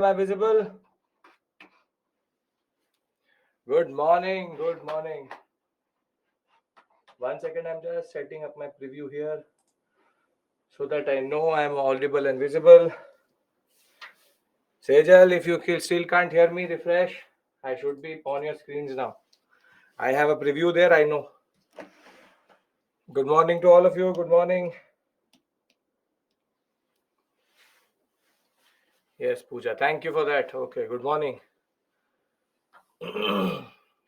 Am I visible? Good morning. Good morning. 1 second, I'm just setting up my preview here so that I know I'm audible and visible. Sejal, if you still can't hear me, refresh. I should be on your screens now. I have a preview there, I know. Good morning to all of you. Good morning. Yes, Pooja. Thank you for that. Okay, good morning.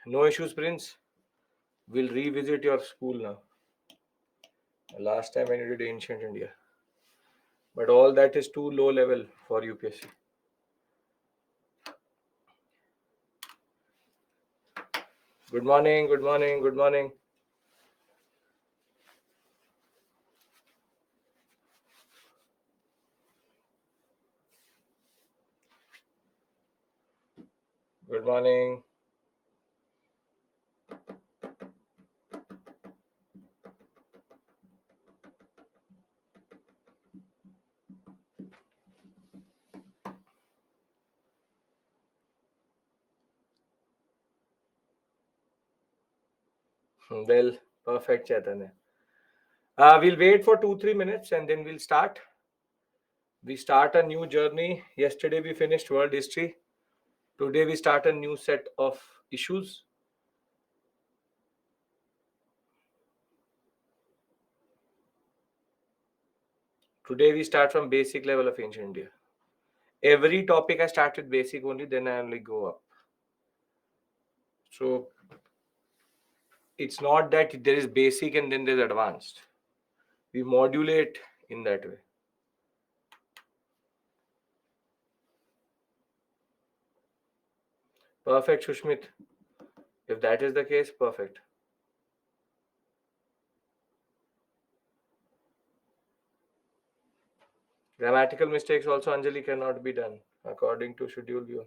No issues, Prince. We'll revisit your school now. Last time when you did Ancient India. But all that is too low level for UPSC. Good morning, good morning, good morning. Good morning. Well, perfect, Chaitanya. We'll wait for 2-3 minutes and then we'll start. We start a new journey. Yesterday we finished world history. Today we start a new set of issues. Today we start from basic level of ancient India. Every topic I start with basic only, then I only go up. So it's not that there is basic and then there's advanced. We modulate in that way. Perfect, Shushmit. If that is the case, perfect. Grammatical mistakes also, Anjali, cannot be done according to schedule view.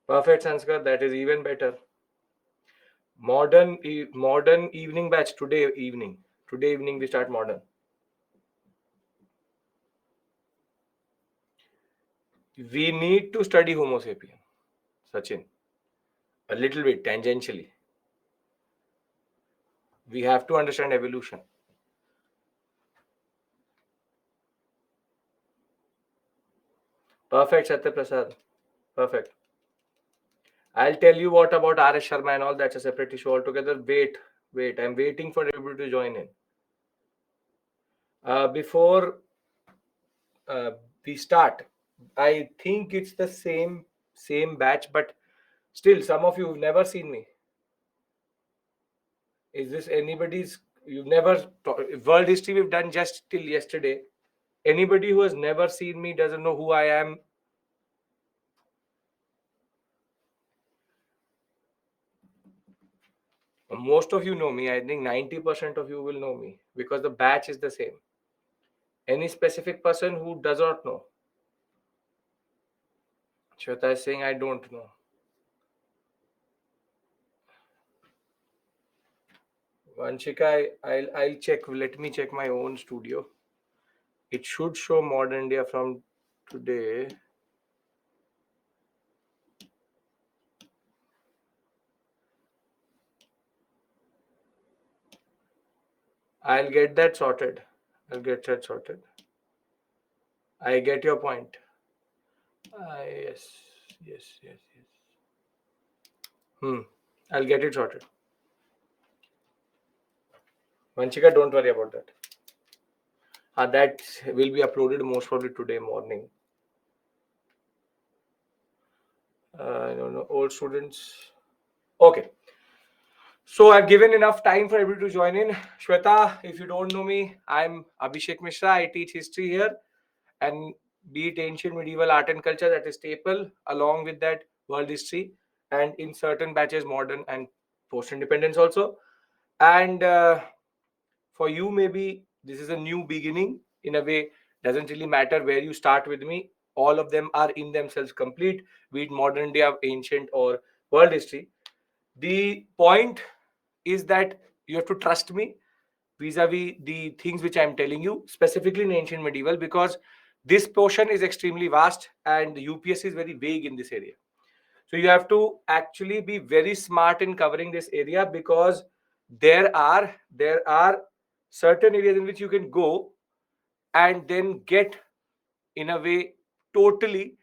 Perfect, Sanskar. That is even better. Modern evening batch today evening. Today evening we start modern. We need to study Homo sapien, Sachin. A little bit tangentially. We have to understand evolution. Perfect, Satya Prasad. Perfect. I'll tell you what about R.S. Sharma and all. That's a separate issue altogether. Wait. I'm waiting for everybody to join in. Before we start, I think it's the same batch, but still, some of you have never seen me. Is this anybody's? You've never world history we've done just till yesterday. Anybody who has never seen me doesn't know who I am. Most of you know me. I think 90% of you will know me because the batch is the same. Any specific person who does not know? Shweta is saying I don't know. Vanshika, I'll check. Let me check my own studio. It should show modern India from today. I'll get that sorted. I get your point. Yes. I'll get it sorted. Vanshika, don't worry about that. That will be uploaded most probably today morning. I don't know, old students. Okay. So I've given enough time for everybody to join in. Shweta, if you don't know me, I'm Abhishek Mishra. I teach history here, and be it ancient, medieval, art and culture, that is staple. Along with that, world history, and in certain batches, modern and post-independence also. And for you, maybe this is a new beginning in a way. Doesn't really matter where you start with me. All of them are in themselves complete, be it modern India, ancient, or world history. The point is that you have to trust me. vis-a-vis the things which I'm telling you, specifically in ancient medieval, because this portion is extremely vast and the UPSC is very vague in this area. So you have to actually be very smart in covering this area, because there are certain areas in which you can go and then get, in a way, totally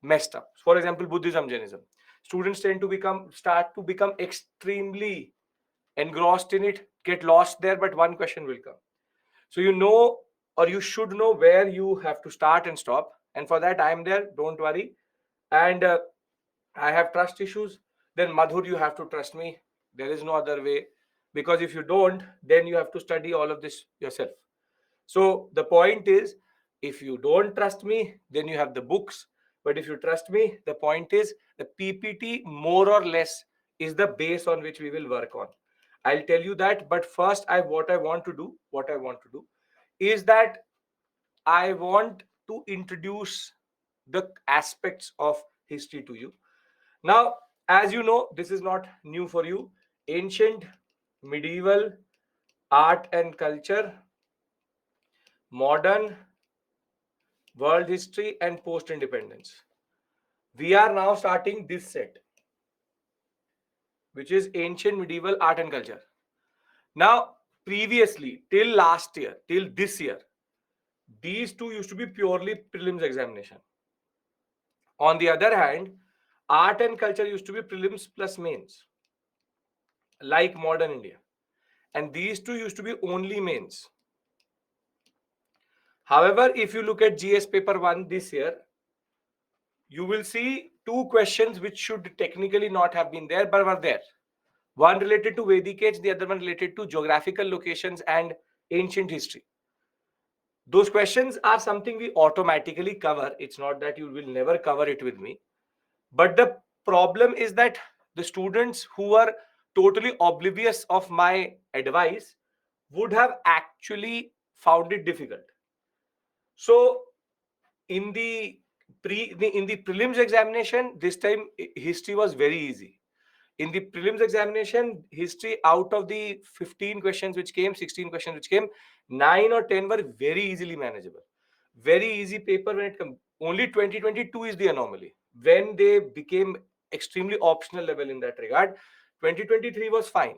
messed up. For example, Buddhism, Jainism. Students tend to start to become extremely engrossed in it, get lost there, but one question will come. So you know, or you should know where you have to start and stop. And for that, I am there. Don't worry. And I have trust issues. Then Madhur, you have to trust me. There is no other way. Because if you don't, then you have to study all of this yourself. So the point is, if you don't trust me, then you have the books. But if you trust me, the point is the PPT more or less is the base on which we will work on. I'll tell you that. But first, what I want to do is that I want to introduce the aspects of history to you. Now, as you know, this is not new for you. Ancient, medieval, art and culture, modern, world history, and post-independence. We are now starting this set, which is ancient, medieval, art and culture. Now, previously, till last year, till this year, these two used to be purely prelims examination. On the other hand, art and culture used to be prelims plus mains, like modern India. And these two used to be only mains. However, if you look at GS paper 1 this year, you will see two questions which should technically not have been there, but were there. One related to Vedic age, the other one related to geographical locations and ancient history. Those questions are something we automatically cover. It's not that you will never cover it with me. But the problem is that the students who are totally oblivious of my advice would have actually found it difficult. So in the prelims examination, this time history was very easy. In the prelims examination, history, out of the 15 questions which came, 16 questions which came, 9 or 10 were very easily manageable. Very easy paper when it comes. Only 2022 is the anomaly, when they became extremely optional level in that regard. 2023 was fine.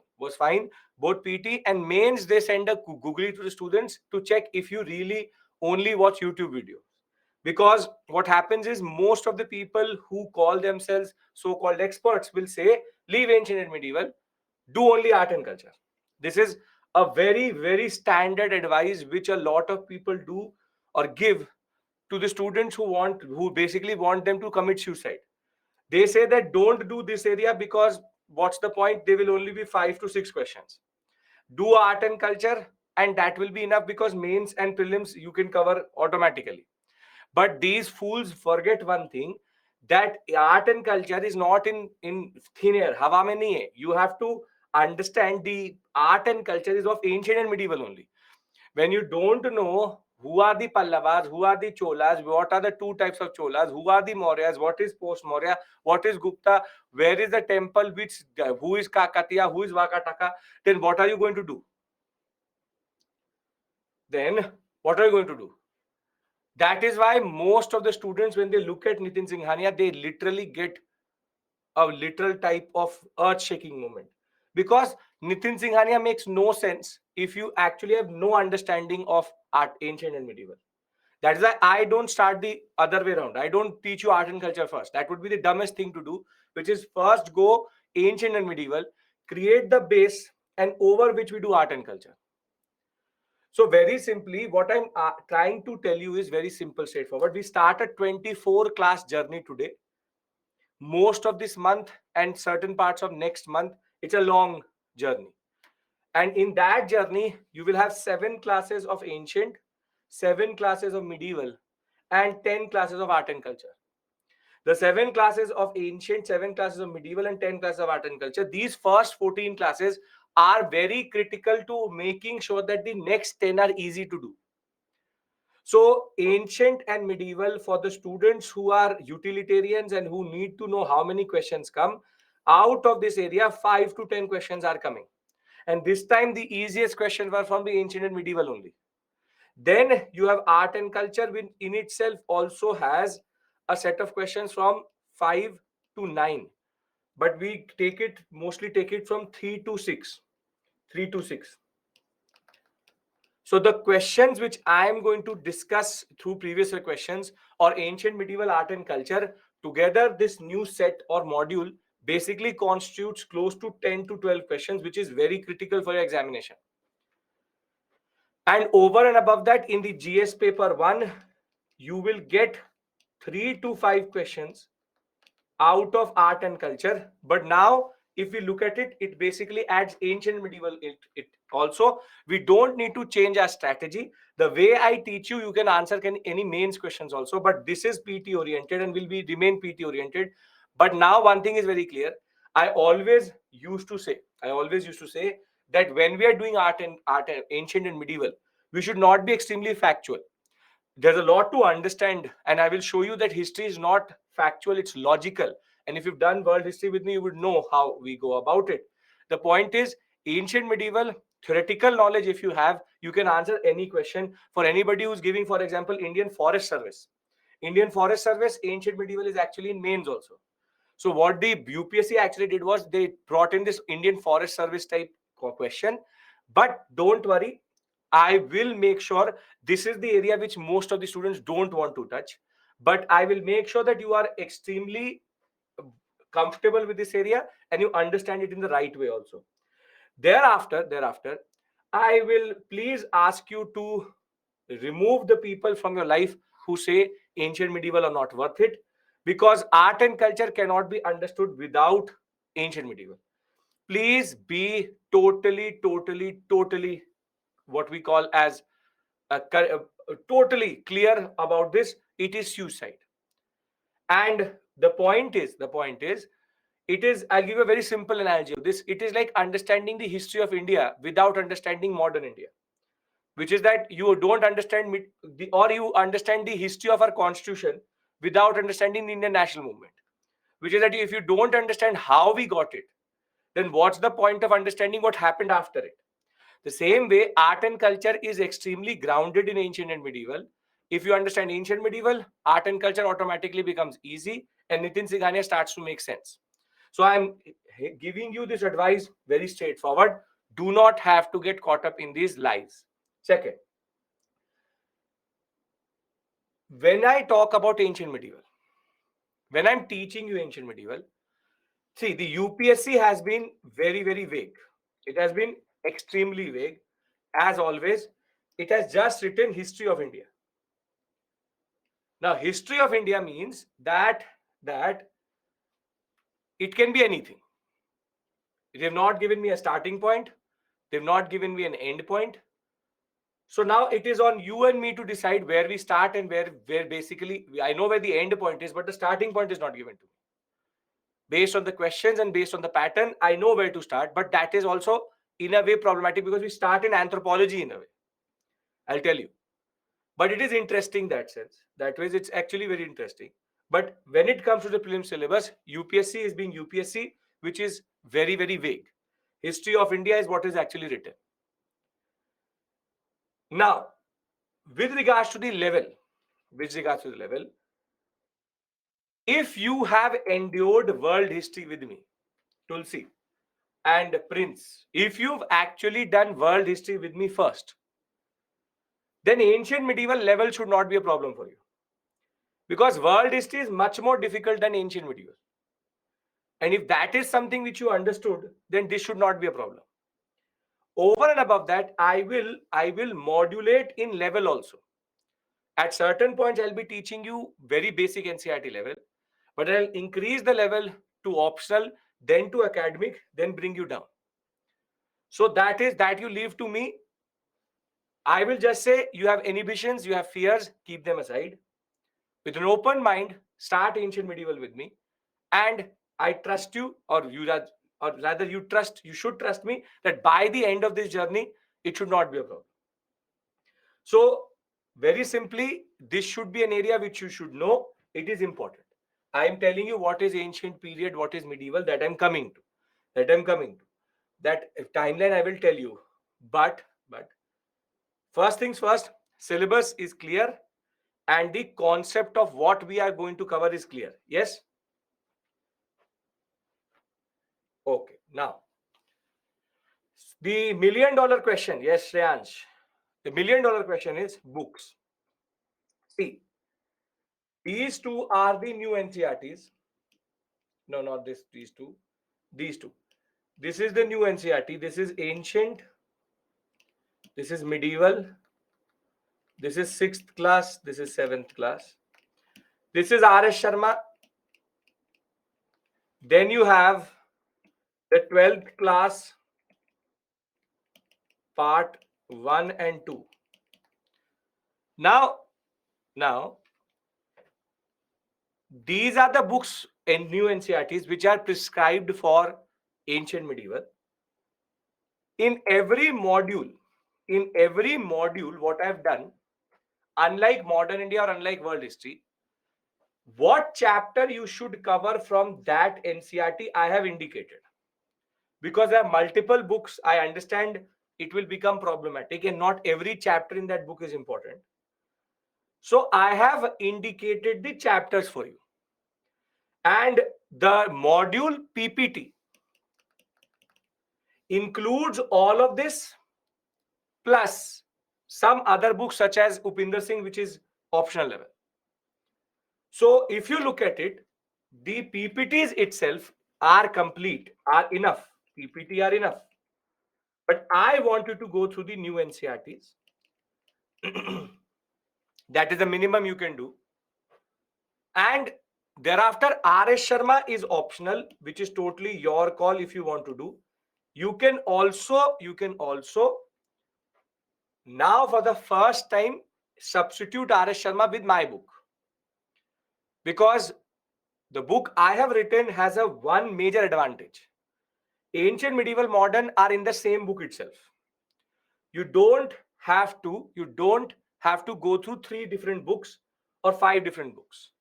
Both PT and mains, they send a googly to the students to check if you really only watch YouTube videos. Because what happens is, most of the people who call themselves so-called experts will say, leave ancient and medieval, do only art and culture. This is a very, very standard advice which a lot of people do or give to the students who basically want them to commit suicide. They say that don't do this area because what's the point? There will only be 5 to 6 questions. Do art and culture, and that will be enough, because mains and prelims you can cover automatically. But these fools forget one thing, that art and culture is not in thin air, hawa mein nahi hai. You have to understand the art and culture is of ancient and medieval only. When you don't know who are the Pallavas, who are the Cholas, what are the two types of Cholas, who are the Mauryas, what is post-Maurya, what is Gupta, where is the temple, who is Kakatiya, who is Vakataka, then what are you going to do? That is why most of the students, when they look at Nitin Singhania, they literally get a literal type of earth-shaking moment. Because Nitin Singhania makes no sense if you actually have no understanding of art, ancient and medieval. That is why I don't start the other way around. I don't teach you art and culture first. That would be the dumbest thing to do, which is first go ancient and medieval, create the base, and over which we do art and culture. So very simply, what I'm trying to tell you is very simple, straightforward. We start a 24-class journey today. Most of this month and certain parts of next month, it's a long journey. And in that journey, you will have 7 classes of ancient, 7 classes of medieval, and 10 classes of art and culture. The 7 classes of ancient, 7 classes of medieval, and 10 classes of art and culture, these first 14 classes are very critical to making sure that the next 10 are easy to do. So ancient and medieval, for the students who are utilitarians and who need to know how many questions come out of this area, 5 to 10 questions are coming. And this time the easiest questions were from the ancient and medieval only. Then you have art and culture, which in itself also has a set of questions from 5 to 9. But we mostly take it from 3 to 6. 3 to 6. So the questions which I am going to discuss through previous questions or ancient medieval art and culture, together this new set or module basically constitutes close to 10 to 12 questions, which is very critical for your examination. And over and above that, in the GS paper 1, you will get 3 to 5 questions out of art and culture. But now if we look at it, it basically adds ancient medieval it also. We don't need to change our strategy. The way I teach you, you can answer any mains questions also, but this is PT oriented and will be remain PT oriented. But now one thing is very clear. I always used to say that when we are doing art and ancient and medieval, we should not be extremely factual. There's a lot to understand, and I will show you that history is not factual, it's logical. And if you've done world history with me, you would know how we go about it. The point is, ancient medieval theoretical knowledge, if you have, you can answer any question. For anybody who's giving, for example, Indian Forest Service, ancient medieval is actually in mains also. So what the UPSC actually did was they brought in this Indian Forest Service type question. But don't worry, I will make sure this is the area which most of the students don't want to touch. But I will make sure that you are extremely comfortable with this area and you understand it in the right way also. Thereafter, I will please ask you to remove the people from your life who say ancient medieval are not worth it, because art and culture cannot be understood without ancient medieval. Please be totally what we call as totally clear about this. It is suicide. And the point is, I'll give you a very simple analogy of this. It is like understanding the history of India without understanding modern India, which is that you don't understand or you understand the history of our constitution without understanding the Indian national movement, which is that if you don't understand how we got it, then what's the point of understanding what happened after it? The same way, art and culture is extremely grounded in ancient and medieval. If you understand ancient medieval, art and culture automatically becomes easy and Nitin Singhania starts to make sense. So I'm giving you this advice very straightforward. Do not have to get caught up in these lies. Second, when I talk about ancient medieval, when I'm teaching you ancient medieval, see, the UPSC has been very vague. It has been extremely vague. As always, it has just written history of India. Now, history of India means that it can be anything. They've not given me a starting point. They've not given me an end point. So now it is on you and me to decide where we start and where basically, I know where the end point is, but the starting point is not given to me. Based on the questions and based on the pattern, I know where to start, but that is also in a way problematic because we start in anthropology in a way. I'll tell you. But it is interesting that sense. That way, it's actually very interesting. But when it comes to the prelim syllabus, UPSC is being UPSC, which is very vague. History of India is what is actually written. Now, with regards to the level, if you have endured world history with me, Tulsi and Prince, if you've actually done world history with me first, then ancient medieval level should not be a problem for you. Because world history is much more difficult than ancient medieval. And if that is something which you understood, then this should not be a problem. Over and above that, I will modulate in level also. At certain points, I'll be teaching you very basic NCERT level, but I'll increase the level to optional, then to academic, then bring you down. So that you leave to me. I will just say you have inhibitions, you have fears, keep them aside. With an open mind, start ancient medieval with me, and I trust you, or rather you should trust me that by the end of this journey, it should not be a problem. So very simply, this should be an area which you should know. It is important. I am telling you what is ancient period, what is medieval, that I'm coming to. That timeline I will tell you. But first things first, syllabus is clear and the concept of what we are going to cover is clear. Yes? Okay. Now, the $1,000,000 question. Yes, Shreyansh. The $1,000,000 question is books. See, these two are the new NCRTs. No, not this. These two. These two. This is the new NCRT. This is ancient. This is medieval. This is 6th class. This is 7th class. This is R.S. Sharma. Then you have the 12th class part 1 and 2. Now, these are the books in new NCRTs which are prescribed for ancient medieval. In every module, what I've done, unlike modern India or unlike world history, what chapter you should cover from that NCRT I have indicated. Because I have multiple books, I understand it will become problematic and not every chapter in that book is important. So I have indicated the chapters for you. And the module PPT includes all of this plus some other books such as Upinder Singh, which is optional level. So if you look at it, the PPTs itself are complete, are enough. PPT are enough. But I want you to go through the new NCRTs. That is the minimum you can do. And thereafter, R.S. Sharma is optional, which is totally your call if you want to do. You can also now for the first time substitute R.S. Sharma with my book. Because the book I have written has a one major advantage. Ancient, medieval, modern are in the same book itself. You don't have to go through 3 different books or 5 different books.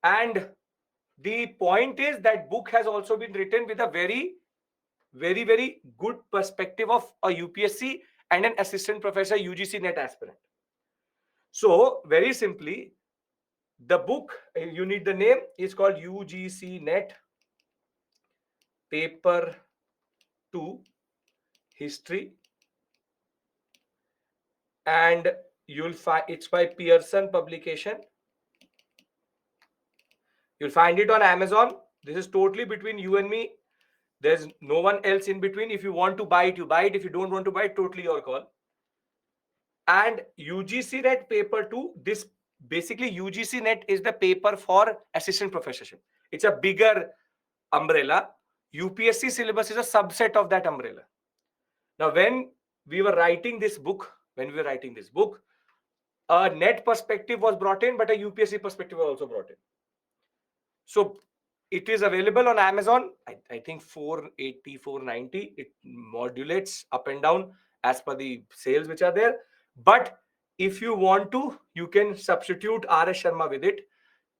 And the point is that book has also been written with a very, very, very good perspective of a UPSC and an assistant professor UGC net aspirant. So very simply, the book, you need the name, is called UGC net paper 2 history, and you'll find it's by Pearson publication. You'll find it on Amazon. This is totally between you and me. There's no one else in between. If you want to buy it, you buy it. If you don't want to buy it, totally your call. And UGC net paper 2, this basically UGC net is the paper for assistant professorship. It's a bigger umbrella. UPSC syllabus is a subset of that umbrella. Now, when we were writing this book, a net perspective was brought in, but a UPSC perspective was also brought in. So it is available on Amazon. I think 480, 490. It modulates up and down as per the sales which are there. But if you want to, you can substitute R.S. Sharma with it.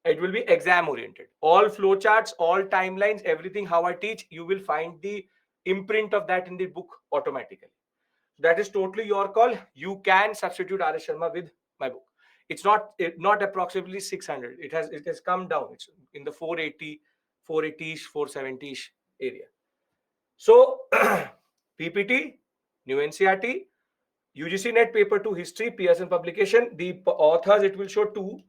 It will be exam oriented. All flowcharts, all timelines, everything how I teach, you will find the imprint of that in the book automatically. That is totally your call. You can substitute R.S. Sharma with my book. It's not approximately 600. It has come down. It's in the 480, 480ish, 470ish area. So PPT, new NCRT, UGC net paper 2 history, Pearson publication. The authors, it will show 2.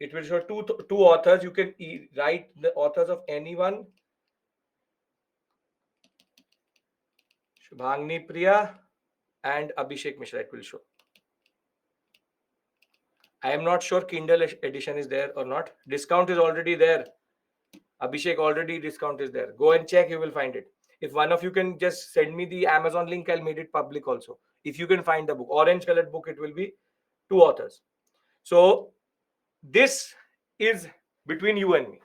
It will show two authors. You can write the authors of anyone. Shubhangni Priya and Abhishek Mishra, it will show. I am not sure Kindle edition is there or not. Discount is already there. Abhishek, already discount is there. Go and check, you will find it. If one of you can just send me the Amazon link, I'll make it public also. If you can find the book, orange colored book, it will be 2 authors. So this is between you and me.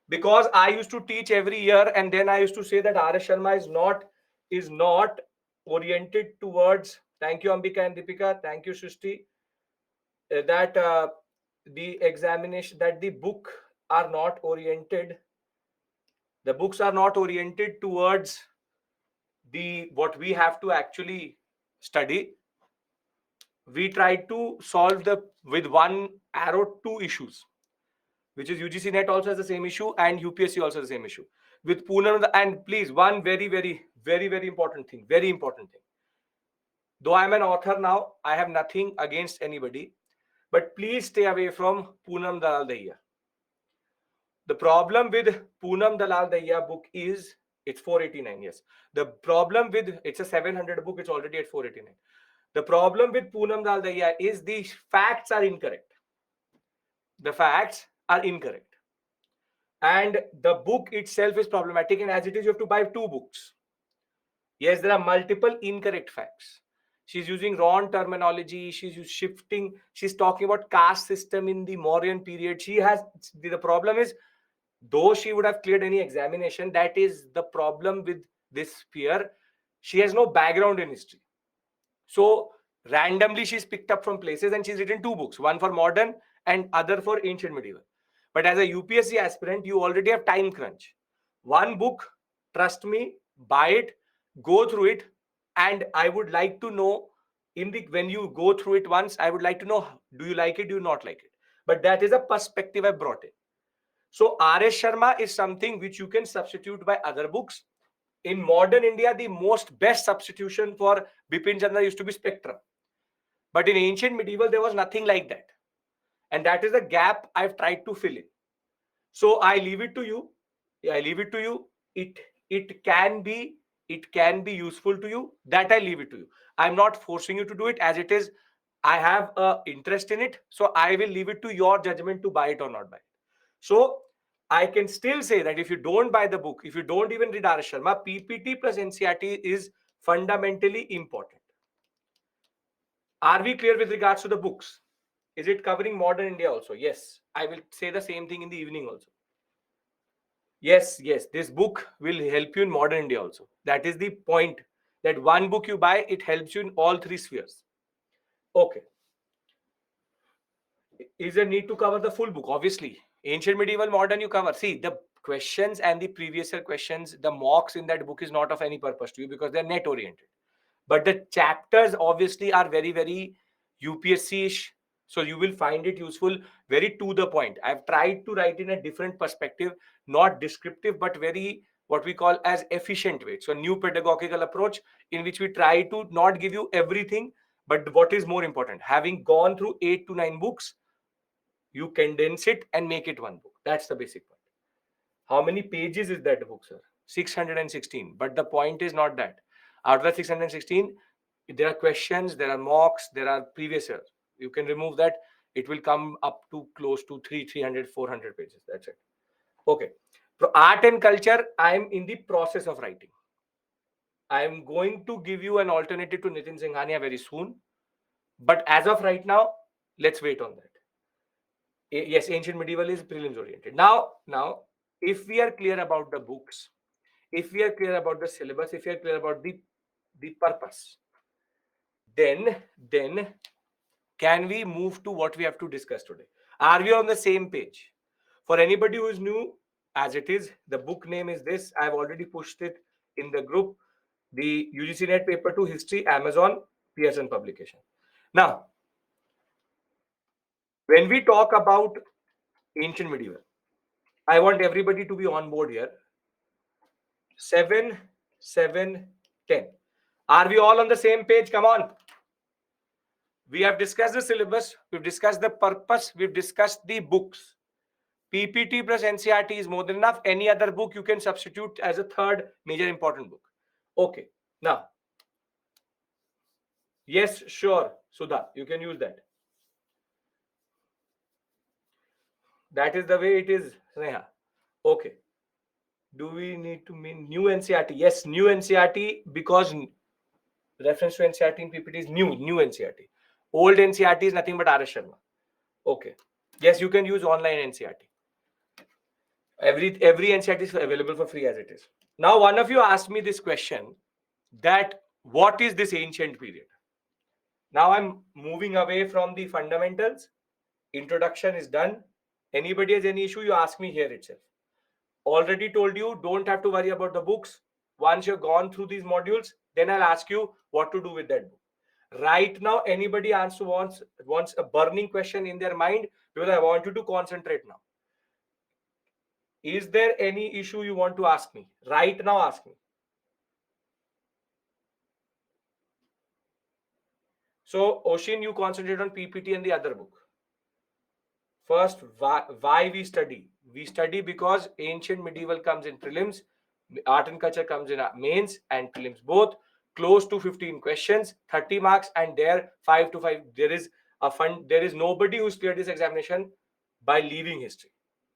Because I used to teach every year, and then I used to say that R.S. Sharma is not oriented towards, thank you Ambika and Deepika, thank you Srishti, that the examination, that the book are not oriented The books are not oriented towards the what we have to actually study. We try to solve the with one arrow two issues, which is UGC NET also has the same issue and UPSC also has the same issue. With Poonam, and please, one very important thing, very important thing. Though I'm an author now, I have nothing against anybody, but please stay away from Poonam Dalal Dahiya. The problem with Poonam Dalal Dahiya book is it's 489. Yes, the problem with it's a 700 book. It's already at 489. The problem with Poonam Dalal Dahiya is the facts are incorrect. The facts are incorrect, and the book itself is problematic. And as it is, you have to buy two books. Yes, there are multiple incorrect facts. She's using wrong terminology. She's shifting. She's talking about caste system in the Mauryan period. She has the problem is, though she would have cleared any examination, that is the problem with this peer. She has no background in history. So randomly she's picked up from places and she's written two books, one for modern and other for ancient medieval. But as a UPSC aspirant, you already have time crunch. One book, trust me, buy it, go through it, and I would like to know when you go through it once, I would like to know, do you like it, do you not like it? But that is a perspective I brought in. So R.S. Sharma is something which you can substitute by other books. In modern India, the most best substitution for Bipin Chandra used to be Spectrum. But in ancient medieval, there was nothing like that. And that is the gap I've tried to fill in. So I leave it to you. I leave it to you. It can be useful to you. That I leave it to you. I'm not forcing you to do it as it is. I have an interest in it. So I will leave it to your judgment to buy it or not buy it. So I can still say that if you don't buy the book, if you don't even read R.S. Sharma, PPT plus NCERT is fundamentally important. Are we clear with regards to the books? Is it covering modern India also? Yes. I will say the same thing in the evening also. Yes, this book will help you in modern India also. That is the point, that one book you buy, it helps you in all three spheres. Okay. Is there need to cover the full book? Obviously. Ancient, medieval, modern you cover. See, the questions and the previous year questions, the mocks in that book is not of any purpose to you because they're net oriented. But the chapters obviously are very UPSC-ish. So you will find it useful, very to the point. I've tried to write in a different perspective, not descriptive, but very what we call as efficient way. So a new pedagogical approach in which we try to not give you everything, but what is more important, having gone through 8 to 9 books, you condense it and make it one book. That's the basic point. How many pages is that book, sir? 616. But the point is not that. Out of the 616, there are questions, there are mocks, there are previous years. You can remove that. It will come up to close to 300, 400 pages. That's it. Okay. For art and culture, I am in the process of writing. I am going to give you an alternative to Nitin Singhania very soon. But as of right now, let's wait on that. Yes, ancient medieval is prelims oriented. Now, if we are clear about the books, if we are clear about the syllabus, if we are clear about the purpose, then can we move to what we have to discuss today? Are we on the same page? For anybody who is new, as it is, the book name is this. I've already pushed it in the group. The UGC NET Paper 2 History, Amazon, Pearson publication. Now, when we talk about ancient medieval, I want everybody to be on board here. 7, 7, 10. Are we all on the same page? Come on. We have discussed the syllabus. We've discussed the purpose. We've discussed the books. PPT plus NCERT is more than enough. Any other book you can substitute as a third major important book. Okay. Now, yes, sure, Sudha, you can use that. That is the way it is, Sneha. Okay. Do we need to mean new NCERT? Yes, new NCERT, because reference to NCERT in PPT is new NCERT. Old NCERT is nothing but R.S. Sharma. Okay. Yes, you can use online NCERT. Every NCERT is available for free as it is. Now, one of you asked me this question, that what is this ancient period? Now I'm moving away from the fundamentals. Introduction is done. Anybody has any issue, you ask me here itself. Already told you, don't have to worry about the books. Once you've gone through these modules, then I'll ask you what to do with that book. Right now, anybody wants a burning question in their mind, because I want you to concentrate now. Is there any issue you want to ask me? Right now, ask me. So, Oshin, you concentrate on PPT and the other book. First, why we study? We study because ancient medieval comes in prelims, art and culture comes in mains and prelims both. Close to 15 questions, 30 marks, and there 5 to 5. There is a fun. There is nobody who's cleared this examination by leaving history.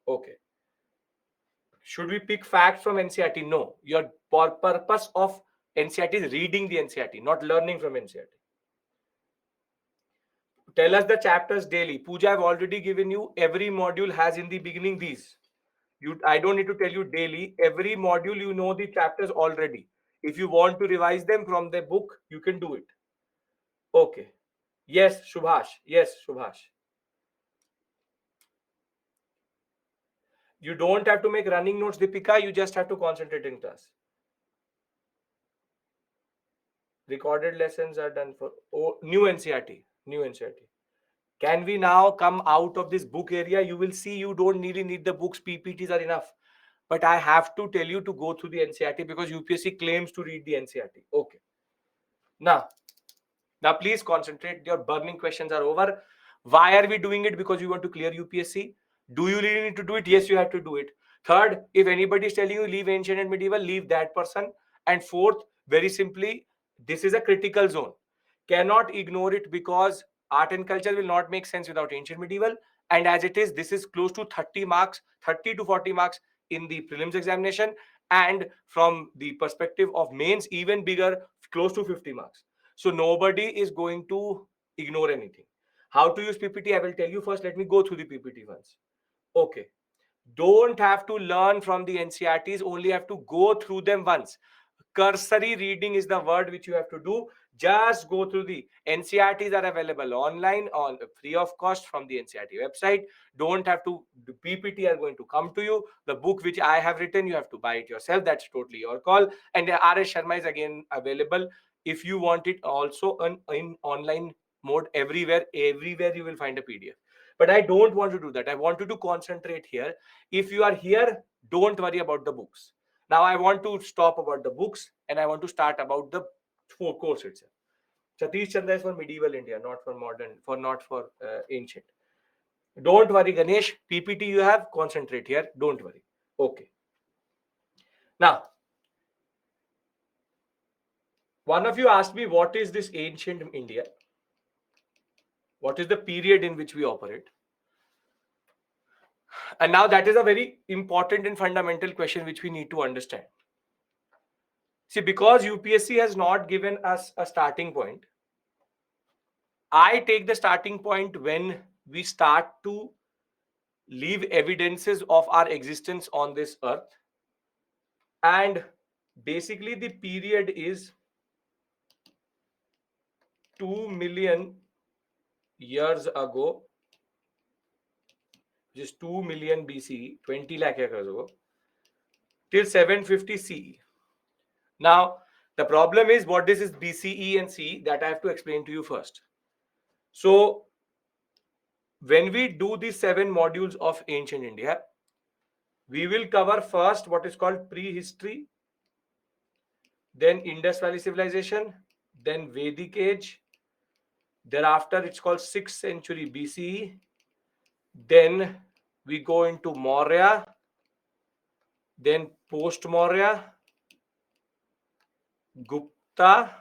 Okay. Should we pick facts from NCERT? No. Your purpose of NCERT is reading the NCERT, not learning from NCERT. Tell us the chapters daily. Pooja, I've already given you. Every module has in the beginning these. I don't need to tell you daily. Every module, you know the chapters already. If you want to revise them from the book, you can do it. Okay. Yes, Subhash. Yes, Subhash. You don't have to make running notes, Deepika. You just have to concentrate in class. Recorded lessons are done for new NCERT. New NCERT. Can we now come out of this book area? You will see you don't really need the books. PPTs are enough. But I have to tell you to go through the NCERT because UPSC claims to read the NCERT. Okay. Now please concentrate. Your burning questions are over. Why are we doing it? Because you want to clear UPSC. Do you really need to do it? Yes, you have to do it. Third, if anybody is telling you leave ancient and medieval, leave that person. And fourth, very simply, this is a critical zone. Cannot ignore it because art and culture will not make sense without ancient medieval. And as it is, this is close to 30 marks, 30 to 40 marks in the prelims examination. And from the perspective of mains, even bigger, close to 50 marks. So nobody is going to ignore anything. How to use PPT, I will tell you first. Let me go through the PPT once. Okay. Don't have to learn from the NCERTs, only have to go through them once. Cursory reading is the word which you have to do. Just go through the NCERTs are available online on free of cost from the NCERT website. Don't have to, the PPT are going to come to you. The book which I have written, you have to buy it yourself. That's totally your call. And RS Sharma is again available. If you want it also in online mode everywhere you will find a PDF. But I don't want to do that. I want you to concentrate here. If you are here, don't worry about the books. Now I want to stop about the books and I want to start about the course itself. Satish Chandra is for medieval India, not for modern, not for ancient. Don't worry, Ganesh. PPT you have, concentrate here. Don't worry. Okay. Now, one of you asked me, what is this ancient India? What is the period in which we operate? And now that is a very important and fundamental question which we need to understand. See, because UPSC has not given us a starting point, I take the starting point when we start to leave evidences of our existence on this earth. And basically the period is 2 million years ago, which is 2 million BCE, 20 lakh years ago, till 750 CE. Now, the problem is what this is BCE and CE, that I have to explain to you first. So, when we do these 7 modules of ancient India, we will cover first what is called prehistory, then Indus Valley Civilization, then Vedic Age, thereafter it's called 6th century BCE, then we go into Maurya, then post-Maurya, Gupta,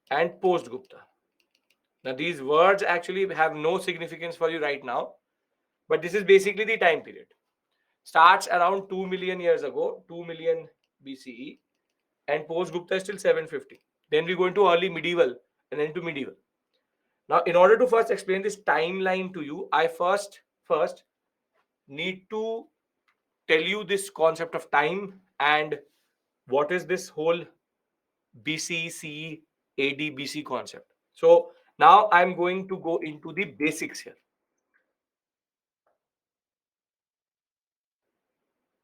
and post-Gupta. Now these words actually have no significance for you right now, but this is basically the time period. Starts around 2 million years ago, 2 million BCE, and post-Gupta is still 750. Then we go into early medieval and then to medieval. Now, in order to first explain this timeline to you, I first need to tell you this concept of time and what is this whole BC, CE, AD, BC concept. So now I'm going to go into the basics here.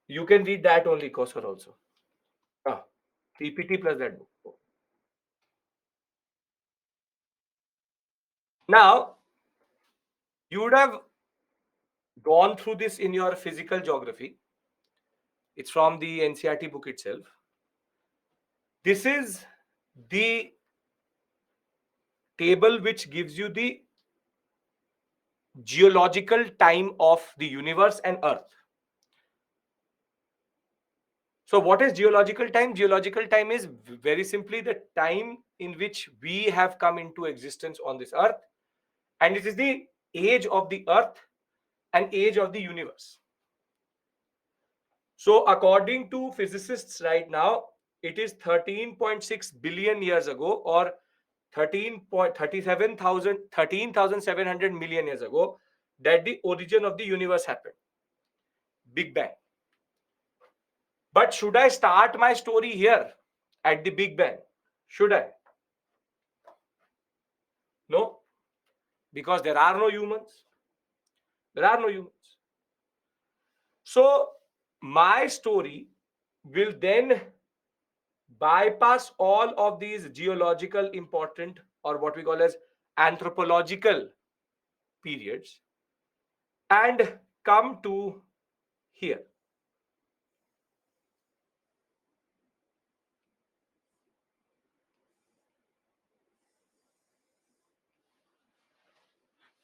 You can read that only, Kosar also. PPT plus that book. Now, you would have gone through this in your physical geography. It's from the NCERT book itself. This is the table which gives you the geological time of the universe and Earth. So what is geological time? Geological time is very simply the time in which we have come into existence on this Earth, and it is the age of the Earth and age of the universe. So according to physicists right now, it is 13.6 billion years ago, or 13,700 million years ago, that the origin of the universe happened. Big Bang. But should I start my story here at the Big Bang? Should I? No, because there are no humans. There are no humans. So my story will then bypass all of these geological important, or what we call as anthropological periods, and come to here.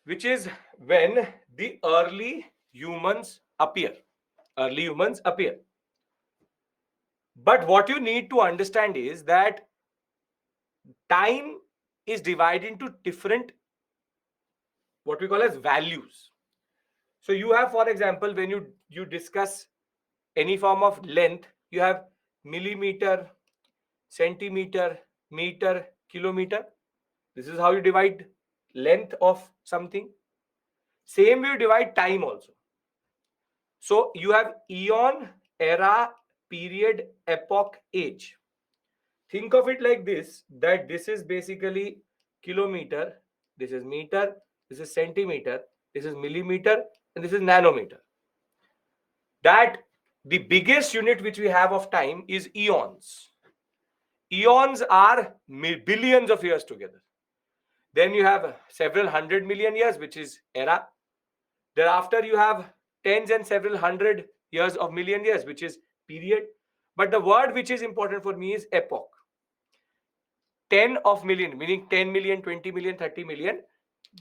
Which is when the early humans appear. Early humans appear. But what you need to understand is that time is divided into different, what we call as values. So you have, for example, when you discuss any form of length, you have millimeter, centimeter, meter, kilometer. This is how you divide length of something. Same way you divide time also. So you have eon, era, period, epoch, age. Think of it like this, that this is basically kilometer, this is meter, this is centimeter, this is millimeter, and this is nanometer. That the biggest unit which we have of time is eons. Eons are billions of years together. Then you have several 100 million years, which is era. Thereafter, you have tens and several hundred years of million years, which is period. But the word which is important for me is epoch. 10 of million, meaning 10 million, 20 million, 30 million.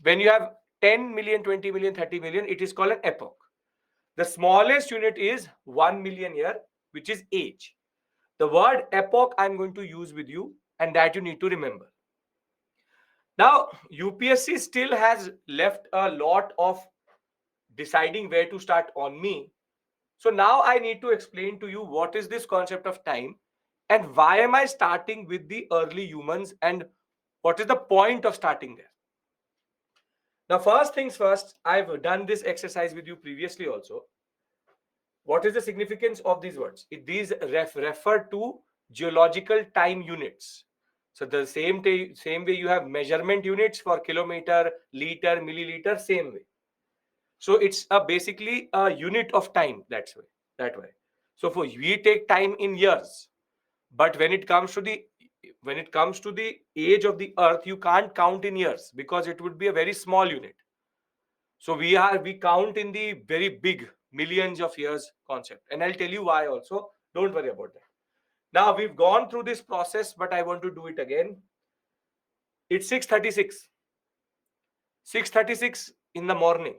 When you have 10 million, 20 million, 30 million, it is called an epoch. The smallest unit is 1 million year, which is age. The word epoch I'm going to use with you, and that you need to remember. Now, UPSC still has left a lot of deciding where to start on me. So now I need to explain to you what is this concept of time and why am I starting with the early humans and what is the point of starting there. Now, first things first, I've done this exercise with you previously also. What is the significance of these words? These refer to geological time units. So the same way you have measurement units for kilometer, liter, milliliter, same way. So it's basically a unit of time. That way. So we take time in years, but when it comes to the age of the Earth, you can't count in years because it would be a very small unit. So we count in the very big millions of years concept, and I'll tell you why also. Don't worry about that. Now we've gone through this process, but I want to do it again. It's 6:36. 6:36 in the morning.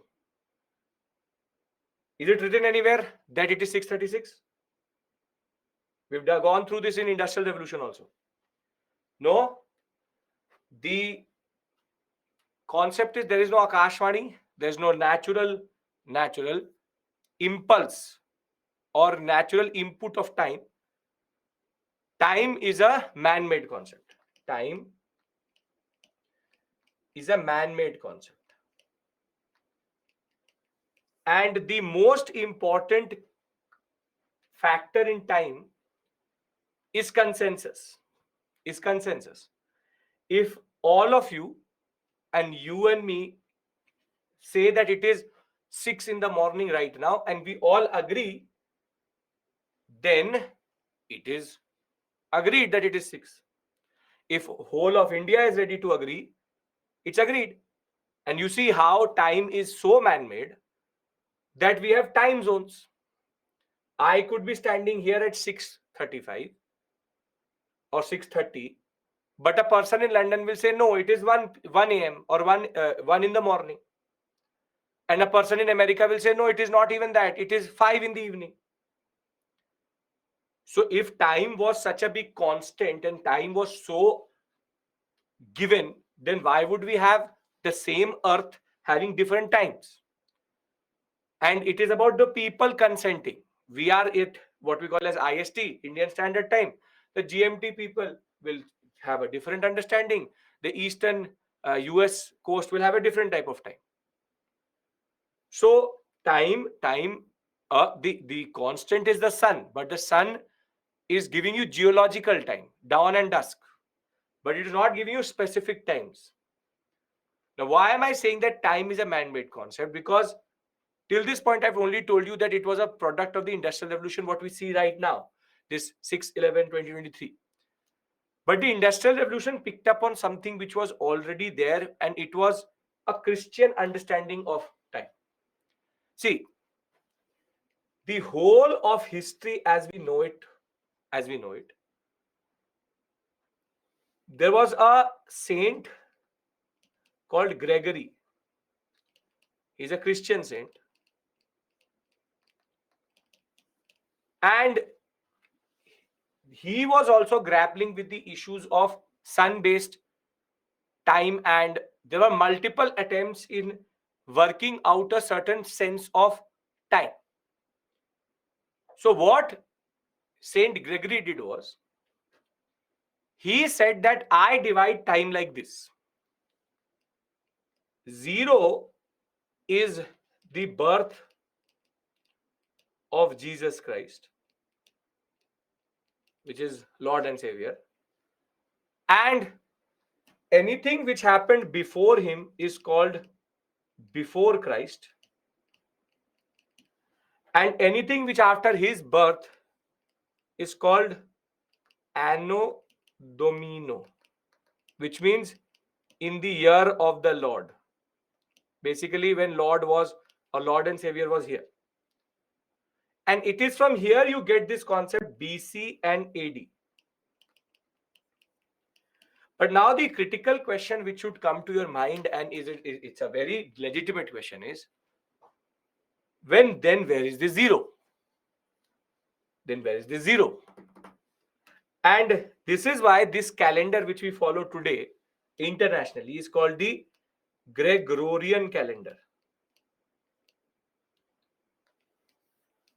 Is it written anywhere that it is 6:36? We've gone through this in Industrial Revolution also. No. The concept is there is no Akashvani, there is no natural impulse or natural input of time. Time is a man-made concept. Time is a man-made concept. And the most important factor in time is consensus. If all of you and you and me say that it is 6 in the morning right now, and we all agree then it is agreed that it is 6. If whole of India is ready to agree, it's agreed. And you see how time is so man-made that we have time zones. I could be standing here at 6:35 or 6:30, but a person in London will say, no, it is 1 a.m. or 1 in the morning. And a person in America will say, no, it is not even that. It is 5 in the evening. So if time was such a big constant and time was so given, then why would we have the same earth having different times? And it is about the people consenting. We are at what we call as IST, Indian Standard Time. The GMT people will have a different understanding. The Eastern US coast will have a different type of time. So the constant is the sun, but the sun is giving you geological time, dawn and dusk, but it is not giving you specific times. Now, why am I saying that time is a man-made concept? Because till this point, I've only told you that it was a product of the Industrial Revolution, what we see right now, this 6/11/2023. But the Industrial Revolution picked up on something which was already there, and it was a Christian understanding of time. See, the whole of history as we know it, there was a saint called Gregory. He's a Christian saint. And he was also grappling with the issues of sun-based time, and there were multiple attempts in working out a certain sense of time. So what Saint Gregory did was, he said that I divide time like this. 0 is the birth of Jesus Christ, which is Lord and Savior, and anything which happened before him is called before Christ, and anything which after his birth is called Anno Domino, which means in the year of the Lord. Basically, when Lord and Savior was here. And it is from here you get this concept BC and AD. But now the critical question which should come to your mind, and it's a very legitimate question, is where is the 0? Then where is the 0? And this is why this calendar which we follow today internationally is called the Gregorian calendar.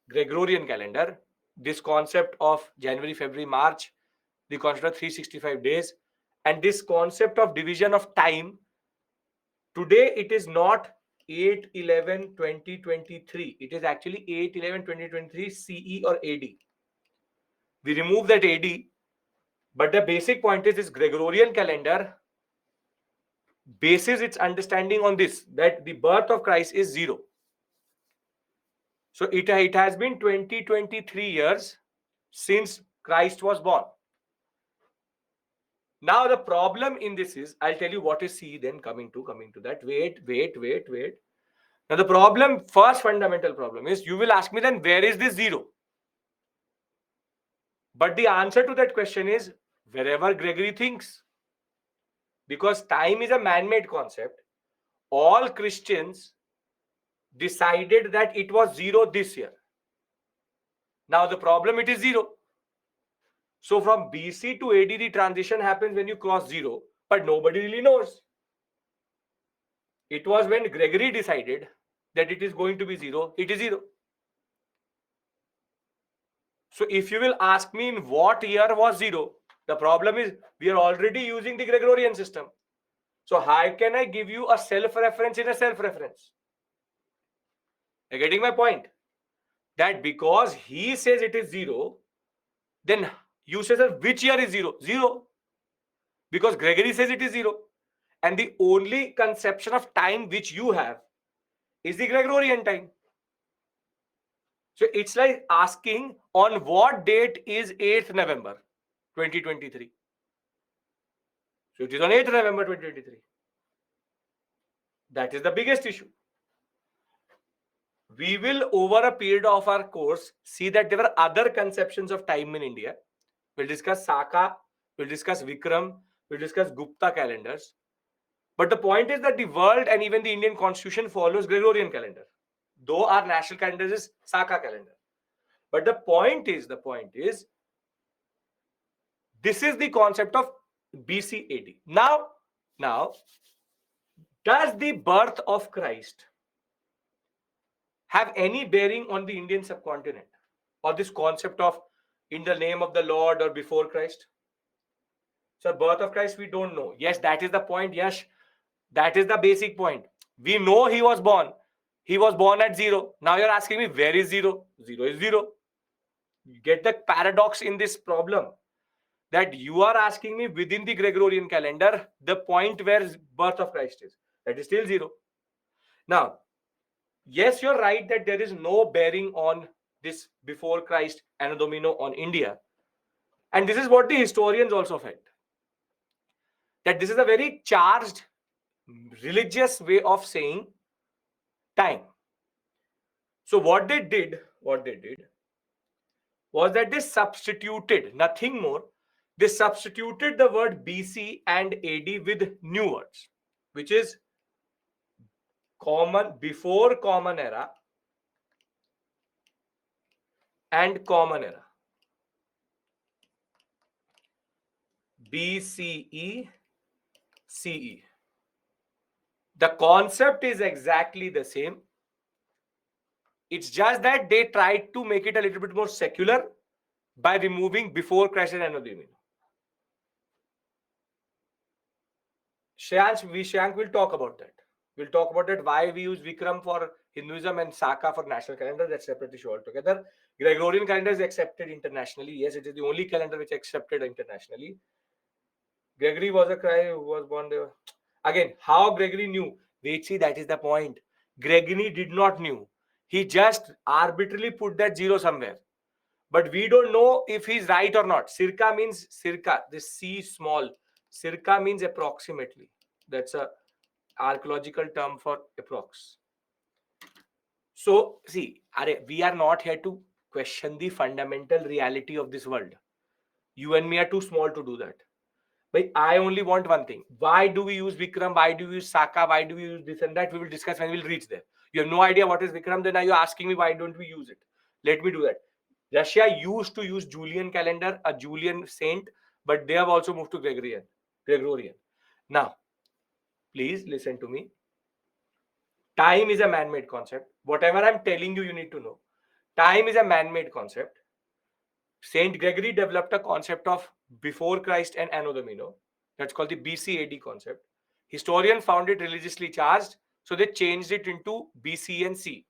Gregorian calendar, this concept of January, February, March, the concept of 365 days, and this concept of division of time, today it is not 8/11/2023. It is actually 8/11/2023 CE or AD. We remove that AD, but the basic point is this Gregorian calendar bases its understanding on this, that the birth of Christ is 0. So it has been 2023 years since Christ was born. Now the problem in this is, I'll tell you what is CE, then coming to that. Wait. Now the problem, first fundamental problem is, you will ask me then where is this 0? But the answer to that question is wherever Gregory thinks. Because time is a man-made concept. All Christians decided that it was 0 this year. Now the problem, it is 0. So from BC to AD, the transition happens when you cross 0, but nobody really knows. It was when Gregory decided that it is going to be 0, it is 0. So if you will ask me in what year was 0, the problem is we are already using the Gregorian system. So how can I give you a self-reference in a self-reference? You're getting my point? That because he says it is 0, then you say, sir, which year is 0? 0. Because Gregory says it is 0. And the only conception of time which you have is the Gregorian time. So it's like asking on what date is 8th November 2023. So it is on 8th November 2023. That is the biggest issue. We will, over a period of our course, see that there were other conceptions of time in India. We'll discuss Saka, we'll discuss Vikram, we'll discuss Gupta calendars. But the point is that the world and even the Indian constitution follows Gregorian calendar, though our national calendar is Saka calendar. But the point is, this is the concept of BC AD. Now, does the birth of Christ have any bearing on the Indian subcontinent or this concept of in the name of the Lord or before Christ? So birth of Christ, we don't know. Yes, that is the point. Yes, that is the basic point. We know he was born. He was born at 0. Now you're asking me, where is 0? 0 is 0. You get the paradox in this problem, that you are asking me within the Gregorian calendar, the point where birth of Christ is. That is still 0. Now, yes, you're right that there is no bearing on this before Christ Anno Domini on India. And this is what the historians also felt, that this is a very charged religious way of saying time. So what they did was that they substituted, nothing more, they substituted the word BC and AD with new words, which is common, before common era and common era. BCE, CE. The concept is exactly the same. It's just that they tried to make it a little bit more secular by removing before Christ and Anno Domini. Shyank will talk about that. We'll talk about it, why we use Vikram for Hinduism and Saka for national calendar. That's separate issue altogether. Gregorian calendar is accepted internationally. Yes, it is the only calendar which is accepted internationally. Gregory was a guy who was born there. Again, how Gregory knew? Wait, see, that is the point. Gregory did not knew. He just arbitrarily put that 0 somewhere. But we don't know if he's right or not. Circa means circa. This C small. Circa means approximately. That's a archaeological term for approx. So, see, we are not here to question the fundamental reality of this world. You and me are too small to do that. But I only want one thing. Why do we use Vikram? Why do we use Saka? Why do we use this and that? We will discuss when we will reach there. You have no idea what is Vikram. Then are you asking me why don't we use it? Let me do that. Russia used to use Julian calendar, a Julian saint, but they have also moved to Gregorian. Now, please listen to me. Time is a man-made concept. Whatever I'm telling you, you need to know. Time is a man-made concept. Saint Gregory developed a concept of before Christ and Anno Domini. That's called the BC AD concept. Historians found it religiously charged, so they changed it into BC and C.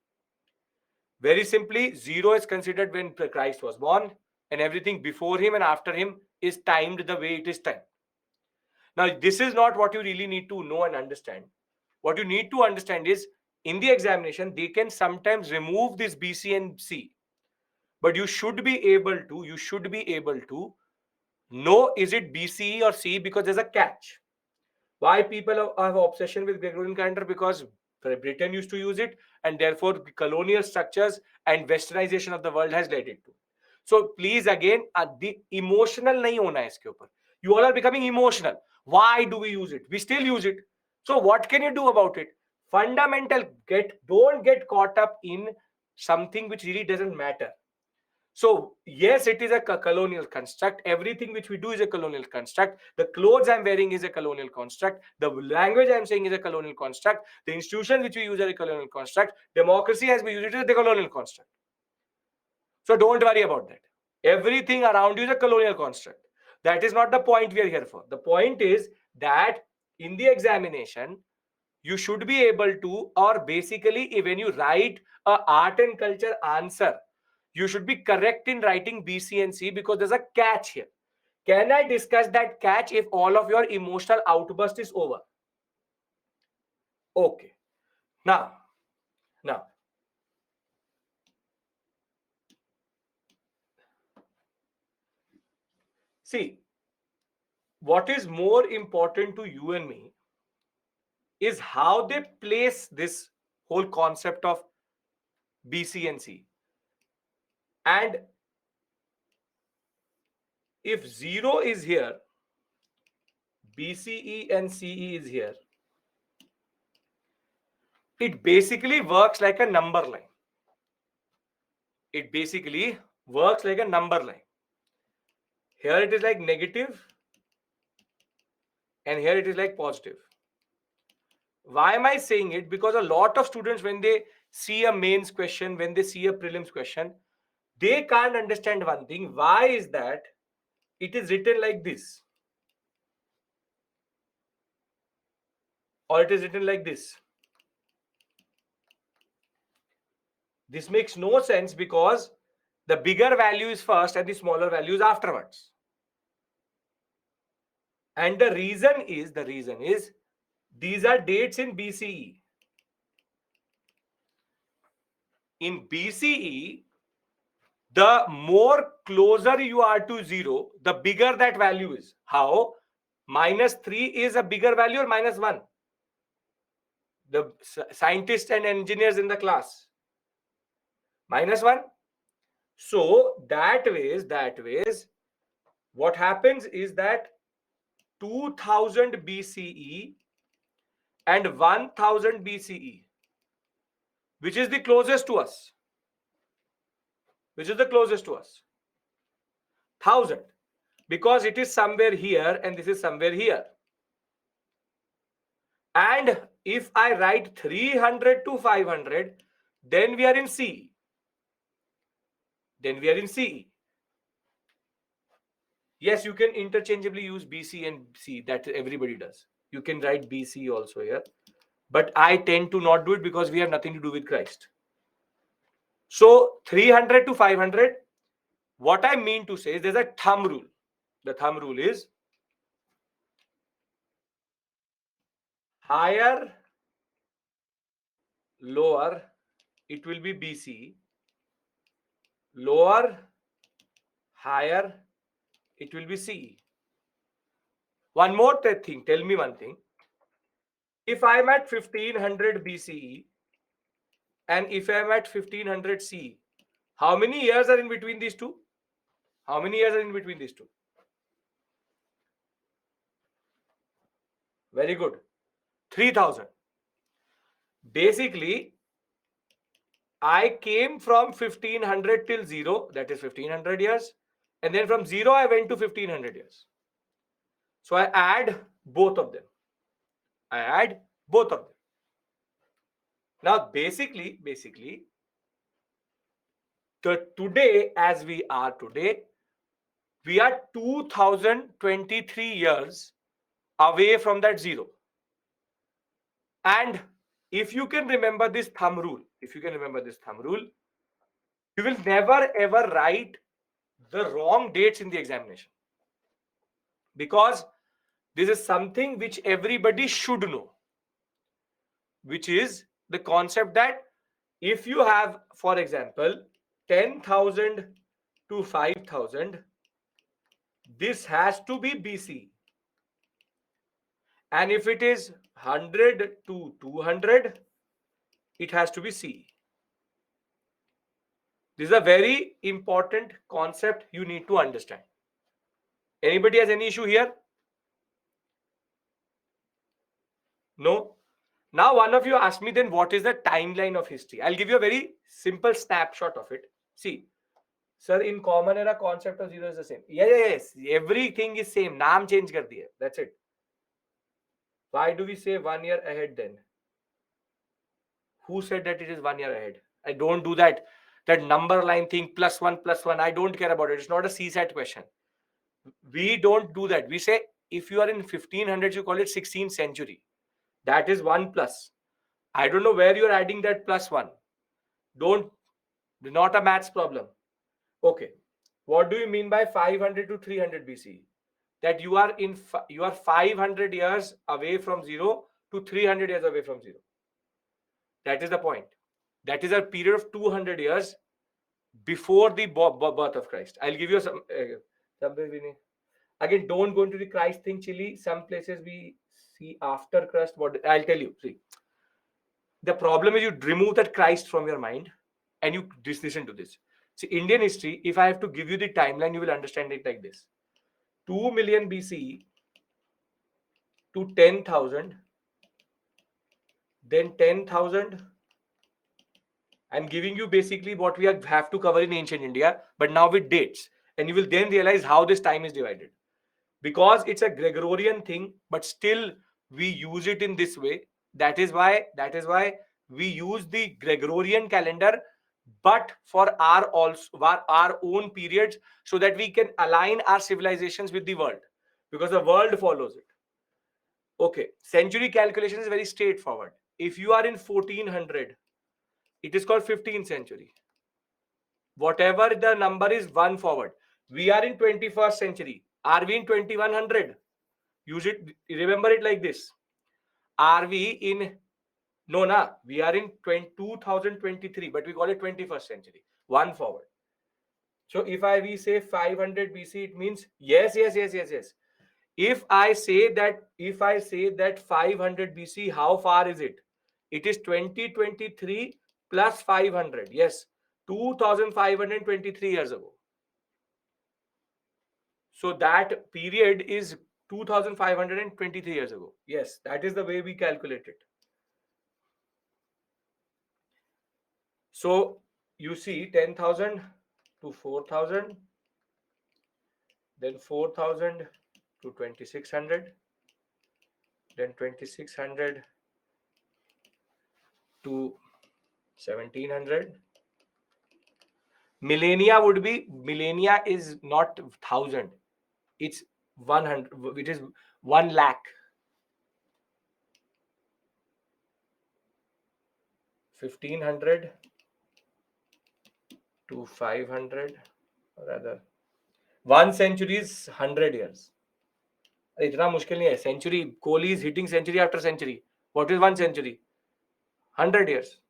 Very simply, 0 is considered when Christ was born, and everything before him and after him is timed the way it is timed. Now, this is not what you really need to know and understand. What you need to understand is, in the examination, they can sometimes remove this BC and C. But you should be able to know, is it BCE or C, because there's a catch. Why people have obsession with Gregorian calendar? Because Britain used to use it, and therefore colonial structures and westernization of the world has led it to. So please, again, the emotional nahi hona hai iske upar. You all are becoming emotional. Why do we use it? We still use it. So what can you do about it? Fundamental, don't get caught up in something which really doesn't matter. So yes, it is a colonial construct. Everything which we do is a colonial construct. The clothes I'm wearing is a colonial construct. The language I'm saying is a colonial construct. The institution which we use is a colonial construct. Democracy as we use it is a colonial construct. So don't worry about that. Everything around you is a colonial construct. That is not the point we are here for. The point is that in the examination, you should be able to, or basically when you write a art and culture answer, you should be correct in writing BC and C, because there's a catch here. Can I discuss that catch if all of your emotional outburst is over? Okay. Now, See, what is more important to you and me is how they place this whole concept of BC and C. And if 0 is here, BCE and CE is here, it basically works like a number line. It basically works like a number line. Here it is like negative, and here it is like positive. Why am I saying it? Because a lot of students, when they see a mains question, when they see a prelims question, they can't understand one thing. Why is that it is written like this? Or it is written like this. This makes no sense because the bigger value is first and the smaller value is afterwards. And the reason is these are dates in BCE. In BCE, the more closer you are to 0, the bigger that value is. How? -3 is a bigger value or -1? The scientists and engineers in the class. -1. So that ways, what happens is that 2000 BCE and 1000 BCE, which is the closest to us? Which is the closest to us? 1000. Because it is somewhere here and this is somewhere here. And if I write 300 to 500, then we are in CE. Then we are in CE. Yes, you can interchangeably use BC and C. That everybody does. You can write BC also here. But I tend to not do it because we have nothing to do with Christ. So 300 to 500, what I mean to say is there's a thumb rule. The thumb rule is higher, lower, it will be BC. Lower, higher, it will be CE. One more thing, tell me one thing. If I'm at 1500 BCE and if I'm at 1500 CE, how many years are in between these two? How many years are in between these two? Very good. 3000. Basically, I came from 1500 till 0, that is 1500 years. And then from 0, I went to 1500 years. So I add both of them. Now, basically, today, as we are today, we are 2023 years away from that 0. And if you can remember this thumb rule, you will never ever write the wrong dates in the examination. Because this is something which everybody should know, which is the concept that if you have, for example, 10,000 to 5,000, this has to be BC. And if it is 100 to 200, it has to be CE. This is a very important concept you need to understand. Anybody has any issue here? No? Now one of you asked me, then what is the timeline of history? I'll give you a very simple snapshot of it. See, sir, in common era, concept of 0 is the same. Yes. Everything is same. Naam change kar diya. That's it. Why do we say 1 year ahead then? Who said that it is 1 year ahead? I don't do that. That number line thing, +1, I don't care about it. It's not a CSAT question. We don't do that. We say if you are in 1500s, you call it 16th century. That is 1 plus. I don't know where you are adding that +1. Not a maths problem. Okay. What do you mean by 500 to 300 BC? That you are 500 years away from 0 to 300 years away from 0. That is the point. That is a period of 200 years before the birth of Christ. I'll give you some. Again, don't go into the Christ thing, Chile. Some places we see after Christ. What I'll tell you. See, the problem is you remove that Christ from your mind and you just listen to this. See, Indian history, if I have to give you the timeline, you will understand it like this. 2 million BCE to 10,000, then 10,000. I'm giving you basically what we have to cover in ancient India, but now with dates. And you will then realize how this time is divided. Because it's a Gregorian thing, but still we use it in this way. That is why we use the Gregorian calendar, but for our own periods, so that we can align our civilizations with the world, because the world follows it. Okay, century calculation is very straightforward. If you are in 1400, it is called 15th century. Whatever the number is, one forward. We are in 21st century. Are we in 2100? Use it, remember it like this. Are we in, no, na, we are in 2023, but we call it 21st century. One forward. So if we say 500 BC, it means yes. If I say that 500 BC, how far is it? It is 2023 plus 500. Yes, 2523 years ago. So that period is 2523 years ago. Yes, that is the way we calculate it. So you see 10,000 to 4,000, then 4,000 to 2,600, then 2,600 to 1,700. Millennia is not 1,000, it's 100, which is 1 lakh. 1,500 to 500, or rather 1 century is 100 years. इतना मुश्किल नहीं है. Century, Kohli is hitting century after century. What is 1 century? 100 years.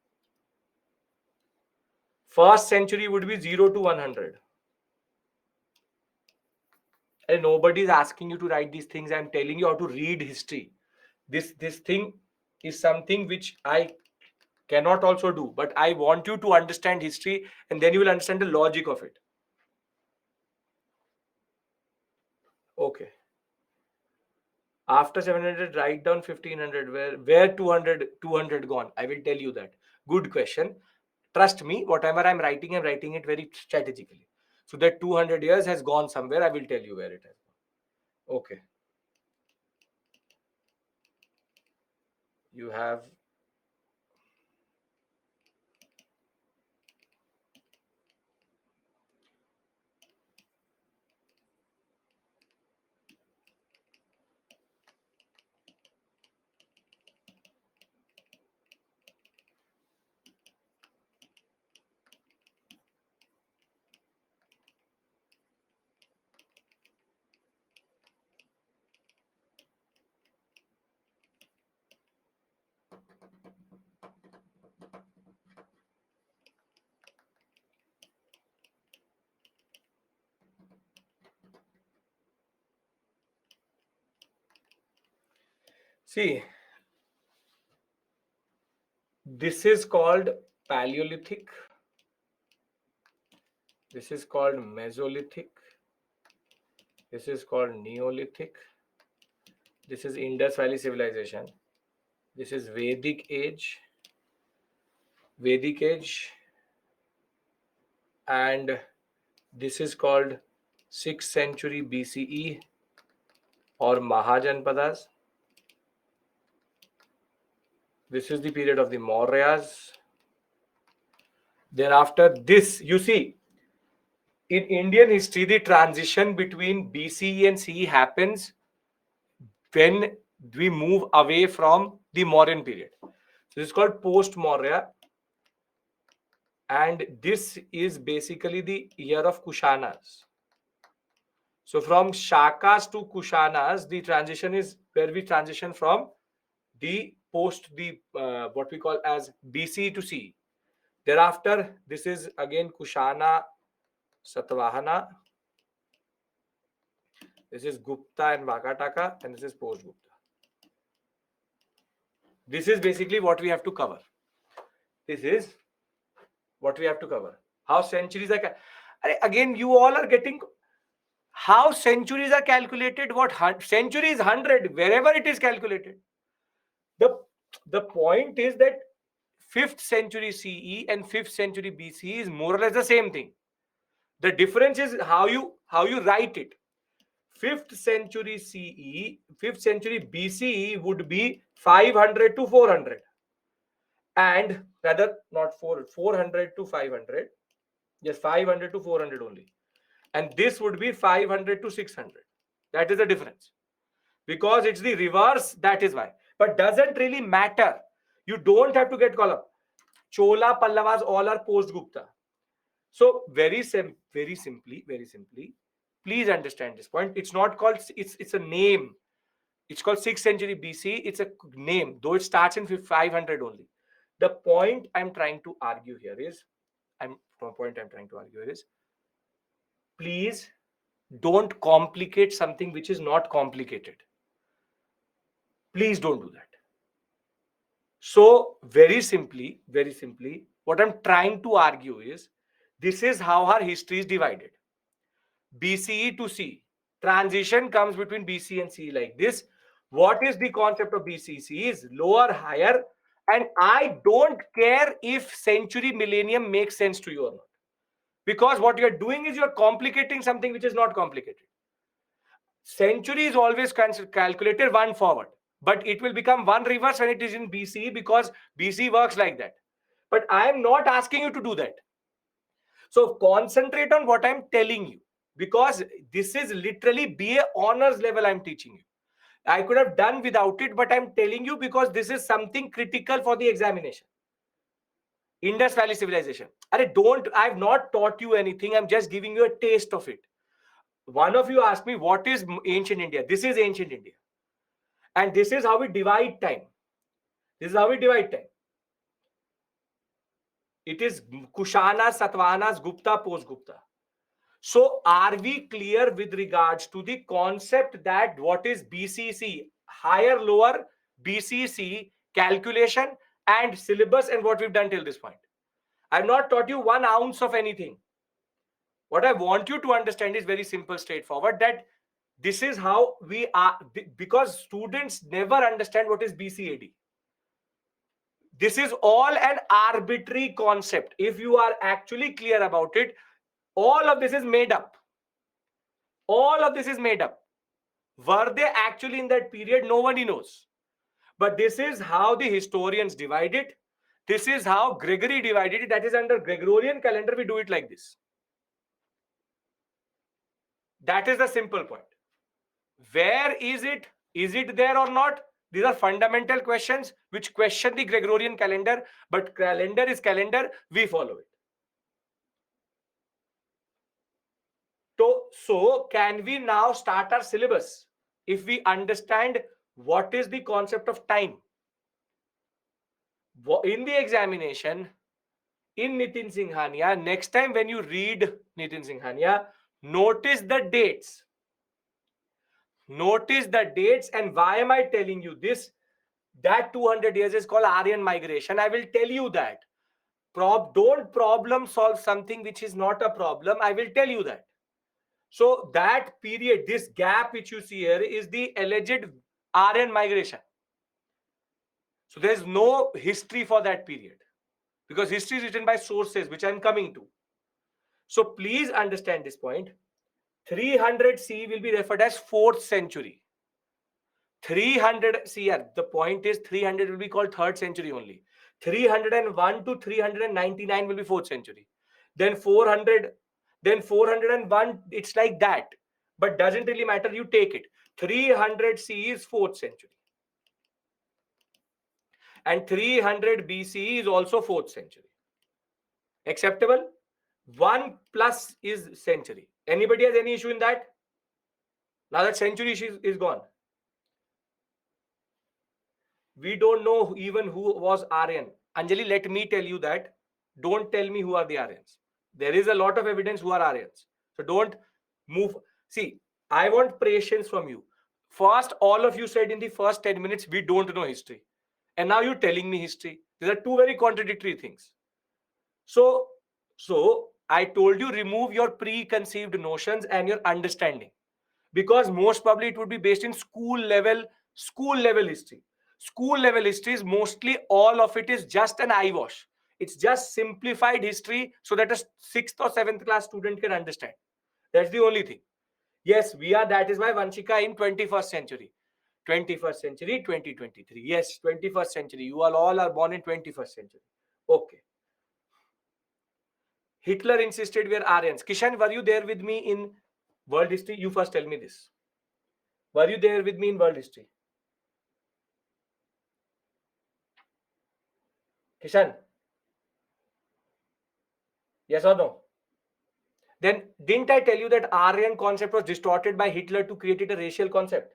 First century would be 0 to 100. And nobody is asking you to write these things. I'm telling you how to read history. This thing is something which I cannot also do, but I want you to understand history, and then you will understand the logic of it. Okay. After 700, write down 1,500. Where 200 gone? I will tell you that. Good question. Trust me, whatever I'm writing it very strategically. So that 200 years has gone somewhere. I will tell you where it has gone. Okay. You have see, this is called Paleolithic. This is called Mesolithic. This is called Neolithic. This is Indus Valley Civilization. This is Vedic Age. And this is called 6th century BCE or Mahajanpadas. This is the period of the Mauryas. Thereafter, this, you see, in Indian history, the transition between BCE and CE happens when we move away from the Mauryan period. So this is called post-Maurya. And this is basically the year of Kushanas. So from Shakas to Kushanas, the transition is where we transition from the what we call as BC to CE. Thereafter, this is again Kushana, Satvahana. This is Gupta and Vakataka, and this is post-Gupta. This is basically what we have to cover. This is what we have to cover. How centuries are... Again, you all are getting... How centuries are calculated, what century is 100, wherever it is calculated. The point is that 5th century CE and 5th century BC is more or less the same thing. The difference is how you write it. 5th century CE, 5th century BCE would be 500 to 400. And rather not 400 to 500. Yes, 500 to 400 only. And this would be 500 to 600. That is the difference. Because it's the reverse, that is why. But doesn't really matter. You don't have to get column. Chola, Pallavas, all are post-Gupta. So very simply, please understand this point. It's not called, it's a name. It's called 6th century BC. It's a name, though it starts in 500 only. The point I'm trying to argue here is, please don't complicate something which is not complicated. Please don't do that. So very simply, what I'm trying to argue is, this is how our history is divided. BCE to C. Transition comes between BC and C like this. What is the concept of BCC is lower, higher, and I don't care if century, millennium makes sense to you or not. Because what you're doing is you're complicating something which is not complicated. Century is always calculated one forward, but it will become one reverse when it is in BC, because BC works like that. But I am not asking you to do that. So concentrate on what I'm telling you, because this is literally BA honors level I'm teaching you. I could have done without it, but I'm telling you because this is something critical for the examination. Indus Valley Civilization. I've not taught you anything. I'm just giving you a taste of it. One of you asked me, what is ancient India? This is ancient India. And this is how we divide time. It is Kushanas, Satavahanas, Gupta, post-Gupta. So are we clear with regards to the concept that what is BCC, higher, lower, BCC, calculation and syllabus, and what we've done till this point? I've not taught you 1 ounce of anything. What I want you to understand is very simple, straightforward, that this is how we are, because students never understand what is BCAD. This is all an arbitrary concept. If you are actually clear about it, all of this is made up. All of this is made up. Were they actually in that period? Nobody knows. But this is how the historians divide it. This is how Gregory divided it. That is under Gregorian calendar, we do it like this. That is the simple point. Where is it? Is it there or not? These are fundamental questions which question the Gregorian calendar, but calendar is calendar, we follow it. So can we now start our syllabus if we understand what is the concept of time? In the examination, in Nitin Singhania, next time when you read Nitin Singhania, notice the dates. Notice the dates. And why am I telling you this? That 200 years is called Aryan migration. I will tell you that. Don't problem solve something which is not a problem. I will tell you that. So that period, this gap which you see here is the alleged Aryan migration. So there is no history for that period, because history is written by sources, which I am coming to. So please understand this point. 300 CE will be referred as 4th century. 300 CR, the point is 300 will be called 3rd century only. 301 to 399 will be 4th century. Then 400, then 401, it's like that. But doesn't really matter, you take it. 300 CE is 4th century. And 300 BCE is also 4th century. Acceptable? 1 plus is century. Anybody has any issue in that? Now that century is gone. We don't know even who was Aryan. Anjali, let me tell you that. Don't tell me who are the Aryans. There is a lot of evidence who are Aryans. So don't move. See, I want patience from you. First, all of you said in the first 10 minutes, we don't know history. And now you're telling me history. These are two very contradictory things. So I told you, remove your preconceived notions and your understanding, because most probably it would be based in school level history. School level history is mostly, all of it is just an eyewash. It's just simplified history so that a 6th or 7th class student can understand. That's the only thing. Yes, we are. That is why Vanshika in 21st century. 21st century, 2023. Yes, 21st century. You all are born in 21st century. Okay. Hitler insisted we are Aryans. Kishan, were you there with me in world history? You first tell me this. Were you there with me in world history? Kishan? Yes or no? Then didn't I tell you that Aryan concept was distorted by Hitler to create it a racial concept?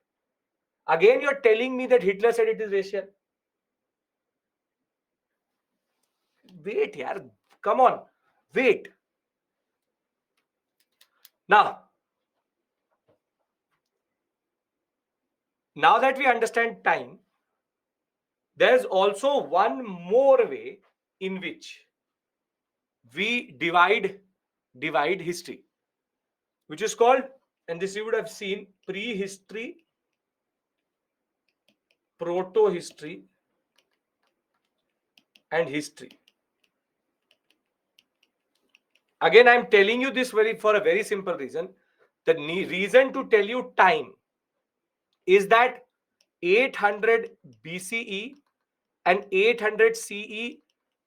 Again, you're telling me that Hitler said it is racial. Wait, yaar. Come on. Wait. Now that we understand time, there's also one more way in which we divide history, which is called, and this you would have seen, prehistory, proto-history, and history. Again, I'm telling you this for a very simple reason. The reason to tell you time is that 800 BCE and 800 CE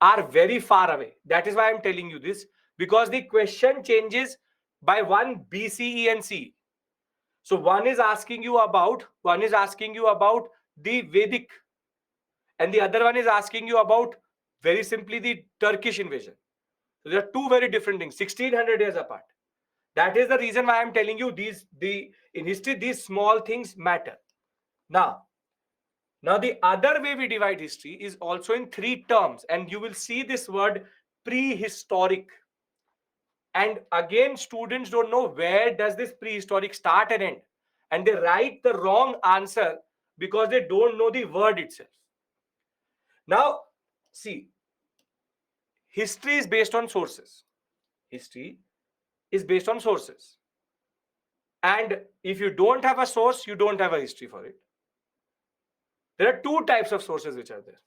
are very far away. That is why I'm telling you this, because the question changes by 1 BCE and CE. So one is asking you about the Vedic, and the other one is asking you about, very simply, the Turkish invasion. So there are two very different things, 1600 years apart. That is the reason why I'm telling you in history, these small things matter. Now the other way we divide history is also in 3 terms, and you will see this word prehistoric. And again, students don't know where does this prehistoric start and end, and they write the wrong answer because they don't know the word itself. Now, see, history is based on sources. History is based on sources. And if you don't have a source, you don't have a history for it. There are 2 types of sources which are there.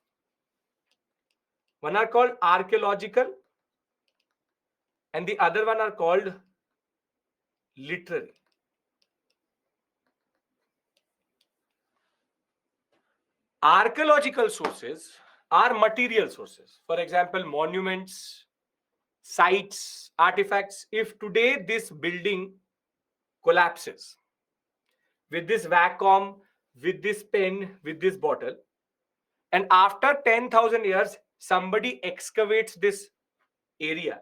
One are called archaeological, and the other one are called literary. Archaeological sources are material sources. For example, monuments, sites, artifacts. If today this building collapses with this vacuum, with this pen, with this bottle, and after 10,000 years, somebody excavates this area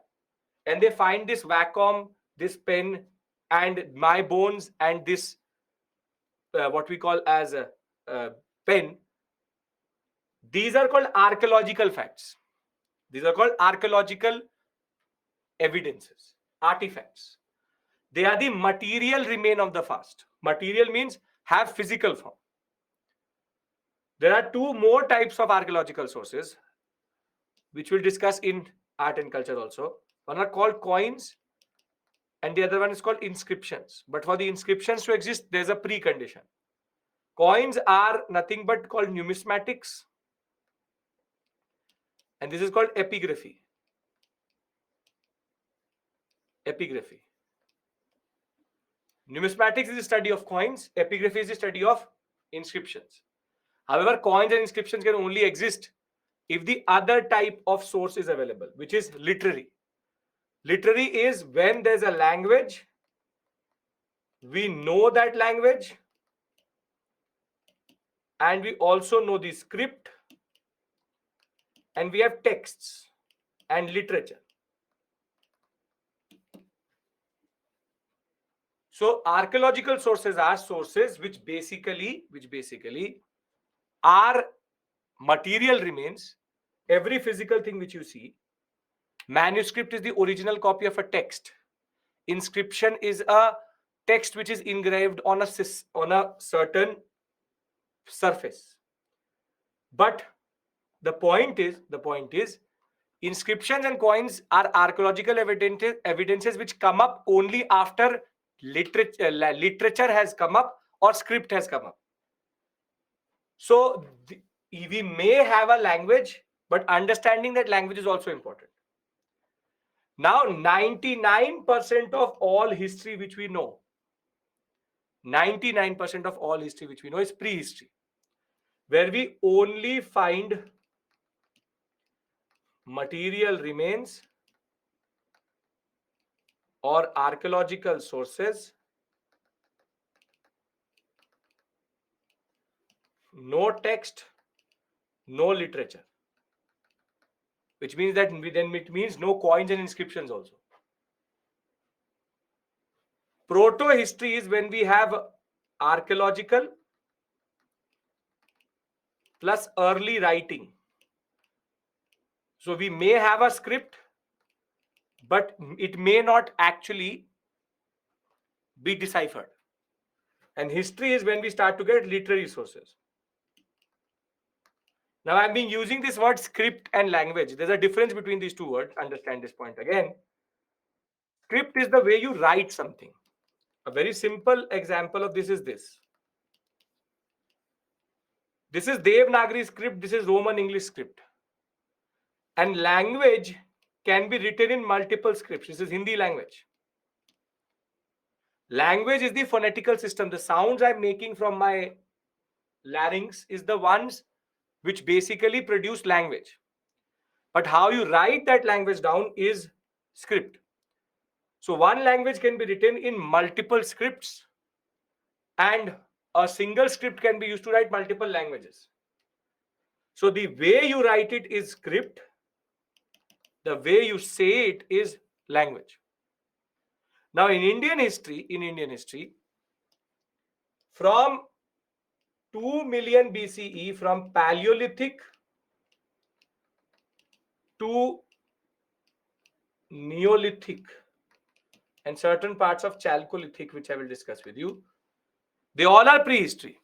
and they find this vacuum, this pen, and my bones, and this what we call as a pen, these are called archaeological facts. These are called archaeological evidences, artifacts. They are the material remain of the past. Material means have physical form. There are 2 more types of archaeological sources, which we'll discuss in art and culture also. One are called coins, and the other one is called inscriptions. But for the inscriptions to exist, there's a precondition. Coins are nothing but called numismatics, and this is called epigraphy. Epigraphy. Numismatics is the study of coins. Epigraphy is the study of inscriptions. However, coins and inscriptions can only exist if the other type of source is available, which is literary. Literary is when there's a language, we know that language, and we also know the script, and we have texts and literature. So archaeological sources are sources which basically are material remains, every physical thing which you see. Manuscript is the original copy of a text. Inscription is a text which is engraved on a certain surface. But the point is, inscriptions and coins are archaeological evidences which come up only after literature has come up or script has come up. So we may have a language, but understanding that language is also important. Now, 99% of all history which we know, 99% of all history which we know is prehistory, where we only find material remains or archaeological sources, no text, no literature, which means that it means no coins and inscriptions also. Proto-history is when we have archaeological plus early writing. So we may have a script, but it may not actually be deciphered. And history is when we start to get literary sources. Now I'm being using this word script and language. There's a difference between these two words. Understand this point again. Script is the way you write something. A very simple example of this is this. This is Devanagari script. This is Roman English script. And language can be written in multiple scripts. This is Hindi language. Language is the phonetical system. The sounds I'm making from my larynx is the ones which basically produce language. But how you write that language down is script. So one language can be written in multiple scripts, and a single script can be used to write multiple languages. So the way you write it is script. The way you say it is language. Now in Indian history, from 2 million BCE, from Paleolithic to Neolithic and certain parts of Chalcolithic, which I will discuss with you, they all are prehistory.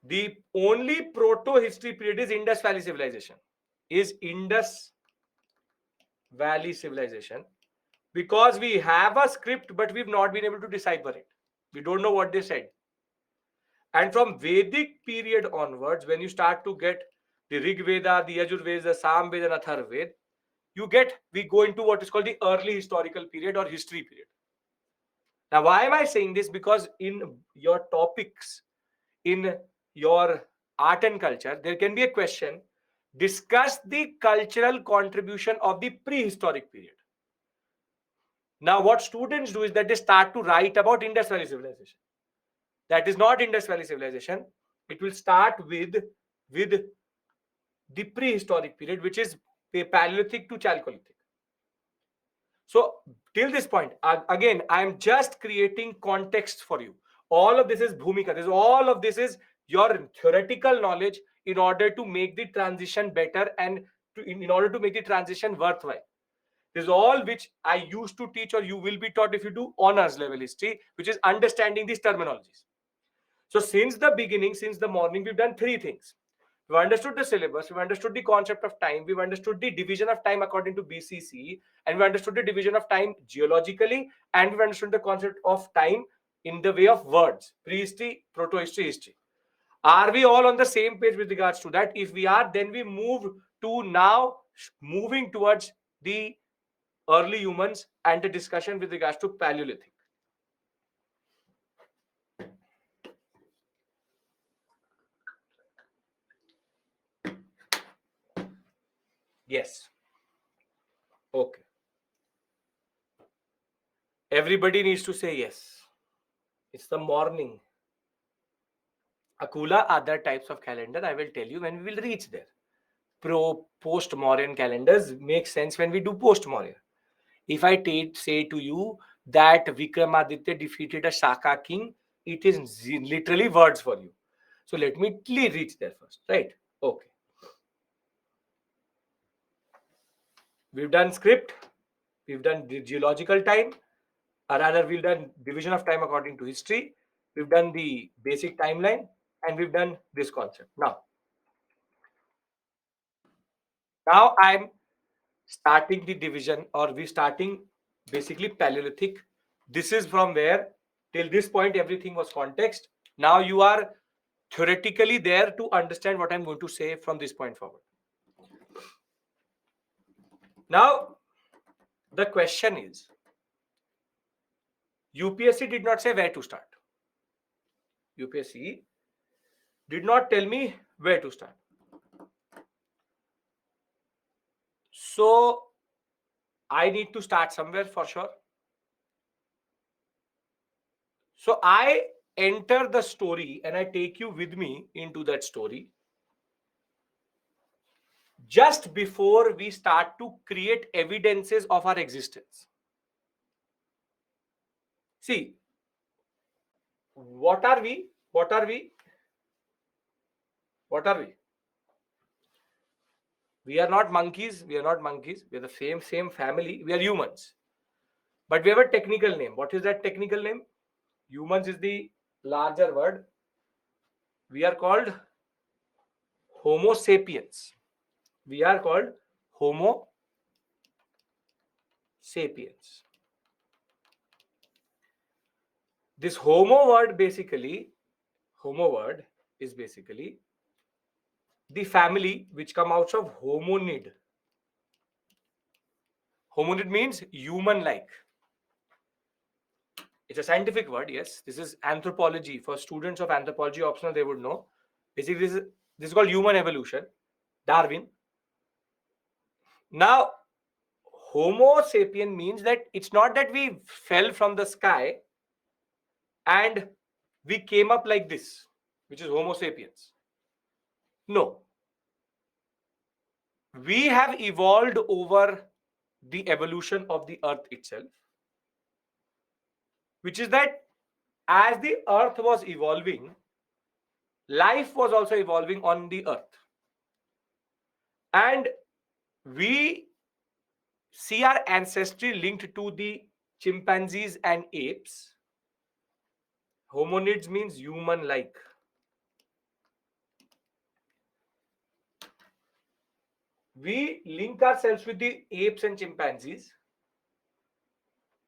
The only proto-history period is Indus Valley Civilization. Because we have a script, but we've not been able to decipher it. We don't know what they said. And from Vedic period onwards, when you start to get the Rig Veda, the Yajur Veda, the Sam Veda, and Athar Veda, we go into what is called the early historical period or history period. Now, why am I saying this? Because in your topics, in your art and culture, there can be a question, discuss the cultural contribution of the prehistoric period. Now, what students do is that they start to write about Indus Valley Civilization. That is not Indus Valley Civilization. It will start with the prehistoric period, which is Paleolithic to Chalcolithic. So till this point, again, I'm just creating context for you. All of this is Bhumika. All of this is your theoretical knowledge in order to make the transition better and in order to make the transition worthwhile. This is all which I used to teach, or you will be taught if you do honors level history, which is understanding these terminologies. So since the beginning, since the morning, we've done three things. We've understood the syllabus, we've understood the concept of time, we've understood the division of time according to BCC, and we understood the division of time geologically, and we've understood the concept of time in the way of words, prehistory, proto-history, history. Are we all on the same page with regards to that? If we are, then we move to now moving towards the early humans and the discussion with regards to Paleolithic. Yes. Okay. Everybody needs to say yes. It's the morning. Akula, other types of calendar, I will tell you when we will reach there. Post-Mauryan calendars make sense when we do post-Mauryan. If I say to you that Vikramaditya defeated a Shaka king, it is literally words for you. So let me reach there first, right? Okay. We've done script. We've done the geological time. or rather we've done division of time according to history, we've done the basic timeline, and we've done this concept. Now I'm starting the division, or we starting basically Paleolithic. This is from where till this point everything was context. Now you are theoretically there to understand what I'm going to say from this point forward. Now the question is, UPSC did not say where to start. UPSC did not tell me where to start. So I need to start somewhere for sure. So I enter the story and I take you with me into that story just before we start to create evidences of our existence. See, what are we? What are we? What are we? We are not monkeys. We are not monkeys. We are the same family. We are humans. But we have a technical name. What is that technical name? Humans is the larger word. We are called Homo sapiens. We are called Homo sapiens. This Homo word is basically the family which come out of hominid. Hominid means human-like. It's a scientific word, yes. This is anthropology. For students of anthropology optional, they would know. Basically, this is called human evolution. Darwin. Now, Homo sapien means that it's not that we fell from the sky and we came up like this, which is Homo sapiens. No. We have evolved over the evolution of the earth itself, which is that as the earth was evolving, life was also evolving on the earth. And we see our ancestry linked to the chimpanzees and apes. Hominids means human-like. We link ourselves with the apes and chimpanzees.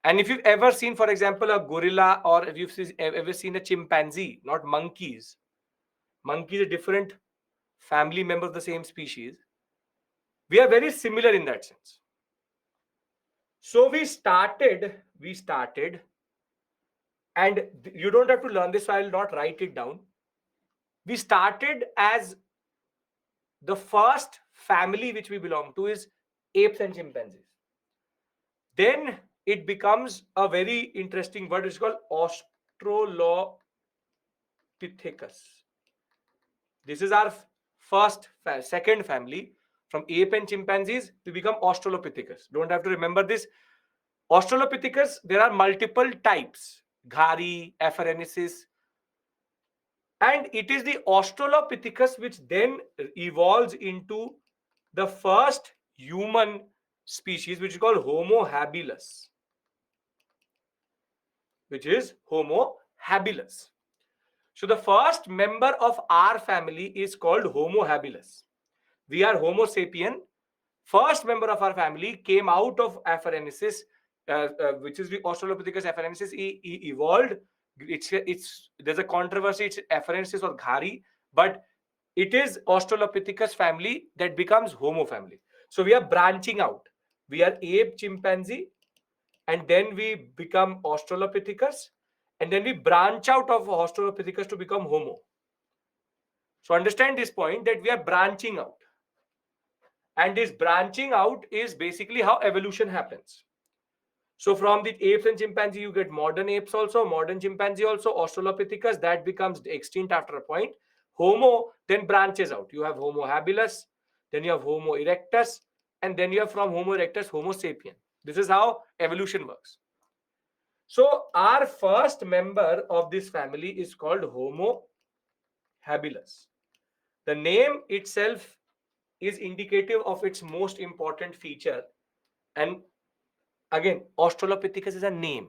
And if you've ever seen, for example, a gorilla, or if you've ever seen a chimpanzee, not monkeys. Monkeys are different family member of the same species. We are very similar in that sense. So we started, and you don't have to learn this, so I will not write it down. We started as the first family which we belong to is apes and chimpanzees. Then it becomes a very interesting word. It's called Australopithecus. This is our second family. From ape and chimpanzees, we become Australopithecus. Don't have to remember this. Australopithecus, there are multiple types. Ghari, Afarensis. And it is the Australopithecus which then evolves into the first human species, which is called Homo habilis. So the first member of our family is called Homo habilis. We are Homo sapien. First member of our family came out of Afarensis, which is the Australopithecus afarensis. He evolved. There's a controversy. It's Afarensis or Ghari, but it is Australopithecus family that becomes Homo family. So we are branching out. We are ape, chimpanzee, and then we become Australopithecus, and then we branch out of Australopithecus to become Homo. So understand this point, that we are branching out. And this branching out is basically how evolution happens. So from the apes and chimpanzee, you get modern apes also, modern chimpanzee also, Australopithecus, that becomes extinct after a point. Homo then branches out. You have Homo habilis, then you have Homo erectus, and then you have from Homo erectus, Homo sapien. This is how evolution works. So our first member of this family is called Homo habilis. The name itself is indicative of its most important feature. And again, Australopithecus is a name.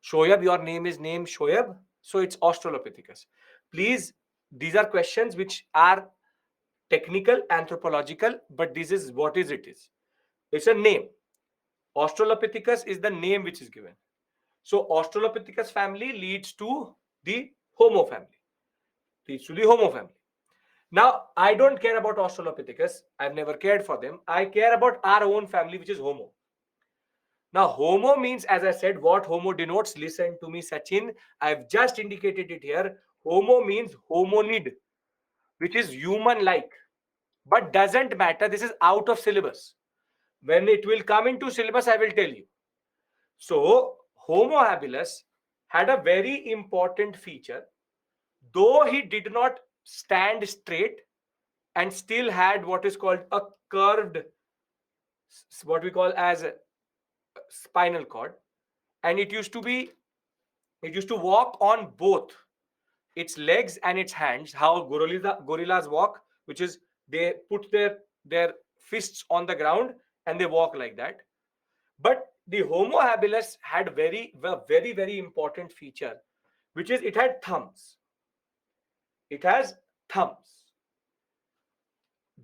Shoaib, your name is named Shoaib, so it's Australopithecus. Please, these are questions which are technical, anthropological, but this is what is it is. It's a name. Australopithecus is the name which is given. So Australopithecus family leads to the Homo family. Leads to the Homo family. Now, I don't care about Australopithecus. I've never cared for them. I care about our own family, which is Homo. Now, Homo means, as I said, what Homo denotes. Listen to me, Sachin. I've just indicated it here. Homo means hominid, which is human-like. But doesn't matter. This is out of syllabus. When it will come into syllabus, I will tell you. So, Homo habilis had a very important feature. Though he did not stand straight and still had what is called a curved, what we call as a spinal cord, and it used to walk on both its legs and its hands, how gorillas walk, which is they put their fists on the ground and they walk like that. But the Homo habilis had very important feature, which is it had thumbs. It has thumbs.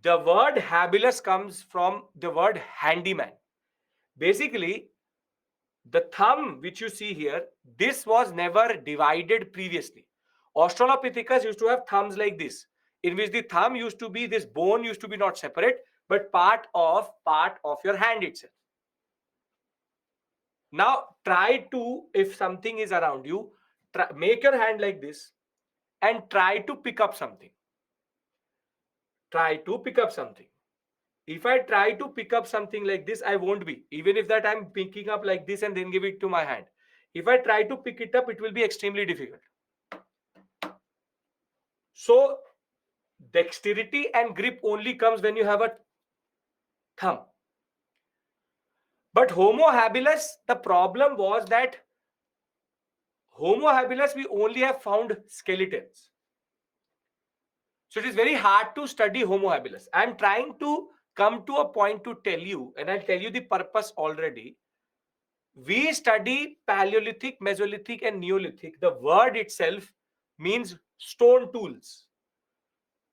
The word habilis comes from the word handyman. Basically, the thumb which you see here, this was never divided previously. Australopithecus used to have thumbs like this, in which the thumb used to be, this bone used to be not separate, but part of your hand itself. Now try to, if something is around you, make your hand like this and try to pick up something. Try to pick up something. If I try to pick up something like this, I won't be. Even if that I'm picking up like this and then give it to my hand. If I try to pick it up, it will be extremely difficult. So dexterity and grip only comes when you have a thumb. But Homo habilis, the problem was that Homo habilis, we only have found skeletons. So it is very hard to study Homo habilis. I'm trying to come to a point to tell you, and I'll tell you the purpose already. We study Paleolithic, Mesolithic, and Neolithic. The word itself means stone tools.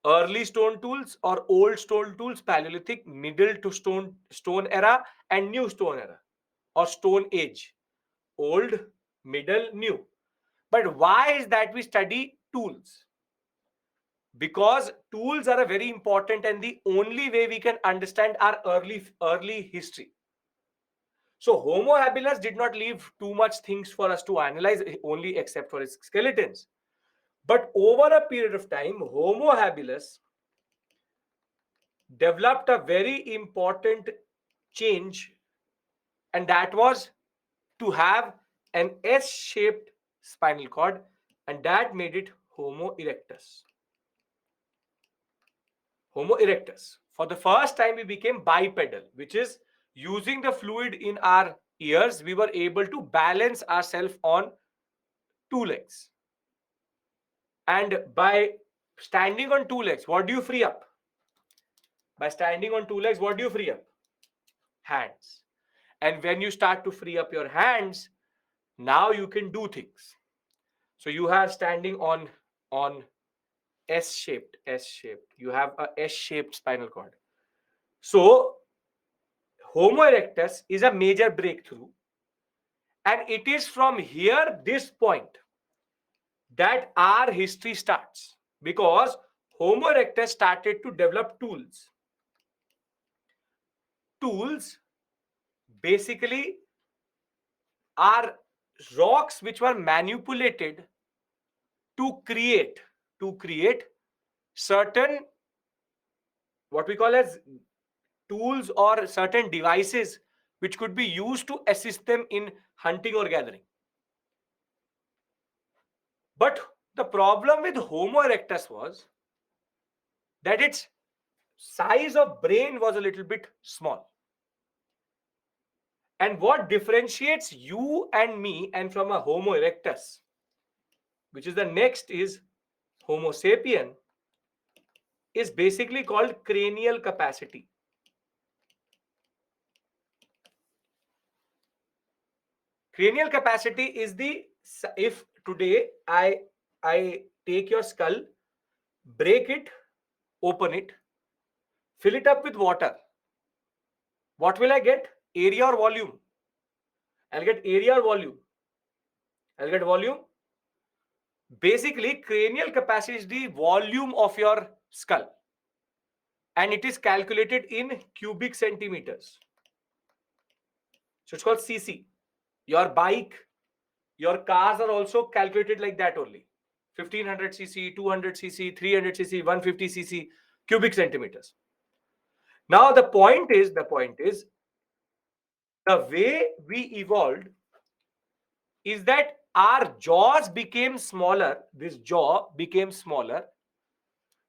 Early stone tools or old stone tools, Paleolithic, middle to stone era, and new stone era or stone age. Old, middle, new. But why is that we study tools? Because tools are a very important and the only way we can understand our early history. So Homo habilis did not leave too much things for us to analyze, only except for its skeletons. But over a period of time, Homo habilis developed a very important change, and that was to have an S-shaped spinal cord, and that made it Homo erectus. Homo erectus. For the first time, we became bipedal, which is using the fluid in our ears, we were able to balance ourselves on two legs. And by standing on two legs, what do you free up? By standing on two legs, what do you free up? Hands. And when you start to free up your hands, now you can do things. So you are standing on S-shaped. You have a S-shaped spinal cord. So Homo erectus is a major breakthrough. And it is from here, this point, that our history starts. Because Homo erectus started to develop tools. Tools basically are rocks which were manipulated to create certain, what we call as tools or certain devices which could be used to assist them in hunting or gathering. But the problem with Homo erectus was that its size of brain was a little bit small. And what differentiates you and me and from a Homo erectus, which is the next is Homo sapien, is basically called cranial capacity. Cranial capacity is if today I take your skull, break it, open it, fill it up with water, what will I get? Area or volume? I'll get area or volume? I'll get volume. Basically, cranial capacity is the volume of your skull, and it is calculated in cubic centimeters. So it's called cc. Your bike, your cars are also calculated like that only. 1500 cc, 200 cc, 300 cc, 150 cc, cubic centimeters. Now the point is the way we evolved is that our jaws became smaller. This jaw became smaller,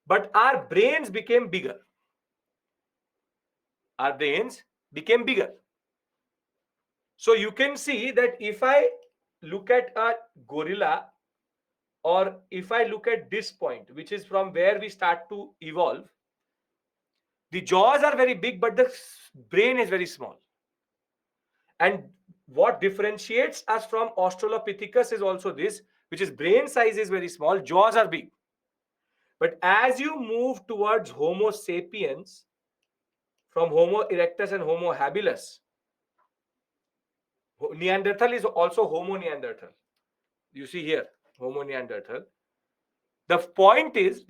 but our brains became bigger. Our brains became bigger. So you can see that if I look at a gorilla, or if I look at this point, which is from where we start to evolve, the jaws are very big, but the brain is very small. And what differentiates us from Australopithecus is also this, which is brain size is very small, jaws are big. But as you move towards Homo sapiens, from Homo erectus and Homo habilis, Neanderthal is also Homo Neanderthal. You see here, Homo Neanderthal. The point is,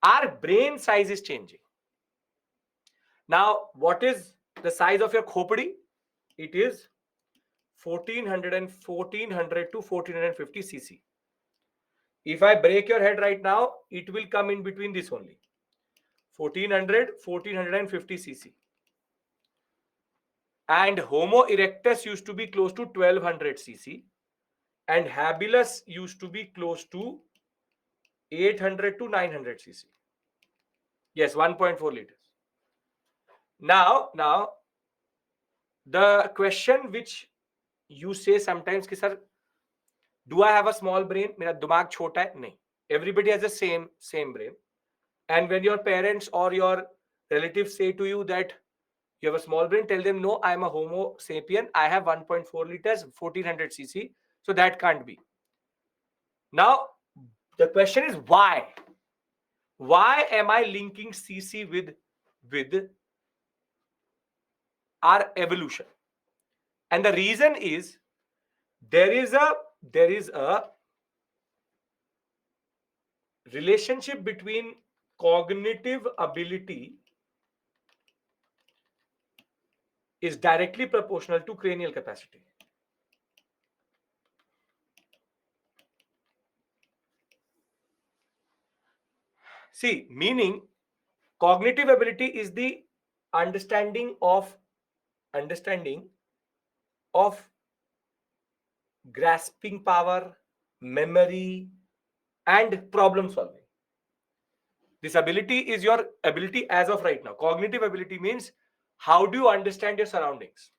our brain size is changing. Now, what is the size of your khopadi? It is 1400 to 1450 cc. If I break your head right now, it will come in between this only. 1450 cc. And Homo erectus used to be close to 1200 cc. And habilis used to be close to 800 to 900 cc. Yes, 1.4 liters. Now, the question which you say sometimes, ki, sir, do I have a small brain? Mera dimag chota hai? Nahi. Everybody has the same brain. And when your parents or your relatives say to you that you have a small brain, tell them, no, I am a Homo sapien. I have 1.4 liters, 1400 cc. So that can't be. Now, the question is why? Why am I linking cc with our evolution? And the reason is there is a relationship between cognitive ability is directly proportional to cranial capacity. See, meaning cognitive ability is the understanding of grasping power, memory, and problem solving. This ability is your ability as of right now. Cognitive ability means how do you understand your surroundings?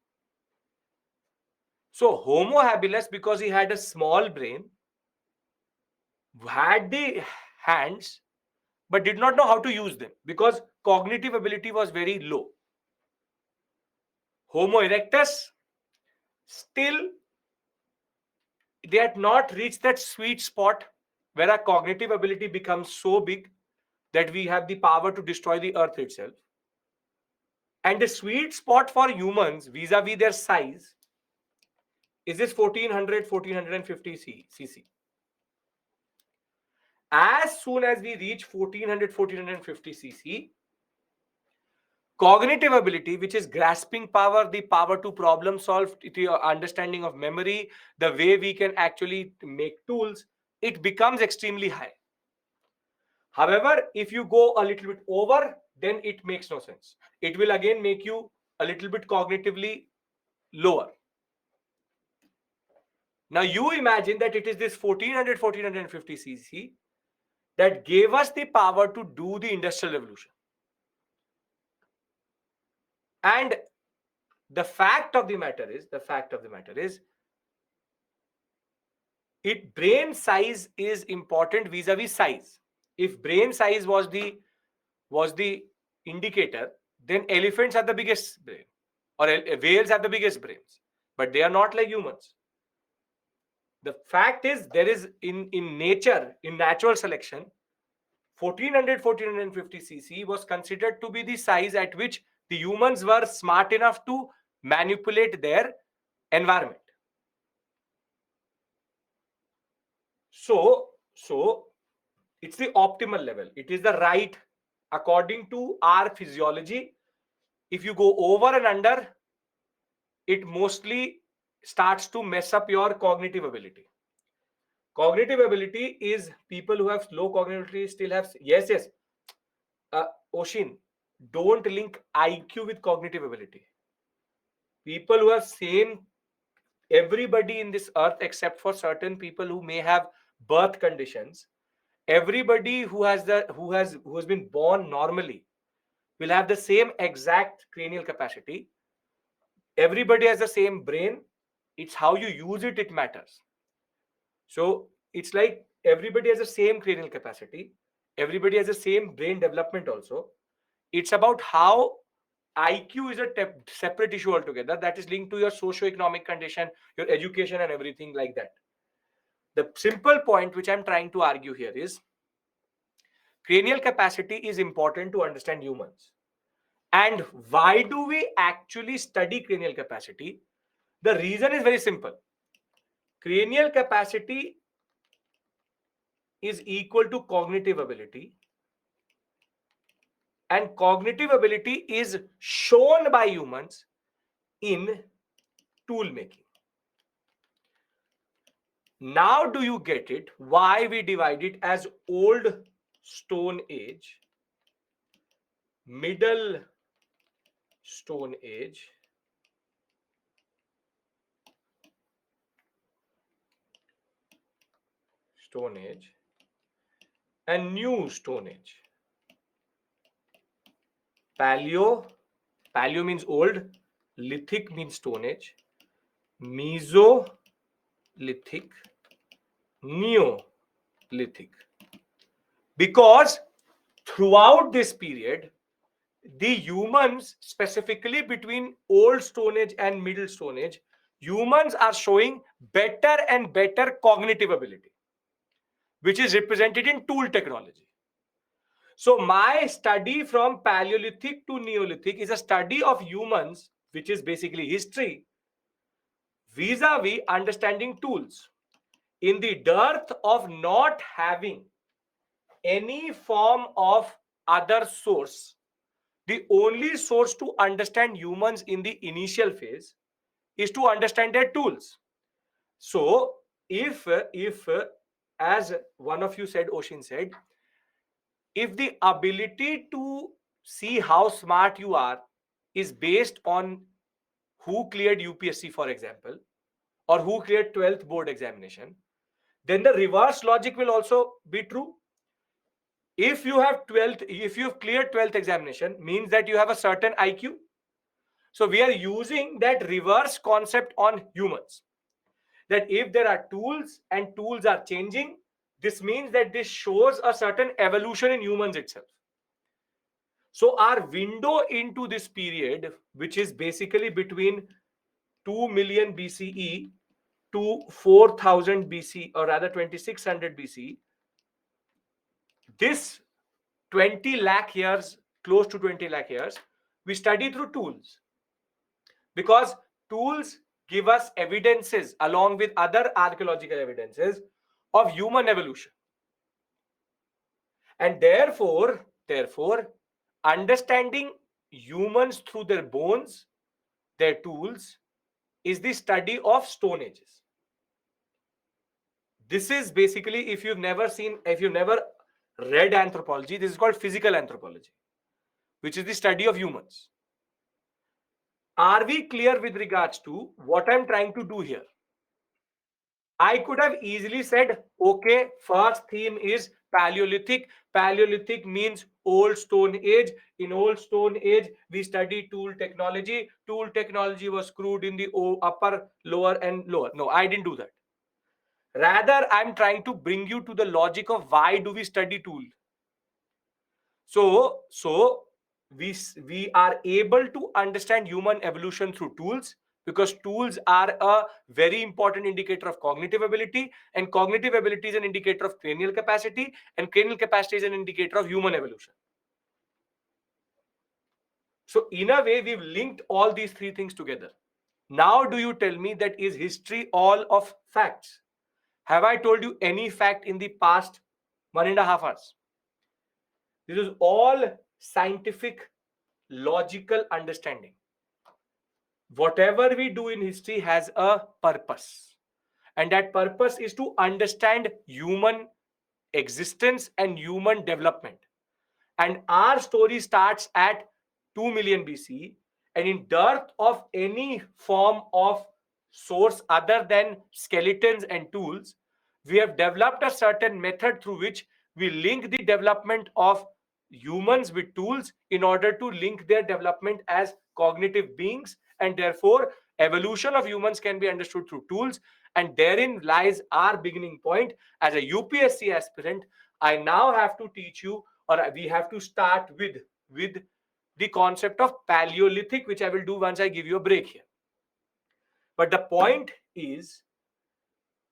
So Homo habilis, because he had a small brain, had the hands, but did not know how to use them because cognitive ability was very low. Homo erectus, still they had not reached that sweet spot where our cognitive ability becomes so big that we have the power to destroy the earth itself. And the sweet spot for humans vis-a-vis their size is this 1450 cc. As soon as we reach 1450 cc, cognitive ability, which is grasping power, the power to problem solve, the understanding of memory, the way we can actually make tools, it becomes extremely high. However, if you go a little bit over, then it makes no sense. It will again make you a little bit cognitively lower. Now you imagine that it is this 1450 cc that gave us the power to do the Industrial Revolution. And the fact of the matter is, brain size is important vis-a-vis size. If brain size was the indicator, then elephants are the biggest brain, or whales have the biggest brains. but they are not like humans. The fact is, there is in nature, in natural selection, 1400-1450 cc was considered to be the size at which the humans were smart enough to manipulate their environment. So it's the optimal level. It is the right, according to our physiology. If you go over and under, it mostly starts to mess up your cognitive ability. Cognitive ability is people who have low cognitive ability still have, yes. Oshin, don't link IQ with cognitive ability. People who have same, everybody in this earth except for certain people who may have birth conditions, everybody who has been born normally will have the same exact cranial capacity. Everybody has the same brain. It's how you use it, it matters. So it's like everybody has the same cranial capacity. Everybody has the same brain development also. It's about how IQ is a separate issue altogether that is linked to your socio-economic condition, your education and everything like that. The simple point which I'm trying to argue here is cranial capacity is important to understand humans. And why do we actually study cranial capacity? The reason is very simple. Cranial capacity is equal to cognitive ability, and cognitive ability is shown by humans in tool making. Now do you get it why we divide it as old Stone Age, middle Stone Age, and new Stone Age? Paleo means old, lithic means Stone Age, Mesolithic, Neolithic. Because throughout this period, the humans, specifically between old Stone Age and middle Stone Age, humans are showing better and better cognitive ability, which is represented in tool technology. So my study from Paleolithic to Neolithic is a study of humans, which is basically history, vis-a-vis understanding tools. In the dearth of not having any form of other source, the only source to understand humans in the initial phase is to understand their tools. So if as one of you said, Oshin said, if the ability to see how smart you are is based on who cleared UPSC, for example, or who cleared 12th board examination, then the reverse logic will also be true. If you have cleared 12th examination, means that you have a certain IQ. So we are using that reverse concept on humans, that if there are tools and tools are changing, this means that this shows a certain evolution in humans itself. So our window into this period, which is basically between 2 million BCE to 4000 BC, or rather 2600 BC, this 20 lakh years, close to 20 lakh years, we study through tools, because tools give us evidences along with other archaeological evidences of human evolution. And therefore understanding humans through their bones, their tools, is the study of Stone Ages. This is basically, if you've never read anthropology, this is called physical anthropology, which is the study of humans. Are we clear with regards to what I'm trying to do here? I could have easily said, okay, first theme is Paleolithic. Paleolithic means old Stone Age. In old Stone Age, we study tool technology. Tool technology was screwed in the upper, lower, and lower. No, I didn't do that. Rather, I'm trying to bring you to the logic of why do we study tool. So we are able to understand human evolution through tools because tools are a very important indicator of cognitive ability, and cognitive ability is an indicator of cranial capacity, and cranial capacity is an indicator of human evolution. So in a way, we've linked all these three things together. Now, do you tell me that is history all of facts? Have I told you any fact in the past 1.5 hours? This is all scientific, logical understanding. Whatever we do in history has a purpose. And that purpose is to understand human existence and human development. And our story starts at 2 million BC. And in dearth of any form of source other than skeletons and tools, we have developed a certain method through which we link the development of humans with tools in order to link their development as cognitive beings, and therefore evolution of humans can be understood through tools. And therein lies our beginning point. As a UPSC aspirant, I now have to teach you, or we have to start with the concept of Paleolithic, which I will do once I give you a break here. But the point is,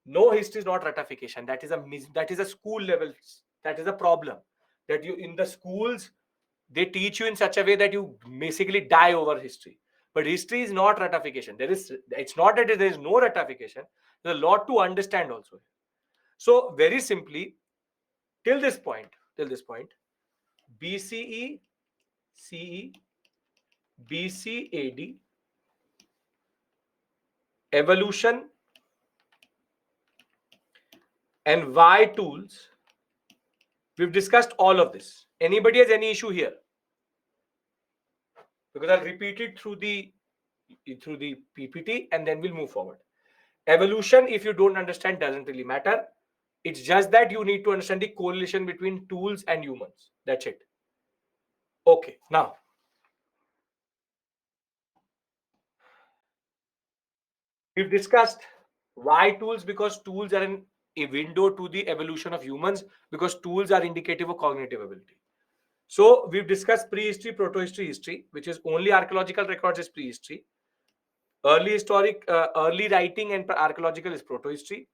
no, history is not ratification. That is a school level. That is a problem. That you in the schools, they teach you in such a way that you basically die over history. But history is not ratification. It's not that there is no ratification. There's a lot to understand also. So very simply, till this point, BCE, CE, BCAD, evolution, and Y tools. We've discussed all of this. Anybody has any issue here? Because I'll repeat it through the PPT and then we'll move forward. Evolution, if you don't understand, doesn't really matter. It's just that you need to understand the correlation between tools and humans. That's it. Okay, now we've discussed why tools, because tools are a window to the evolution of humans, because tools are indicative of cognitive ability. So we've discussed prehistory, protohistory, history, which is only archaeological records is prehistory. Early writing and archaeological is protohistory,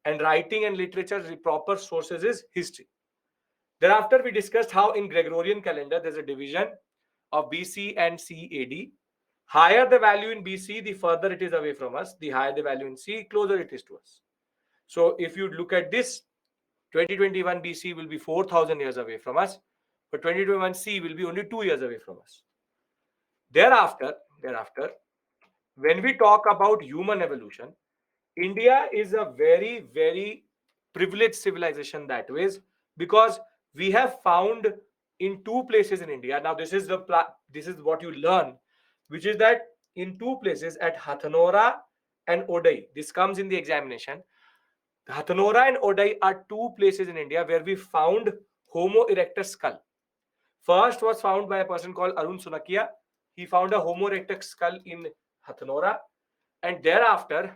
and writing and literature, the proper sources is history. Thereafter, we discussed how in Gregorian calendar there's a division of BC and CAD. Higher the value in BC, the further it is away from us. The higher the value in C, closer it is to us. So if you look at this, 2021 BC will be 4,000 years away from us, but 2021 C will be only 2 years away from us. Thereafter, when we talk about human evolution, India is a very, very privileged civilization that way, because we have found in two places in India. Now, this is what you learn, which is that in two places at Hathanora and Odai. This comes in the examination. Hathanora and Odai are two places in India where we found Homo erectus skull. First was found by a person called Arun Sunakia. He found a Homo erectus skull in Hathanora, and thereafter,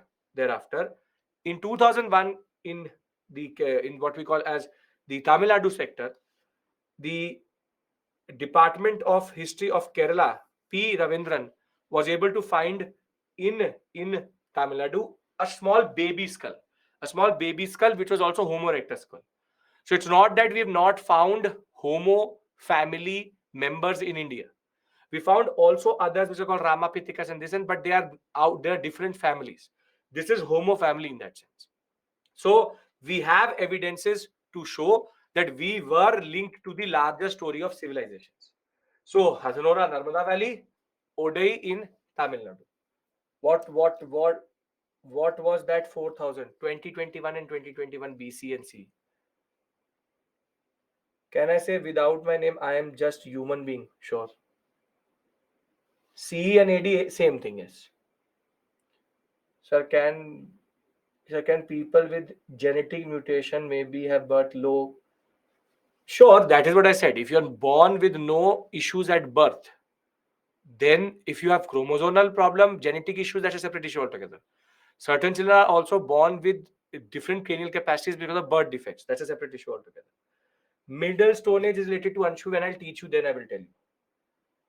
in 2001, in what we call as the Tamil Nadu sector, the Department of History of Kerala, P. Ravindran, was able to find in Tamil Nadu a small baby skull, which was also Homo erectus skull. So it's not that we have not found Homo family members in India. We found also others which are called Ramapithecus and this, but they are different families. This is Homo family in that sense. So we have evidences to show that we were linked to the larger story of civilizations. So Hathanora, Narmada Valley, Odai in Tamil Nadu. What was that 4,000? 2021 and 2021 BC and C. Can I say without my name, I am just human being? Sure. C and AD, same thing, yes. Sir, can people with genetic mutation maybe have birth low? Sure, that is what I said. If you're born with no issues at birth, then if you have chromosomal problem, genetic issues, that's a separate issue altogether. Certain children are also born with different cranial capacities because of birth defects. That's a separate issue altogether. Middle Stone Age is related to Anshu. When I'll teach you, then I will tell you.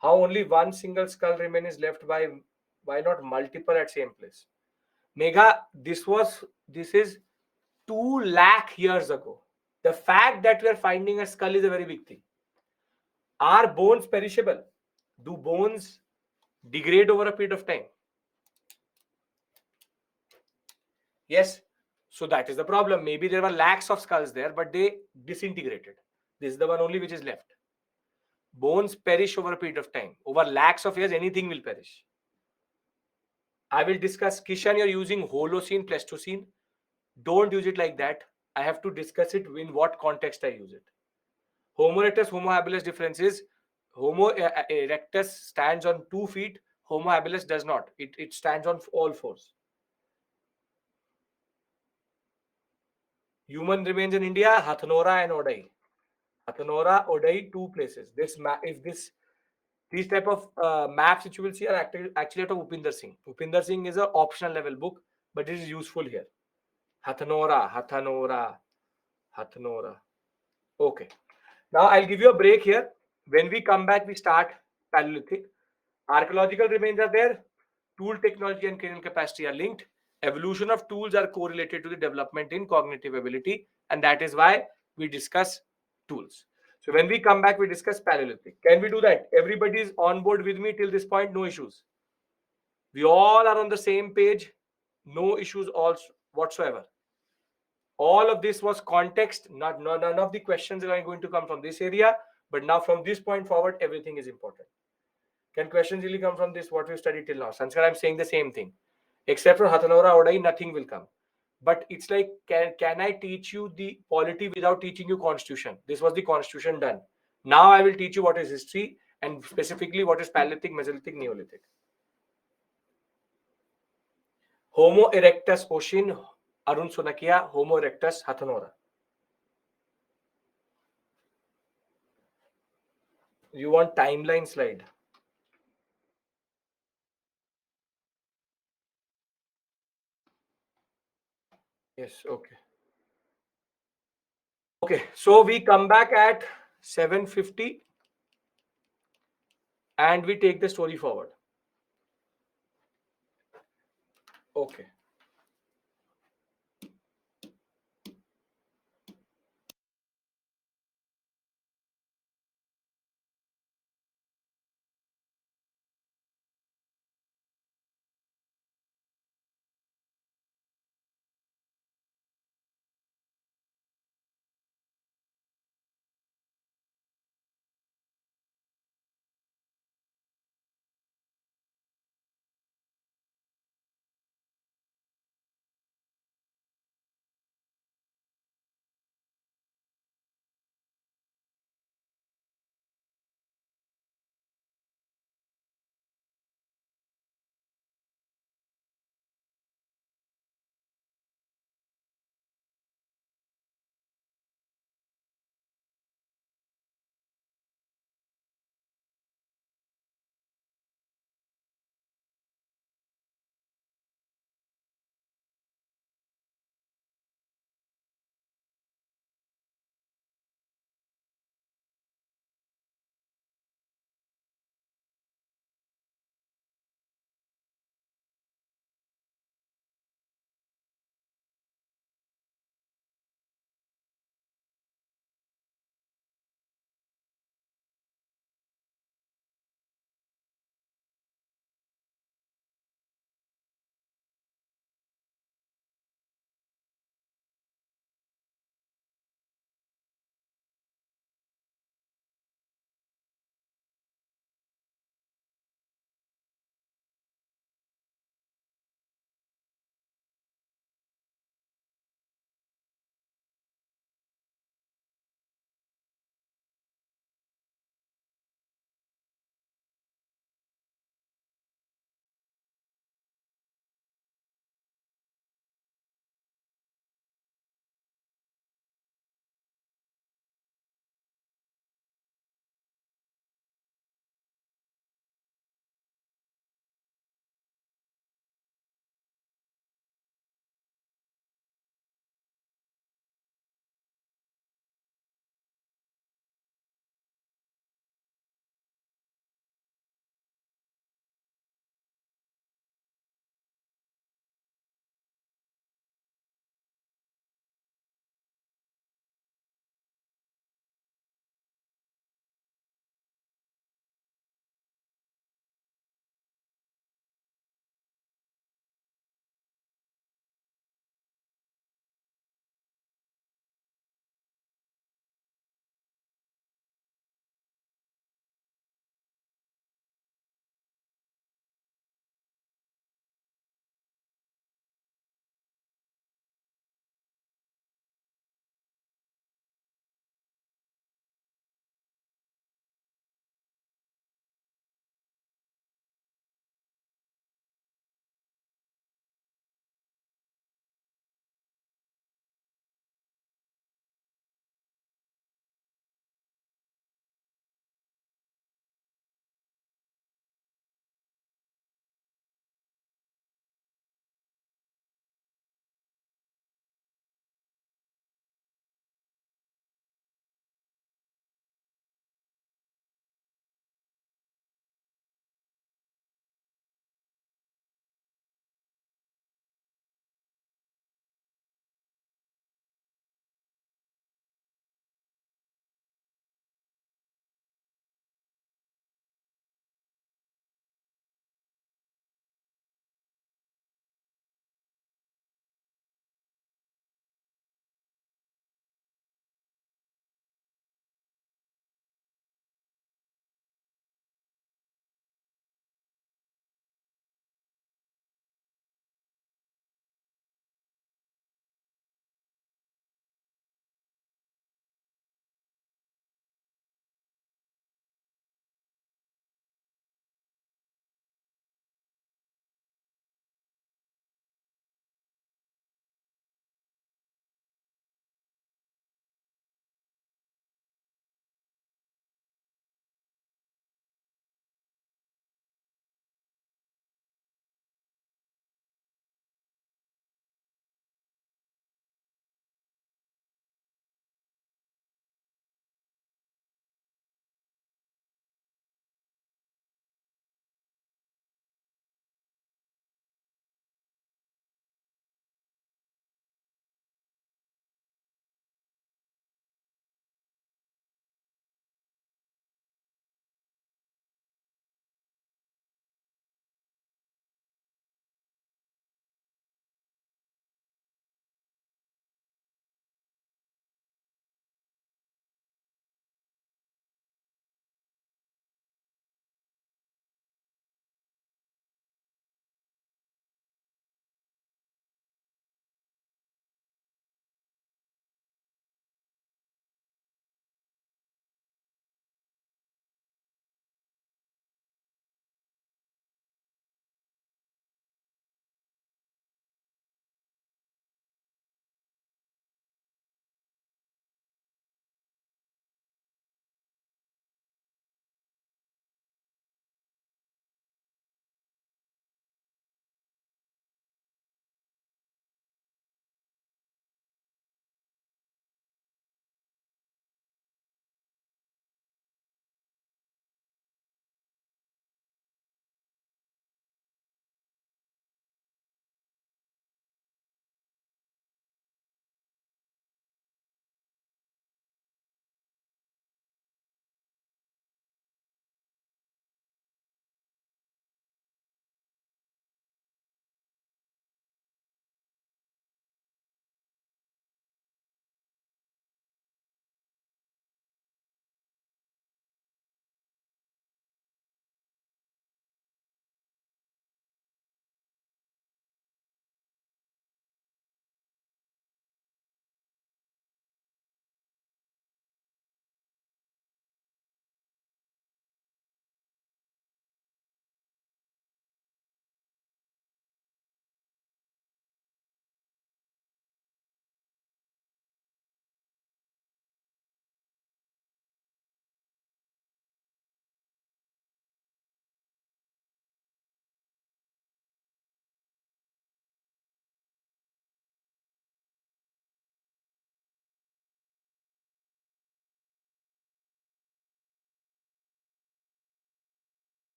How only one single skull remain is left by Why not multiple at same place? Megha, this is 2 lakh years ago. The fact that we are finding a skull is a very big thing. Are bones perishable? Do bones degrade over a period of time? Yes. So that is the problem. Maybe there were lakhs of skulls there, but they disintegrated. This is the one only which is left. Bones perish over a period of time. Over lakhs of years, anything will perish. I will discuss. Kishan, you're using Holocene, Pleistocene. Don't use it like that. I have to discuss it in what context I use it. Homo erectus, Homo habilis difference is Homo erectus stands on 2 feet. Homo habilis does not. It stands on all fours. Human remains in India, Hathnora and Odai. Hathnora, Odai, 2 places. These type of maps which you will see are actually out of Upinder Singh. Upinder Singh is an optional level book, but it is useful here. Hathnora, Hathanora, Hathnora. Okay. Now I'll give you a break here. When we come back, we start Paleolithic. Archaeological remains are there. Tool technology and cranial capacity are linked. Evolution of tools are correlated to the development in cognitive ability, and that is why we discuss tools. So when we come back, we discuss Paleolithic. Can we do that? Everybody is on board with me till this point, no issues. We all are on the same page, no issues also whatsoever. All of this was context, none of the questions are going to come from this area, but now from this point forward, everything is important. Can questions really come from this, what we studied till now? Sanskar, I'm saying the same thing. Except for Hathanora Odai, nothing will come. But it's like, can I teach you the polity without teaching you constitution? This was the constitution done. Now I will teach you what is history and specifically what is Paleolithic, Mesolithic, Neolithic. Homo erectus Oshin, Arun Sonakia, Homo erectus Hathanora. You want timeline slide? Yes, okay. Okay, so we come back at 7:50 and we take the story forward. Okay.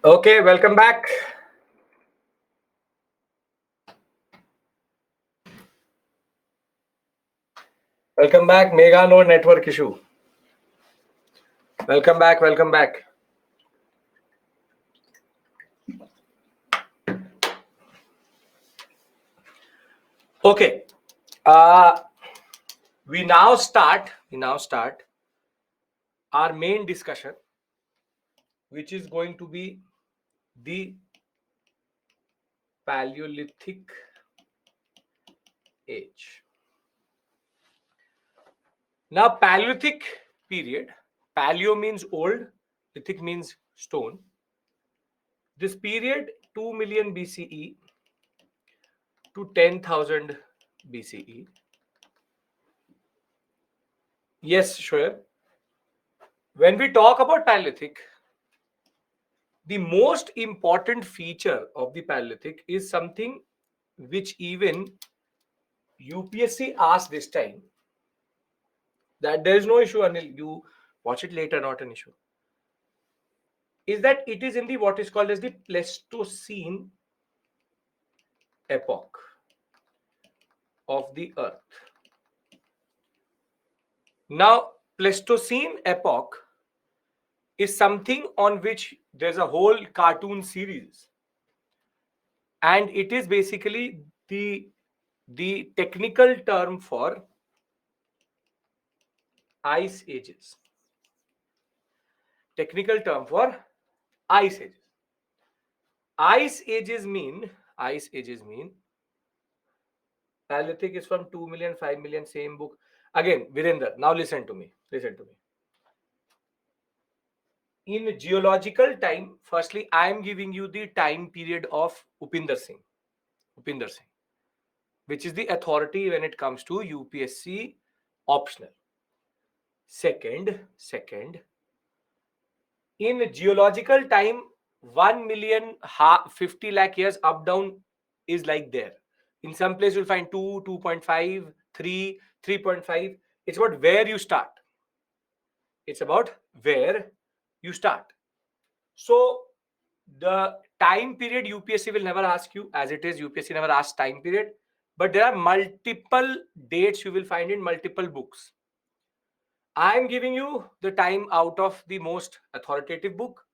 Okay, welcome back. Welcome back. Mega no network issue. Welcome back. Welcome back. Okay. We now start our main discussion, which is going to be the Paleolithic age. Now, Paleolithic period, paleo means old, lithic means stone. This period, 2 million BCE to 10,000 BCE. Yes, sure. When we talk about Paleolithic, the most important feature of the Paleolithic is something which even UPSC asked this time, that there is no issue until you watch it later, not an issue, is that it is in the what is called as the Pleistocene epoch of the earth. Now, Pleistocene epoch is something on which there's a whole cartoon series, and it is basically the technical term for ice ages. Technical term for ice ages. Ice ages mean Paleolithic is from 2 million, 5 million, same book. Again, Virender, now listen to me. In geological time, firstly, I am giving you the time period of Upinder Singh, which is the authority when it comes to UPSC optional. Second, in geological time, 1 million, 50 lakh years up down is like there. In some place you'll find 2, 2.5, 3, 3.5. It's about where you start. So the time period UPSC will never ask you, as it is UPSC never asks time period, but there are multiple dates you will find in multiple books. I am giving you the time out of the most authoritative book.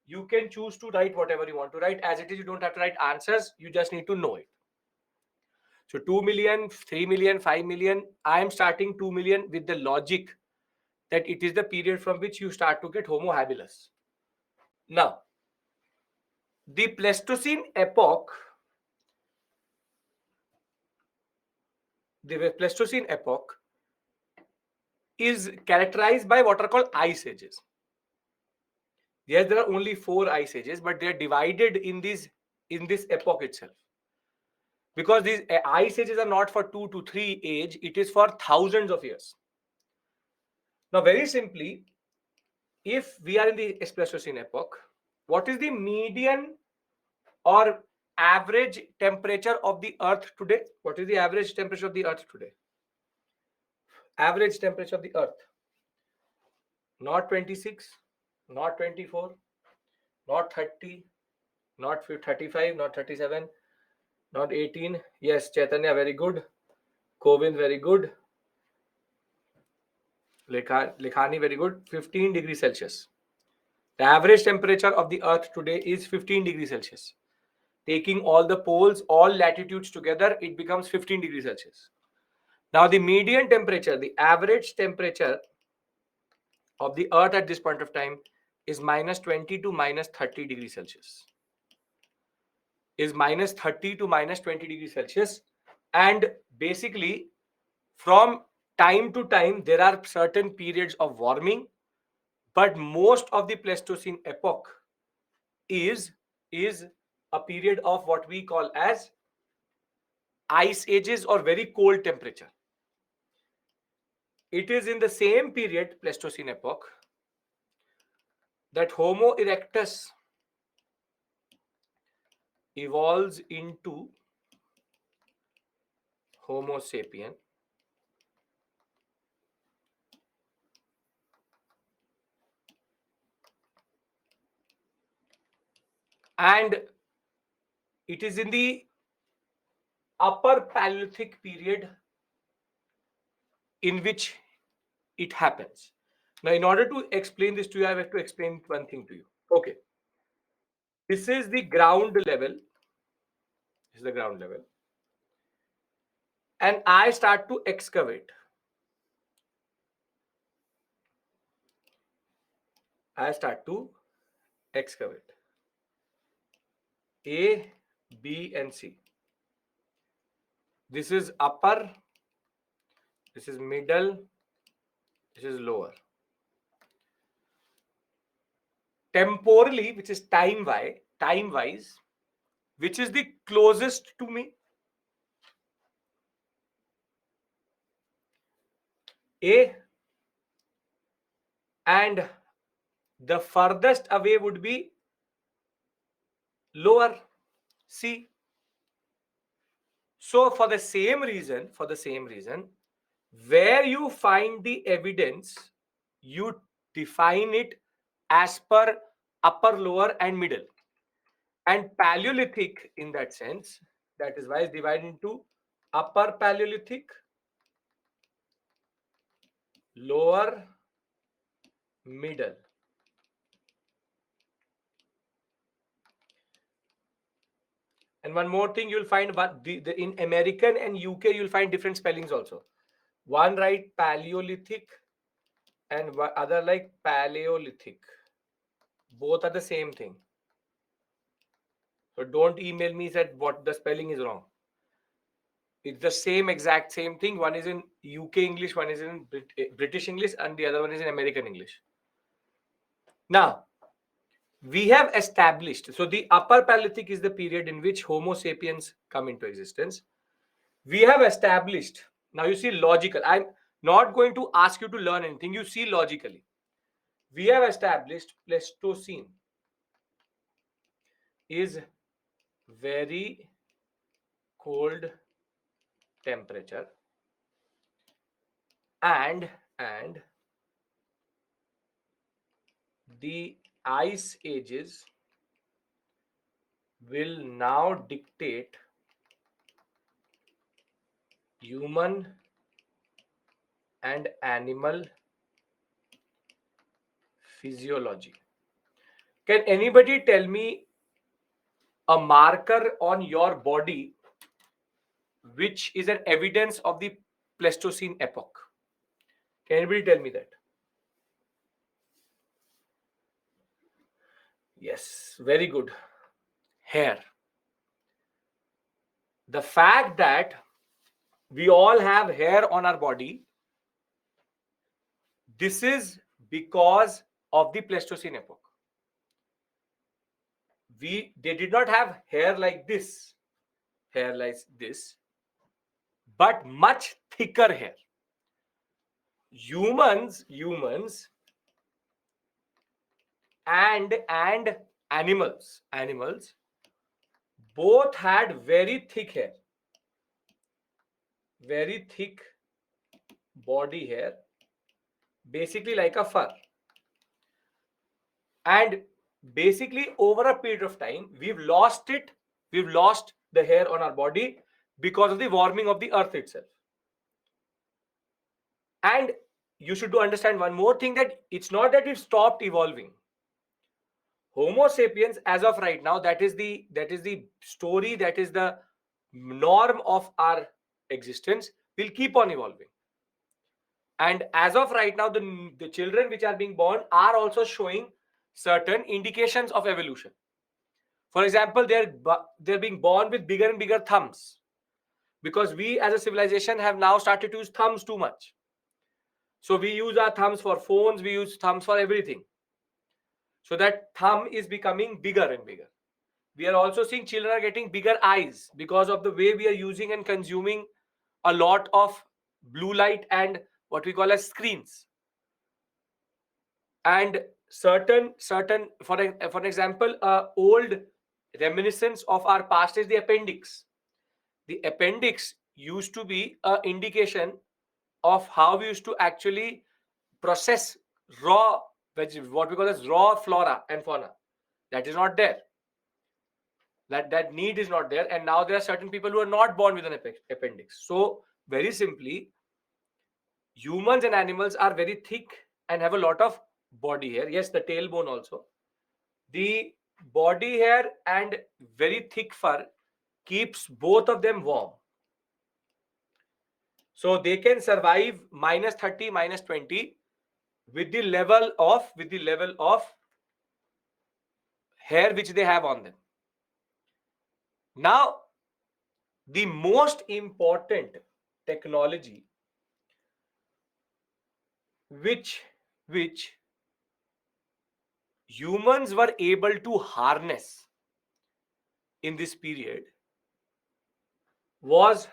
You can choose to write whatever you want to write. As it is, you don't have to write answers. You just need to know it. So 2 million, 3 million, 5 million. I am starting 2 million with the logic that it is the period from which you start to get Homo habilis. Now, the Pleistocene epoch, is characterized by what are called ice ages. Yes, there are only 4 ice ages, but they are divided in this epoch itself. Because these ice ages are not for 2 to 3 age, it is for thousands of years. Now, very simply, if we are in the Pleistocene epoch, what is the median or average temperature of the earth today? What is the average temperature of the earth today? Average temperature of the earth. Not 26, not 24, not 30, not 35, not 37, not 18. Yes, Chaitanya, very good. Kovind, very good. Lekhani, very good. 15 degrees Celsius. The average temperature of the earth today is 15 degrees Celsius. Taking all the poles, all latitudes together, it becomes 15 degrees Celsius. Now, the median temperature, the average temperature of the earth at this point of time is minus 20 to minus 30 degrees Celsius. Is minus 30 to minus 20 degrees Celsius. And basically, from time to time, there are certain periods of warming, but most of the Pleistocene epoch is a period of what we call as ice ages or very cold temperature. It is in the same period, Pleistocene epoch, that Homo erectus evolves into Homo sapien. and it is in the upper Paleolithic period in which it happens. Now, in order to explain this to you, I have to explain one thing to you. Okay. This is the ground level. This is the ground level. And I start to excavate. I start to excavate. A, B, and C. This is upper. This is middle. This is lower. Temporally, which is time-wise, which is the closest to me? A, and the furthest away would be lower, C. So for the same reason, where you find the evidence, you define it as per upper, lower, and middle. And Paleolithic, in that sense, that is why it's divided into upper Paleolithic, lower, middle. And one more thing, you'll find in American and UK, you'll find different spellings also. One write Paleolithic and other like Paleolithic. Both are the same thing. So don't email me that what the spelling is wrong. It's the exact same thing. One is in UK English, one is in British English, and the other one is in American English. Now, we have established, so the upper Paleolithic is the period in which Homo sapiens come into existence. We have established, now you see logical, I'm not going to ask you to learn anything, you see logically. We have established Pleistocene is very cold temperature and the ice ages will now dictate human and animal physiology. Can anybody tell me a marker on your body which is an evidence of the Pleistocene epoch? Can anybody tell me that? Yes, very good. Hair. The fact that we all have hair on our body, this is because of the Pleistocene epoch. They did not have hair like this, but much thicker hair. Humans and animals both had very thick hair, very thick body hair, basically like a fur. And basically over a period of time, we've lost the hair on our body because of the warming of the earth itself. And you should understand one more thing, that it's not that it stopped evolving. Homo sapiens, as of right now, that is the story, that is the norm of our existence, will keep on evolving. And as of right now, the children which are being born are also showing certain indications of evolution. For example, they're being born with bigger and bigger thumbs, because we as a civilization have now started to use thumbs too much. So we use our thumbs for phones, we use thumbs for everything. So that thumb is becoming bigger and bigger. We are also seeing children are getting bigger eyes because of the way we are using and consuming a lot of blue light and what we call as screens. And certain for example, old reminiscence of our past is the appendix. The appendix used to be an indication of how we used to actually process raw what we call as raw flora and fauna. That is not there. That need is not there, and now there are certain people who are not born with an appendix. So very simply, humans and animals are very thick and have a lot of body hair. Yes, the tailbone also. The body hair and very thick fur keeps both of them warm. So they can survive -30, -20 with the level of hair which they have on them. Now, the most important technology which humans were able to harness in this period was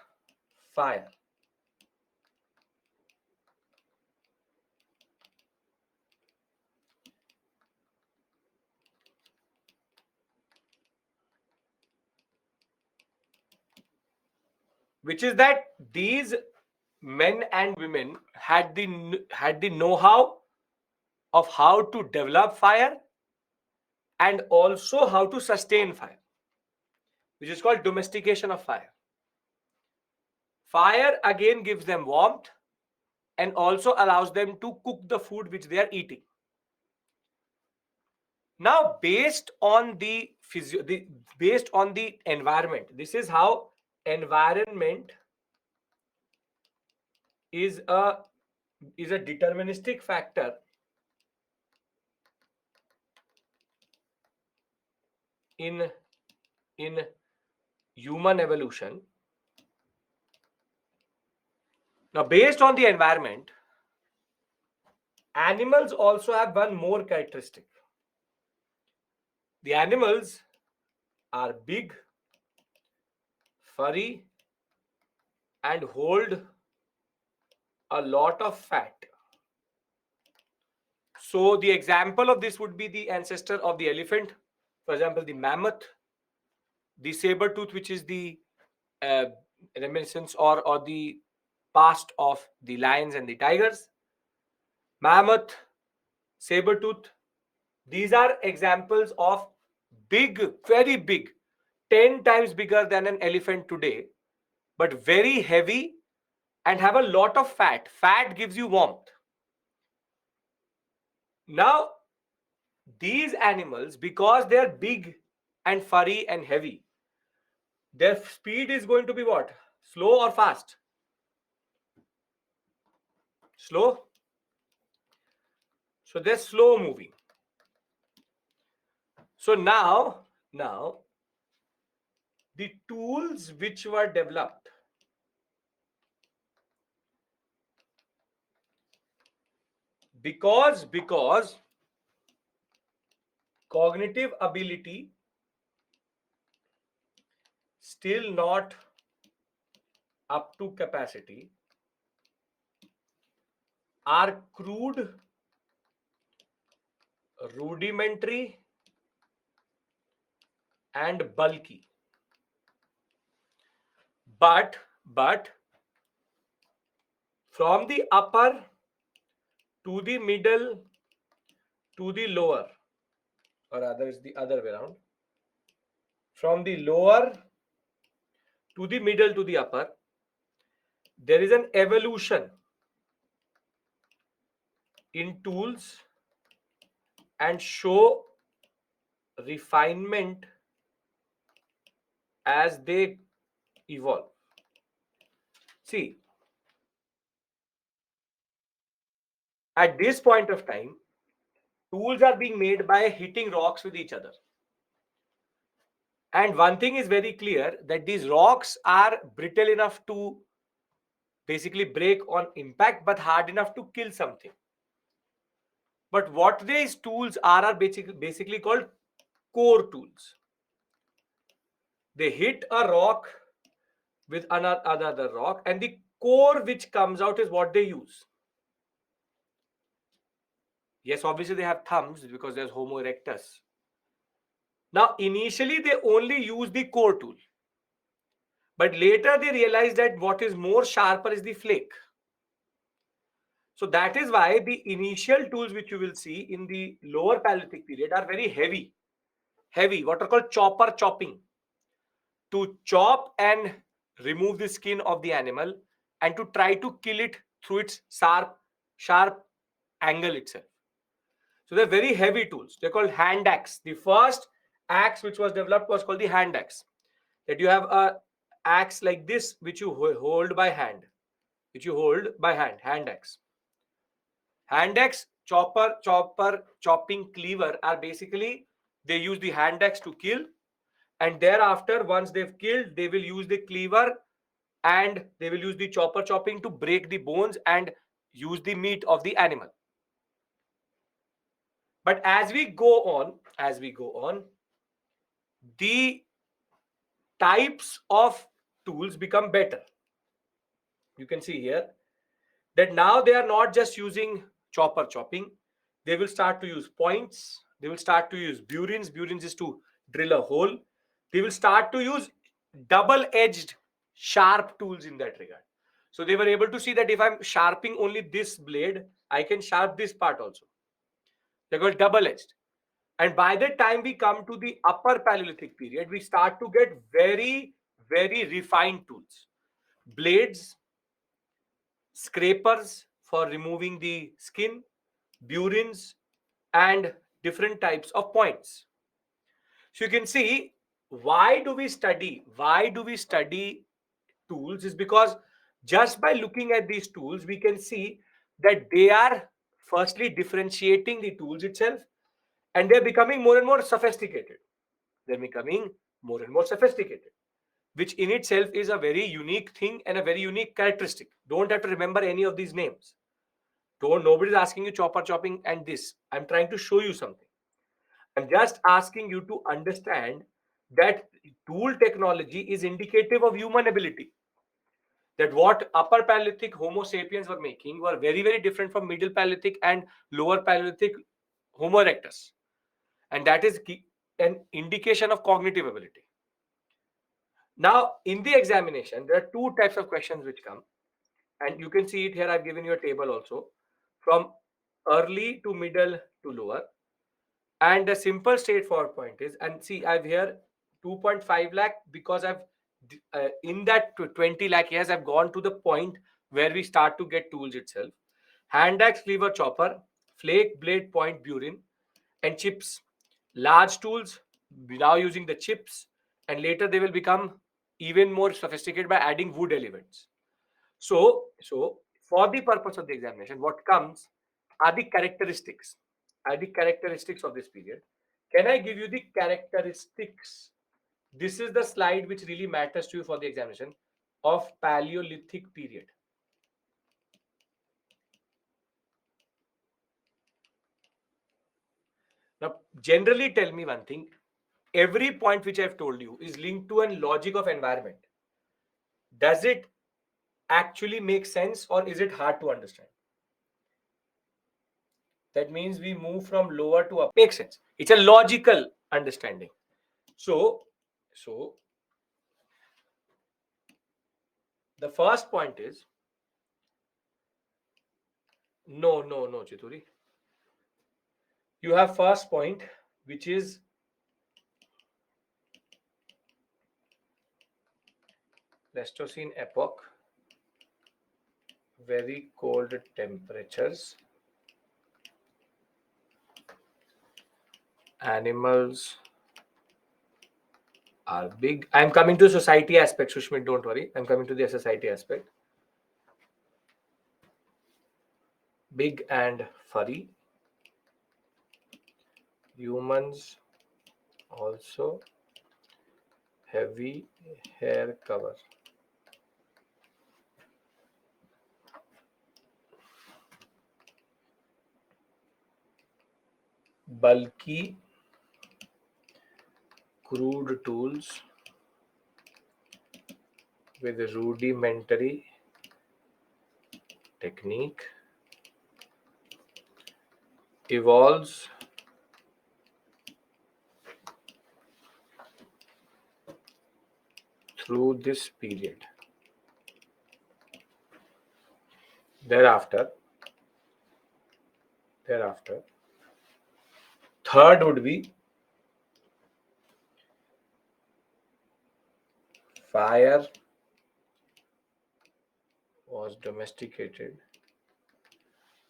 fire. Which is that these men and women had the know-how of how to develop fire and also how to sustain fire, which is called domestication of fire. Fire again gives them warmth and also allows them to cook the food which they are eating. Now, based on the environment, this is how environment is a deterministic factor in human evolution. Now, based on the environment, animals also have one more characteristic. The animals are big, furry, and hold a lot of fat. So the example of this would be the ancestor of the elephant, for example, the mammoth, the saber tooth, which is the reminiscence or the past of the lions and the tigers. Mammoth, saber tooth, these are examples of big, very big, 10 times bigger than an elephant today, but very heavy and have a lot of fat. Fat gives you warmth. Now, these animals, because they are big and furry and heavy, their speed is going to be what? Slow or fast? Slow. So they're slow moving. So now the tools which were developed because cognitive ability still not up to capacity, are crude, rudimentary, and bulky. But from the upper to the middle to the lower, or rather it's the other way around, from the lower to the middle to the upper, there is an evolution in tools and show refinement as they evolve. See, at this point of time, tools are being made by hitting rocks with each other. And one thing is very clear, that these rocks are brittle enough to basically break on impact, but hard enough to kill something. But what these tools are basically called core tools. They hit a rock with another rock, and the core which comes out is what they use. Yes, obviously they have thumbs because there's Homo erectus. Now, initially they only use the core tool, but later they realize that what is more sharper is the flake. So that is why the initial tools which you will see in the lower Paleolithic period are very heavy, what are called chopping. to chop and remove the skin of the animal and to try to kill it through its sharp angle itself. So they're very heavy tools. They're called hand axe. The first axe which was developed was called the hand axe. That you have a axe like this which you hold by hand, hand axe. Hand axe, chopping cleaver are basically, they use the hand axe to kill, and thereafter once they've killed, they will use the cleaver and they will use the chopping to break the bones and use the meat of the animal. But as we go on, the types of tools become better. You can see here that now they are not just using chopping. They will start to use points. They will start to use burins. Burins is to drill a hole. They will start to use double-edged sharp tools in that regard. So they were able to see that if I'm sharpening only this blade, I can sharp this part also. They're called double-edged. And by the time we come to the upper Paleolithic period, we start to get very, very refined tools. Blades, scrapers for removing the skin, burins, and different types of points. So you can see, why do we study tools is because just by looking at these tools, we can see that they are firstly differentiating the tools itself, and they're becoming more and more sophisticated. Which in itself is a very unique thing and a very unique characteristic. Don't have to remember any of these names. Nobody's asking you chopping and this. I'm trying to show you something. I'm just asking you to understand that tool technology is indicative of human ability. That what upper Paleolithic Homo sapiens were making were very, very different from middle Paleolithic and lower Paleolithic Homo erectus. And that is an indication of cognitive ability. Now, in the examination, there are two types of questions which come. And you can see it here. I've given you a table also. From early to middle to lower. And the simple straightforward point is, and see, I've here 2.5 lakh because I've in that 20 lakh years, I've gone to the point where we start to get tools itself. Hand axe, cleaver, chopper, flake, blade, point, burin, and chips. Large tools, now using the chips, and later they will become even more sophisticated by adding wood elements. So for the purpose of the examination, what comes are the characteristics. Of this period. Can I give you the characteristics? This is the slide which really matters to you for the examination of Paleolithic period. Now, generally tell me one thing. Every point which I've told you is linked to a logic of environment. Does it actually make sense or is it hard to understand? That means we move from lower to upper. Makes sense. It's a logical understanding. So the first point is no, Chituri. You have first point, which is Pleistocene epoch, very cold temperatures, animals are big. I'm coming to society aspect, Sushmit, don't worry. I'm coming to the society aspect. Big and furry. Humans also heavy hair cover. Bulky, crude tools with rudimentary technique evolves through this period. Thereafter, third would be fire was domesticated.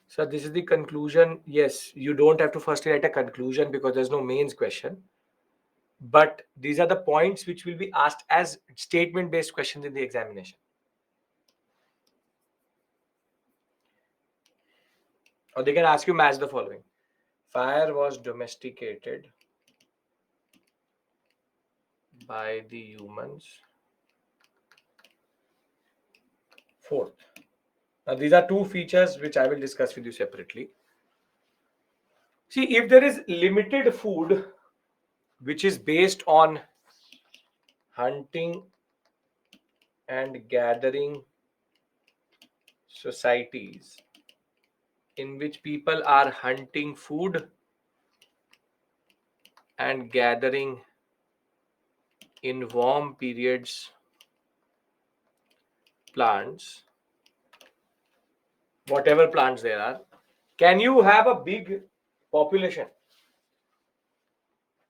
So this is the conclusion. Yes, you don't have to first write a conclusion because there's no mains question. But these are the points which will be asked as statement-based questions in the examination. Or they can ask you match the following. Fire was domesticated by the humans. Fourth. Now these are two features which I will discuss with you separately. See, if there is limited food which is based on hunting and gathering societies in which people are hunting food and gathering in warm periods plants, whatever plants there are, can you have a big population?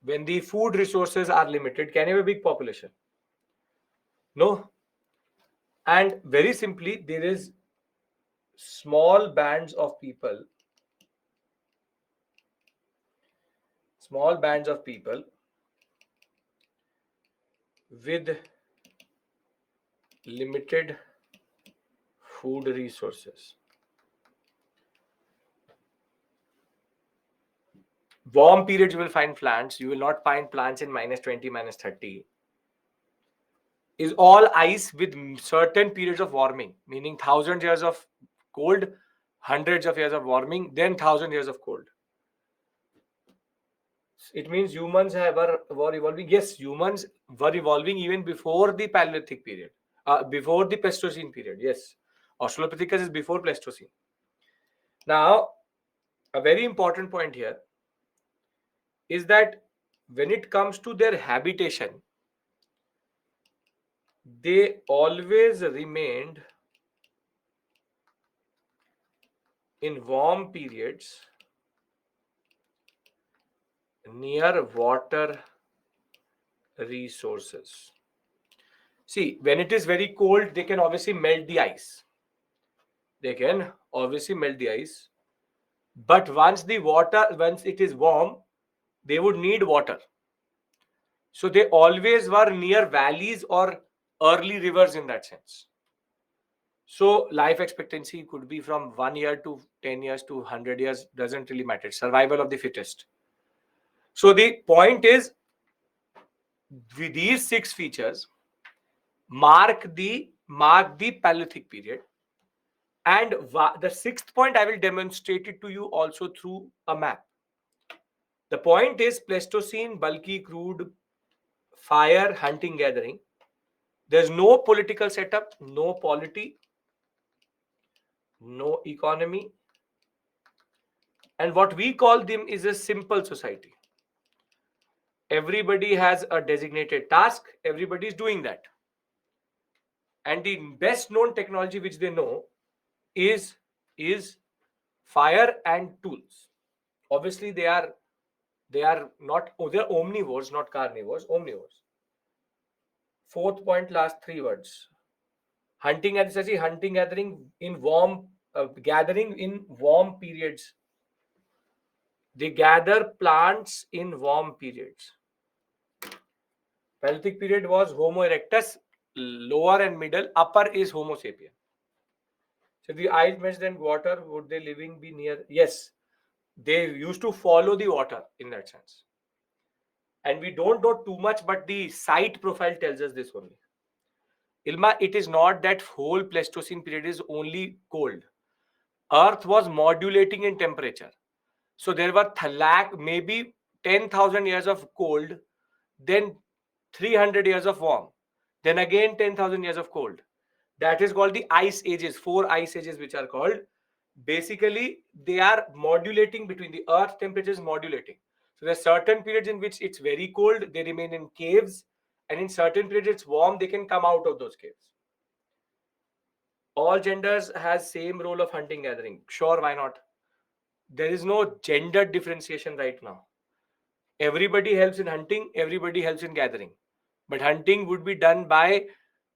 When the food resources are limited, can you have a big population? No. And very simply, there is small bands of people with limited food resources. Warm periods you will find plants. You will not find plants in -20, -30. Is all ice with certain periods of warming, meaning 1,000 years of cold, hundreds of years of warming, then 1,000 years of cold. It means humans were evolving. Yes, humans were evolving even before the Paleolithic period, before the Pleistocene period. Yes, Australopithecus is before Pleistocene. Now, a very important point here is that when it comes to their habitation, they always remained in warm periods near water resources. See, when it is very cold, they can obviously melt the ice. But once it is warm, they would need water. So they always were near valleys or early rivers in that sense. So life expectancy could be from 1 year to 10 years to 100 years, doesn't really matter. Survival of the fittest. So the point is, with these 6 features, mark the Paleolithic period. And the 6th point, I will demonstrate it to you also through a map. The point is Pleistocene, bulky, crude, fire, hunting, gathering. There's no political setup, no polity, no economy. And what we call them is a simple society. Everybody has a designated task. Everybody is doing that. And the best known technology which they know is fire and tools. Obviously, they are they're omnivores, not carnivores, omnivores. 4th point, last 3 words. Hunting gathering in warm periods. They gather plants in warm periods. Paleolithic period was Homo erectus, lower and middle, upper is Homo sapien. So the ice measured and water, would they living be near? Yes, they used to follow the water in that sense. And we don't know too much, but the site profile tells us this only. Ilma, it is not that whole Pleistocene period is only cold. Earth was modulating in temperature. So there were maybe 10,000 years of cold, then 300 years of warm, then again 10,000 years of cold. That is called the ice ages, 4 ice ages which are called. Basically, they are modulating between the earth temperatures modulating. So there are certain periods in which it's very cold, they remain in caves, and in certain periods it's warm, they can come out of those caves. All genders has same role of hunting gathering. Sure, why not? There is no gender differentiation right now. Everybody helps in hunting, everybody helps in gathering. But hunting would be done by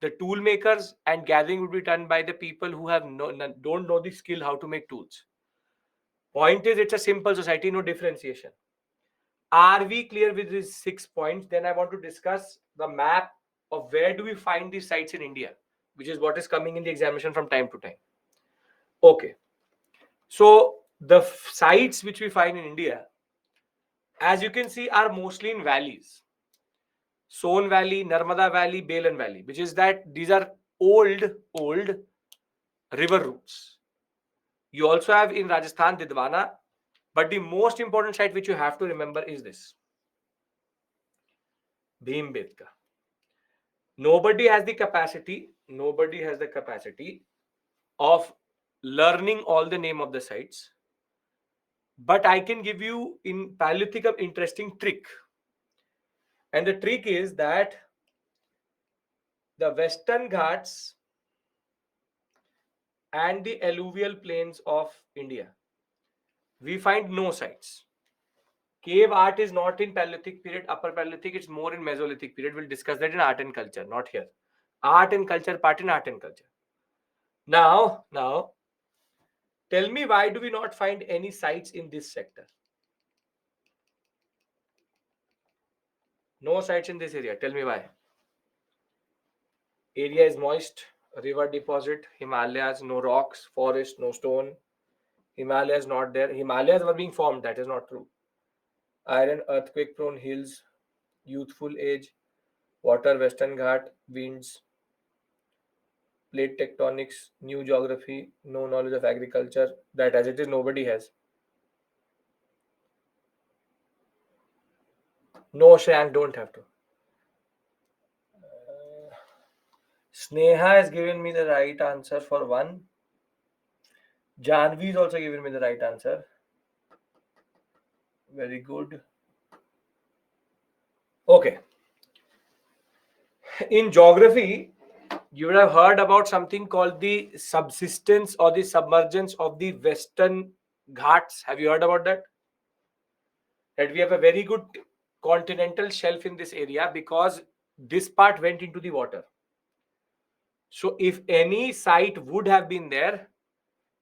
the tool makers, and gathering would be done by the people who have don't know the skill how to make tools. Point is, it's a simple society, no differentiation. Are we clear with these 6 points? Then I want to discuss the map of where do we find these sites in India, which is what is coming in the examination from time to time. Okay. So the sites which we find in India, as you can see, are mostly in valleys. Son Valley, Narmada Valley, Balan Valley, which is that these are old river routes. You also have in Rajasthan, Didwana, but the most important site which you have to remember is this. Bhimbetka. Nobody has the capacity of learning all the name of the sites. But I can give you in Paleolithic an interesting trick. And the trick is that the Western Ghats and the alluvial plains of India, we find no sites. Cave art is not in Paleolithic period, upper Paleolithic, it's more in Mesolithic period. We'll discuss that in art and culture, not here. Art and culture, part in art and culture. Now, tell me, why do we not find any sites in this sector? No sites in this area. Tell me why. Area is moist, river deposit, Himalayas, no rocks, forest, no stone. Himalayas not there. Himalayas were being formed. That is not true. Iron, earthquake prone hills, youthful age, water, Western Ghat, winds, plate tectonics, new geography, no knowledge of agriculture. That as it is, nobody has. No, Shrank, don't have to. Sneha has given me the right answer for one. Janvi is also given me the right answer. Very good. Okay. In geography, you would have heard about something called the subsidence or the submergence of the Western Ghats. Have you heard about that? That we have a very good continental shelf in this area because this part went into the water. So if any site would have been there,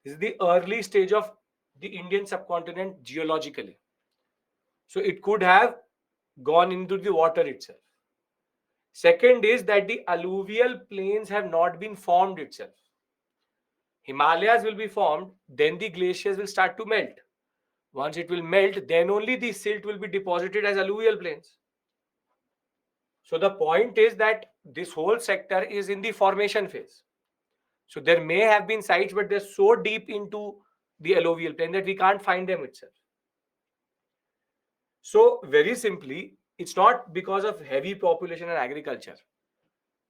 this is the early stage of the Indian subcontinent geologically. So it could have gone into the water itself. Second is that the alluvial plains have not been formed itself. Himalayas will be formed, then the glaciers will start to melt. Once it will melt, then only the silt will be deposited as alluvial plains. So the point is that this whole sector is in the formation phase. So there may have been sites, but they're so deep into the alluvial plain that we can't find them itself. So very simply, it's not because of heavy population and agriculture.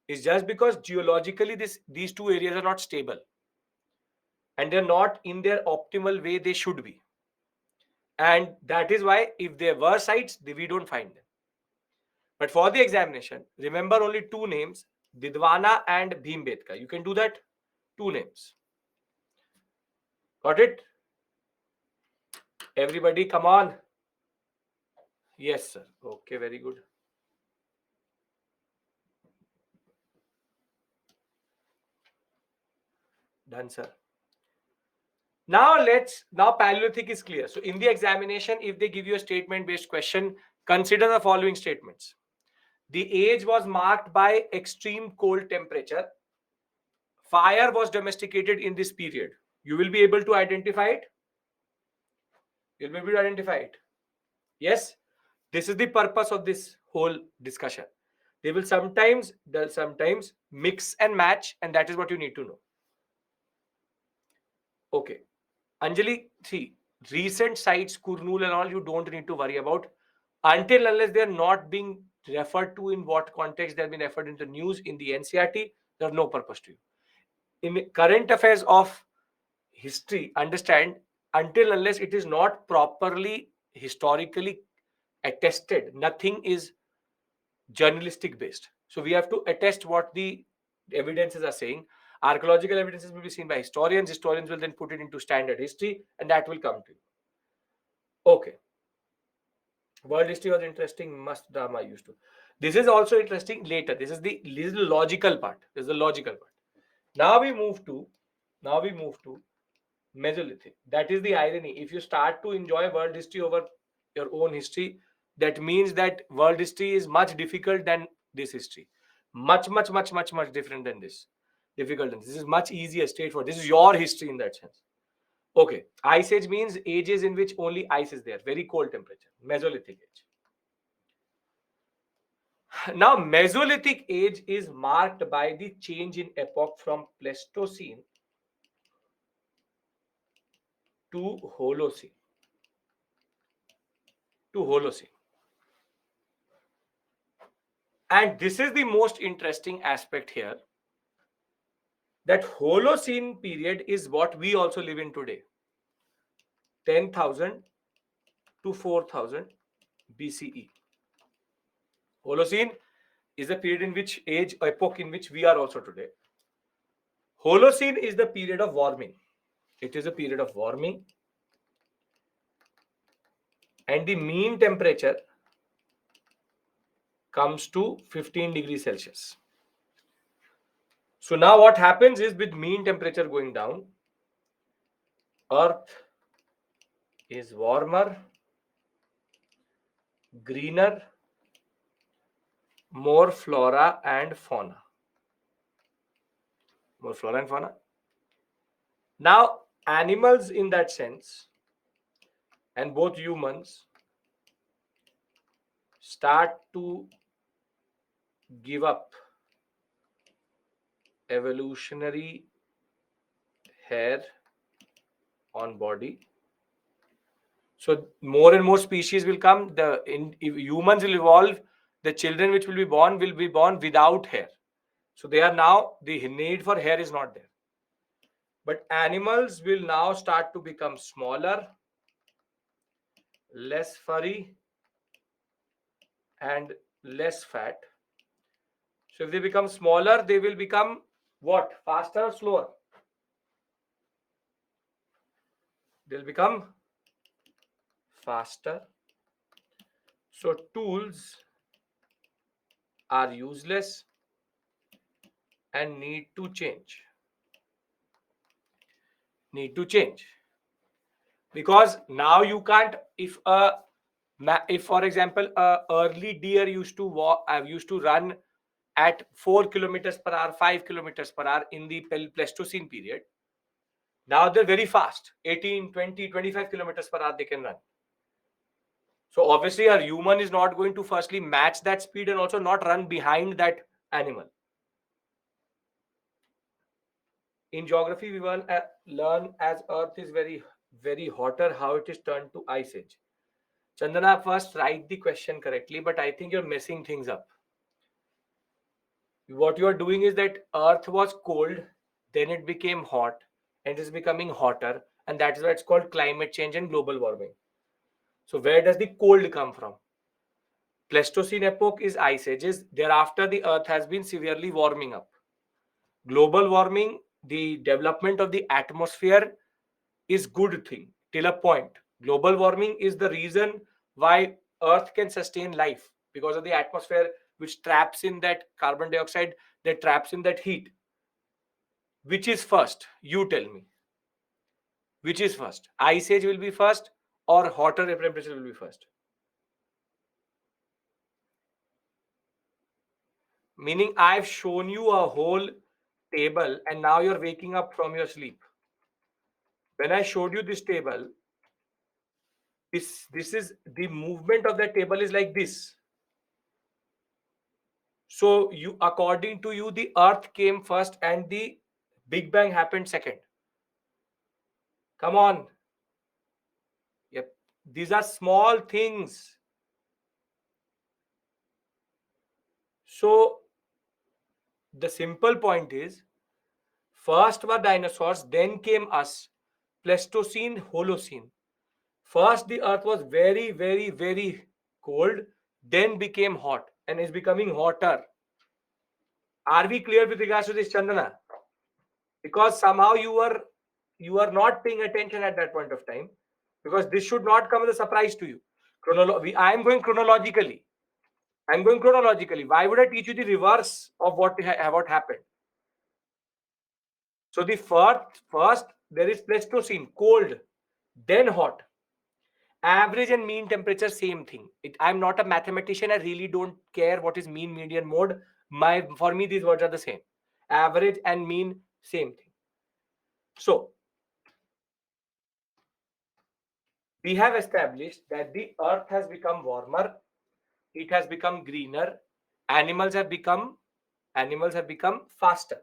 It's just because geologically these two areas are not stable. And they're not in their optimal way they should be. And that is why if there were sites, we don't find them. But for the examination, remember only two names, Didwana and Bhimbetka. You can do that. Two names. Got it? Everybody, come on. Yes, sir. Okay, very good. Done, sir. Now Paleolithic is clear. So in the examination, if they give you a statement-based question, consider the following statements. The age was marked by extreme cold temperature. Fire was domesticated in this period. You will be able to identify it. You'll be able to identify it. Yes, this is the purpose of this whole discussion. They will sometimes mix and match, and that is what you need to know. Okay. Anjali, see, recent sites, Kurnool and all, you don't need to worry about until unless they are not being referred to in what context they have been referred into news in the NCRT, there are no purpose to you. In current affairs of history, understand, until unless it is not properly historically attested, nothing is journalistic based. So we have to attest what the evidences are saying. Archaeological evidences will be seen by historians. Historians will then put it into standard history, and that will come to you. Okay. World history was interesting. Must drama used to. This is also interesting later. This is the logical part. This is the logical part. Now we move to Mesolithic. That is the irony. If you start to enjoy world history over your own history, that means that world history is much difficult than this history. Much, much, much, much, much different than this. Difficult. This is much easier, straightforward. This is your history in that sense. Okay. Ice age means ages in which only ice is there. Very cold temperature. Mesolithic age. Now, Mesolithic age is marked by the change in epoch from Pleistocene to Holocene. And this is the most interesting aspect here, that Holocene period is what we also live in today. 10,000 to 4,000 BCE. Holocene is the period in which epoch in which we are also today. Holocene is the period of warming. It is a period of warming, and the mean temperature comes to 15 degrees Celsius. So now what happens is, with mean temperature going down, Earth is warmer, greener, more flora and fauna. Now, animals in that sense, and both humans, start to give up evolutionary hair on body. So more and more species will come. If humans will evolve, the children which will be born without hair. So they are now, the need for hair is not there. But animals will now start to become smaller, less furry, and less fat. So if they become smaller, they will become what? Faster or slower? They'll become faster. So tools are useless and need to change. Because now you can't, if for example a early deer used to run at 4 kilometers per hour, 5 kilometers per hour in the Pleistocene period. Now they're very fast, 18, 20, 25 kilometers per hour they can run. So obviously a human is not going to firstly match that speed and also not run behind that animal. In geography, we learn as Earth is very, very hotter, how it is turned to ice age. Chandana, first write the question correctly, but I think you're messing things up. What you are doing is that Earth was cold, then it became hot, and it is becoming hotter, and that is why it's called climate change and global warming. So where does the cold come from? Pleistocene epoch is ice ages. Thereafter, the Earth has been severely warming up. Global warming, the development of the atmosphere, is good thing till a point. Global warming is the reason why Earth can sustain life, because of the atmosphere which traps in that carbon dioxide, that traps in that heat. Which is first? You tell me. Which is first? Ice age will be first or hotter temperature will be first? Meaning I've shown you a whole table and now you're waking up from your sleep. When I showed you this table, this is the movement of that table is like this. So you, according to you, the Earth came first and the Big Bang happened second. Come on. Yep. These are small things. So the simple point is, first were dinosaurs, then came us, Pleistocene, Holocene. First the Earth was very, very, very cold, then became hot and is becoming hotter. Are we clear with regards to this, Chandana? Because somehow you are not paying attention at that point of time, because this should not come as a surprise to you. I am going chronologically. I'm going chronologically. Why would I teach you the reverse of what happened? So the first there is Pleistocene, cold, then hot. Average and mean temperature, same thing. I'm not a mathematician. I really don't care what is mean, median, mode. For me, these words are the same. Average and mean, same thing. So we have established that the earth has become warmer, it has become greener, animals have become faster.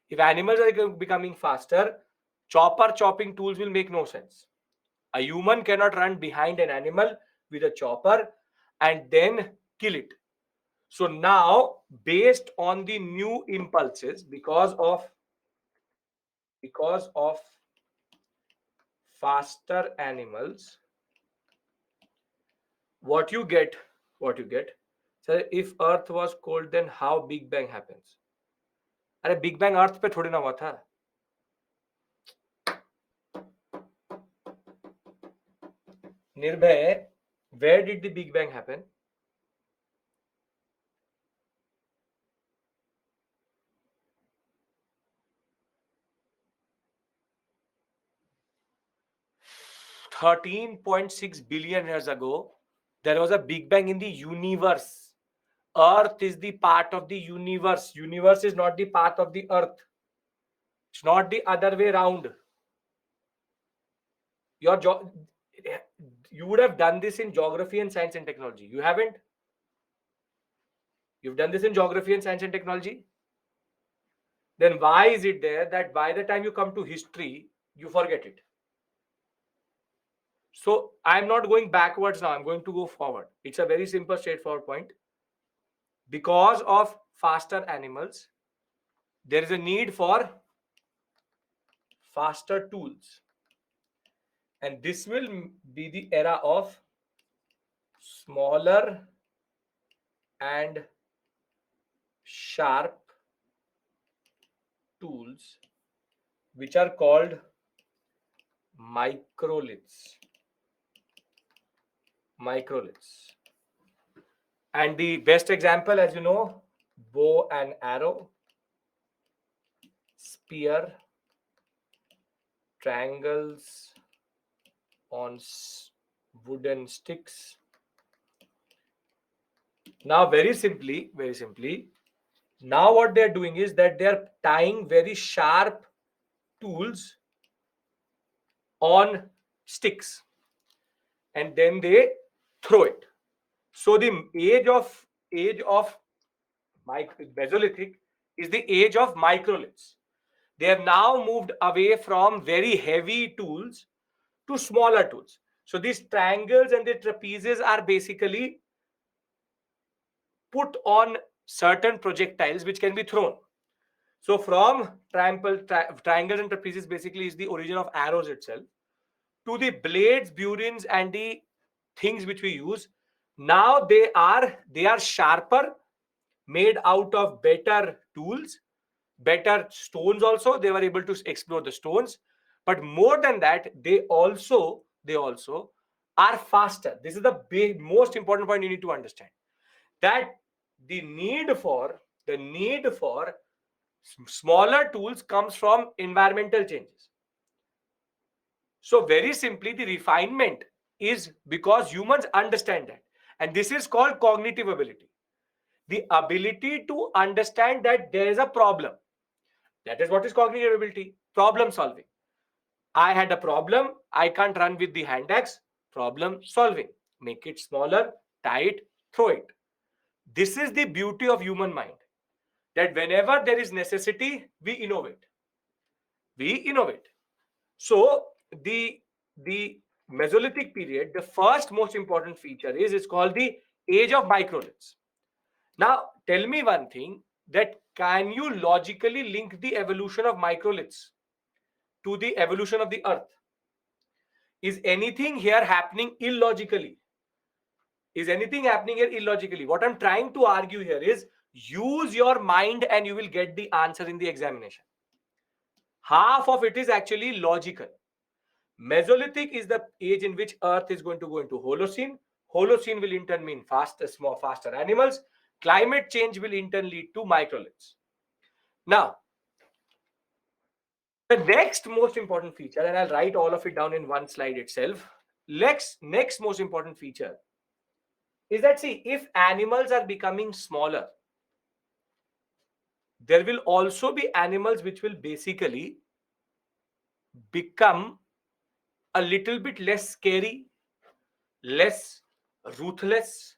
If animals are becoming faster, chopping tools will make no sense. A human cannot run behind an animal with a chopper and then kill it. So now, based on the new impulses, because of faster animals, what you get. So if earth was cold, then how big bang happens? अरे big bang अर्थ पे थोड़ी ना हुआ था. Nirbhay, where did the big bang happen? $13.6 billion years ago, there was a big bang in the universe. Earth is the part of the universe. Universe is not the part of the earth. It's not the other way around. You would have done this in geography and science and technology. You haven't? You've done this in geography and science and technology? Then why is it there that by the time you come to history, you forget it? So I'm not going backwards now. I'm going to go forward. It's a very simple, straightforward point. Because of faster animals, there is a need for faster tools. And this will be the era of smaller and sharp tools, which are called microliths. And the best example, as you know, bow and arrow, spear, triangles on wooden sticks. Now, very simply, now what they're doing is that they're tying very sharp tools on sticks and then they throw it. So the age of Mesolithic is the age of microliths. They have now moved away from very heavy tools to smaller tools. So these triangles and the trapezes are basically put on certain projectiles which can be thrown. So from triangles and trapezes basically is the origin of arrows itself, to the blades, burins, and the things which we use. Now they are sharper, made out of better tools, better stones. Also, they were able to explore the stones, but more than that, they also are faster. This is the most important point you need to understand. That the need for smaller tools comes from environmental changes. So very simply, the refinement is because humans understand that. And this is called cognitive ability. The ability to understand that there is a problem. That is what is cognitive ability. Problem solving. I had a problem. I can't run with the hand axe. Problem solving. Make it smaller, tie it, throw it. This is the beauty of human mind. That whenever there is necessity, we innovate. So the Mesolithic period, the first most important feature is it's called the age of microliths. Now tell me one thing, that can you logically link the evolution of microliths to the evolution of the earth? Is anything here happening illogically? What I'm trying to argue here is, use your mind and you will get the answer in the examination. Half of it is actually logical. Mesolithic is the age in which earth is going to go into Holocene. Holocene will in turn mean faster animals. Climate change will in turn lead to microliths. Now, the next most important feature, and I'll write all of it down in one slide itself. Next most important feature is that, see, if animals are becoming smaller, there will also be animals which will basically become a little bit less scary, less ruthless,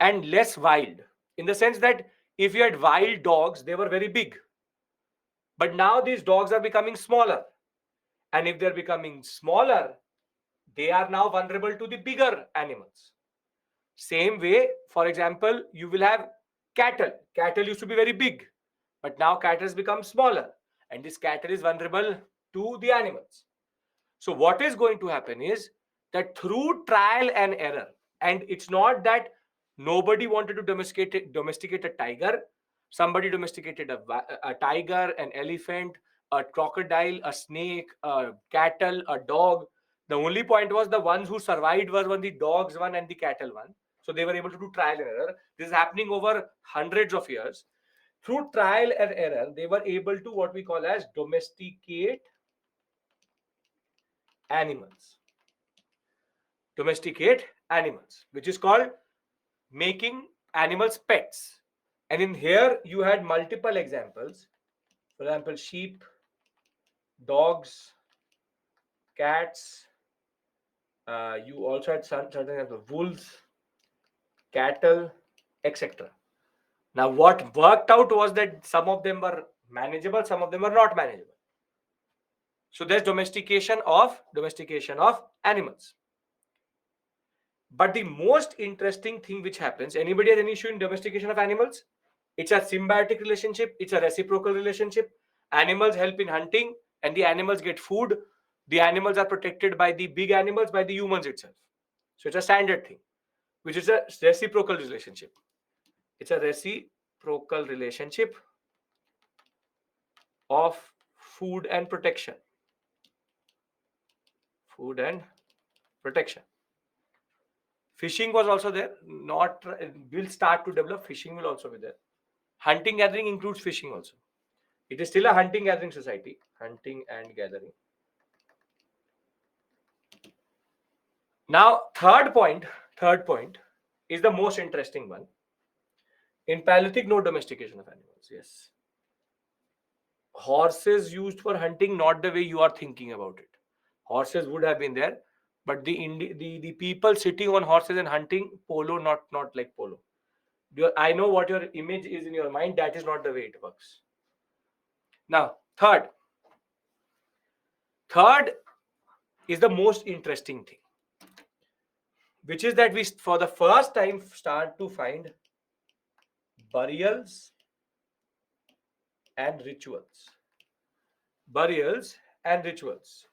and less wild. In the sense that if you had wild dogs, they were very big. But now these dogs are becoming smaller. And if they're becoming smaller, they are now vulnerable to the bigger animals. Same way, for example, you will have cattle. Cattle used to be very big, but now cattle has become smaller. And this cattle is vulnerable to the animals. So what is going to happen is that through trial and error, and it's not that nobody wanted to domesticate a tiger. Somebody domesticated a tiger, an elephant, a crocodile, a snake, a cattle, a dog. The only point was the ones who survived were the dogs one and the cattle one. So they were able to do trial and error. This is happening over hundreds of years. Through trial and error, they were able to what we call as domesticate animals. Domesticate animals, which is called making animals pets. And in here, you had multiple examples. For example, sheep, dogs, cats. You also had certain examples of wolves, cattle, etc. Now, what worked out was that some of them were manageable, some of them were not manageable. So there's domestication of animals. But the most interesting thing which happens, anybody has any issue in domestication of animals? It's a symbiotic relationship. It's a reciprocal relationship. Animals help in hunting and the animals get food. The animals are protected by the big animals, by the humans itself. So it's a standard thing, which is a reciprocal relationship. It's a reciprocal relationship of food and protection. Food and protection. Fishing was also there. Will start to develop. Fishing will also be there. Hunting gathering includes fishing also. It is still a hunting gathering society. Hunting and gathering. Now, third point is the most interesting one. In Paleolithic, no domestication of animals. Yes. Horses used for hunting, not the way you are thinking about it. Horses would have been there, but the people sitting on horses and hunting, polo, not like polo. I know what your image is in your mind. That is not the way it works. Now, third is the most interesting thing, which is that we, for the first time, start to find burials and rituals. Burials and rituals.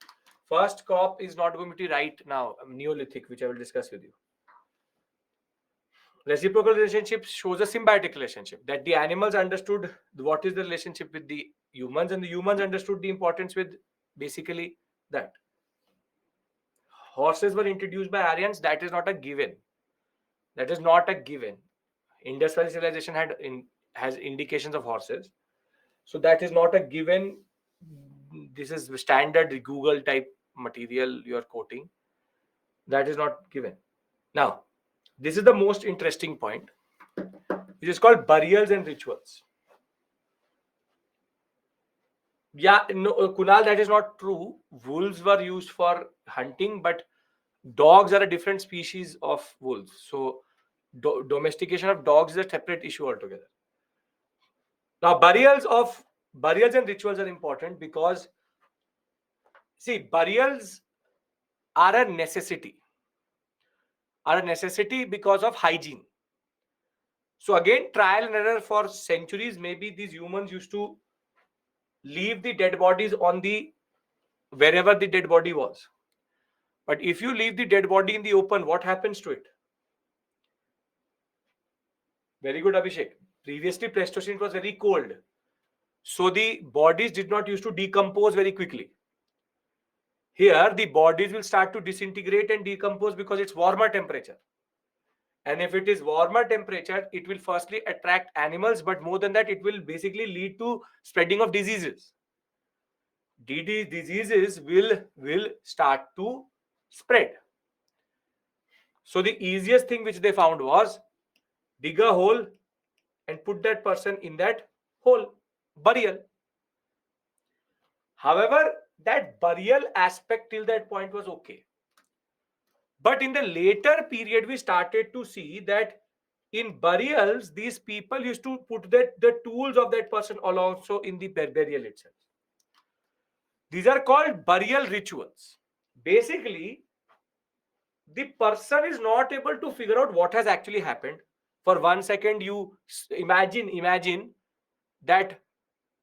First crop is not going to be right now, Neolithic, which I will discuss with you. Reciprocal relationship shows a symbiotic relationship, that the animals understood what is the relationship with the humans, and the humans understood the importance with basically that. Horses were introduced by Aryans. That is not a given. That is not a given. Indus Valley civilization has indications of horses. So that is not a given. This is standard Google type material you are quoting. That is not given. Now, this is the most interesting point, which is called burials and rituals. Yeah, no, Kunal, that is not true. Wolves were used for hunting, but dogs are a different species of wolves. So domestication of dogs is a separate issue altogether. Now, burials and rituals are important because, see, burials are a necessity. Because of hygiene. So again, trial and error for centuries. Maybe these humans used to leave the dead bodies on wherever the dead body was. But if you leave the dead body in the open, what happens to it? Very good, Abhishek. Previously, Pleistocene was very cold. So the bodies did not used to decompose very quickly. Here, the bodies will start to disintegrate and decompose because it's warmer temperature. And if it is warmer temperature, it will firstly attract animals, but more than that, it will basically lead to spreading of diseases. Diseases will start to spread. So the easiest thing which they found was dig a hole and put that person in that hole, burial. However, that burial aspect till that point was okay. But in the later period, we started to see that in burials, these people used to put the tools of that person also in the burial itself. These are called burial rituals. Basically, the person is not able to figure out what has actually happened. For 1 second, you imagine that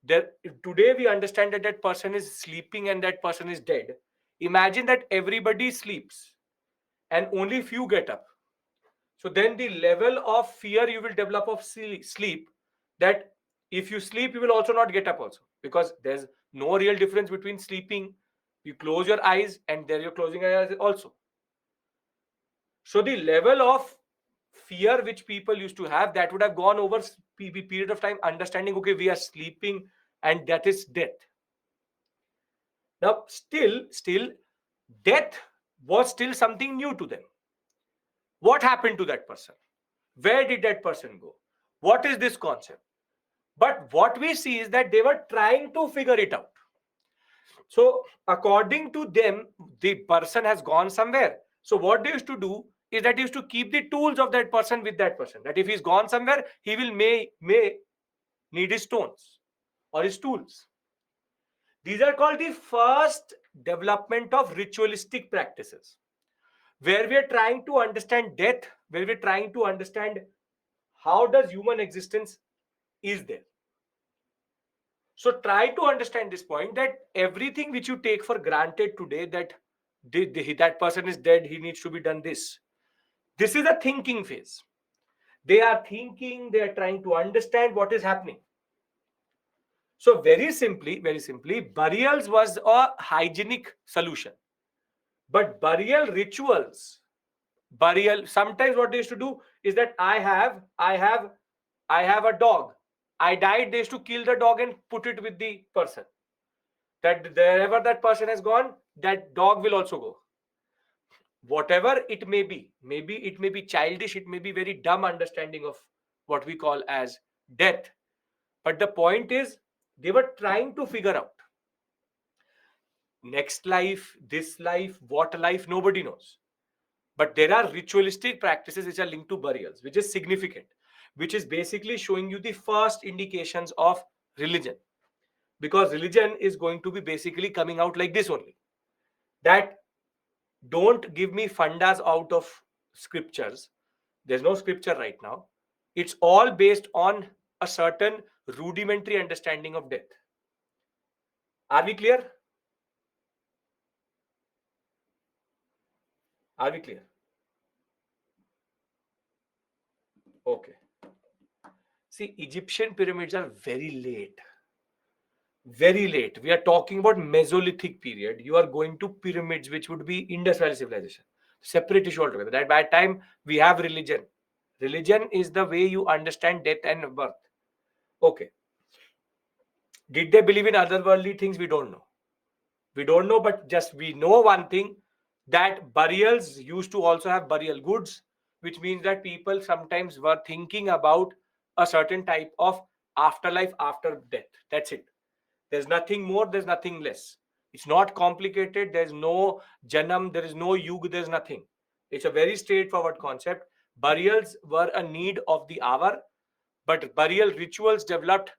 today we understand that that person is sleeping and that person is dead. Imagine that everybody sleeps and only few get up. So then the level of fear you will develop of sleep, that if you sleep, you will also not get up also, because there's no real difference between sleeping. You close your eyes and there you're closing your eyes also. So the level of fear which people used to have, that would have gone over period of time, understanding, okay, we are sleeping and that is death. Now, still, death was still something new to them. What happened to that person? Where did that person go? What is this concept? But what we see is that they were trying to figure it out. So according to them, the person has gone somewhere. So what they used to do is that they used to keep the tools of that person with that person. That if he's gone somewhere, he will may need his stones or his tools. These are called the first development of ritualistic practices, where we are trying to understand death, where we're trying to understand how does human existence is there. So try to understand this point, that everything which you take for granted today, that that person is dead, he needs to be done this. This is a thinking phase. They are thinking, they are trying to understand what is happening. So very simply, burials was a hygienic solution. But burial rituals, sometimes what they used to do is that I have a dog. I died, they used to kill the dog and put it with the person. That wherever that person has gone, that dog will also go. Whatever it may be, maybe it may be childish, it may be very dumb understanding of what we call as death. But the point is, they were trying to figure out next life, this life, what life, nobody knows. But there are ritualistic practices which are linked to burials, which is significant, which is basically showing you the first indications of religion. Because religion is going to be basically coming out like this only. That don't give me fundas out of scriptures. There's no scripture right now. It's all based on a certain rudimentary understanding of death. Are we clear? Are we clear? Okay. See, Egyptian pyramids are very late. Very late. We are talking about Mesolithic period. You are going to pyramids, which would be Indus Valley civilization. Separate issue altogether. That by time we have religion. Religion is the way you understand death and birth. Okay. Did they believe in otherworldly things? We don't know. We don't know, but just we know one thing, that burials used to also have burial goods, which means that people sometimes were thinking about a certain type of afterlife after death. That's it. There's nothing more, there's nothing less. It's not complicated. There's no janam, there is no yug, there's nothing. It's a very straightforward concept. Burials were a need of the hour, but burial rituals developed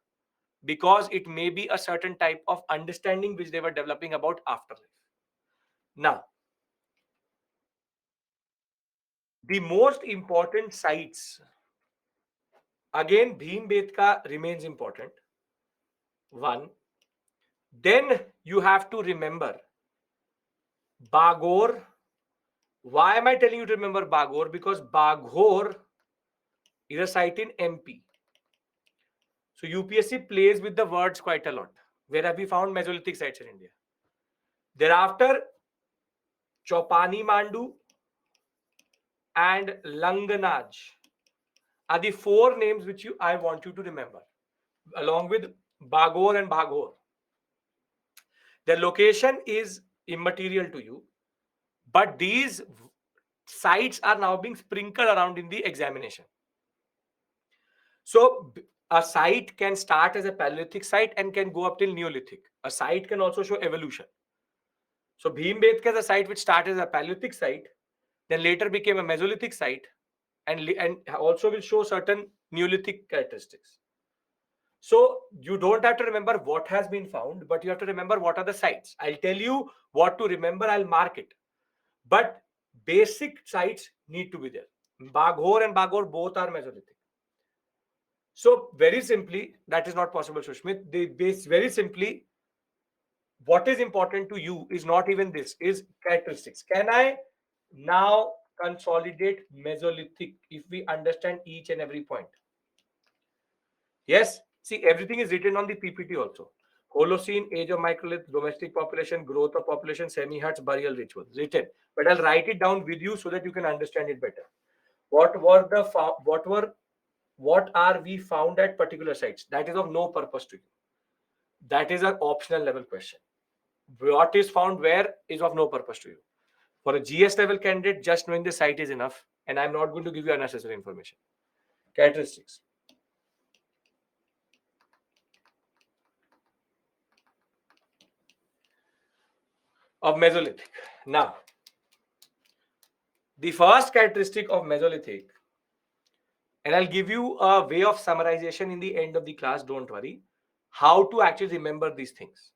because it may be a certain type of understanding which they were developing about afterlife. Now, the most important sites, again, Bhimbetka remains important. One. Then you have to remember Bagor. Why am I telling you to remember Bagor? Because Bagor is a site in MP. So UPSC plays with the words quite a lot. Where have we found Mesolithic sites in India? Thereafter, Chopani Mandu, and Langanaj are the 4 names which I want you to remember, along with Bagor and Baghor. Their location is immaterial to you, but these sites are now being sprinkled around in the examination. So a site can start as a Paleolithic site and can go up till Neolithic. A site can also show evolution. So Bhimbetka is a site which started as a Paleolithic site, then later became a Mesolithic site, and also will show certain Neolithic characteristics. So you don't have to remember what has been found, but you have to remember what are the sites. I'll tell you what to remember, I'll mark it. But basic sites need to be there. Baghor and Baghor both are Mesolithic. So very simply, that is not possible, Sushmit. Very simply, what is important to you is not even this, is characteristics. Can I now consolidate Mesolithic if we understand each and every point? Yes. See, everything is written on the PPT also. Holocene, age of microlith, domestic population, growth of population, semi-huts, burial rituals, written. But I'll write it down with you so that you can understand it better. What are we found at particular sites? That is of no purpose to you. That is an optional level question. What is found where is of no purpose to you. For a GS level candidate, just knowing the site is enough, and I'm not going to give you unnecessary information. Characteristics. Of Mesolithic. Now, the first characteristic of Mesolithic, and I'll give you a way of summarization in the end of the class, don't worry, how to actually remember these things.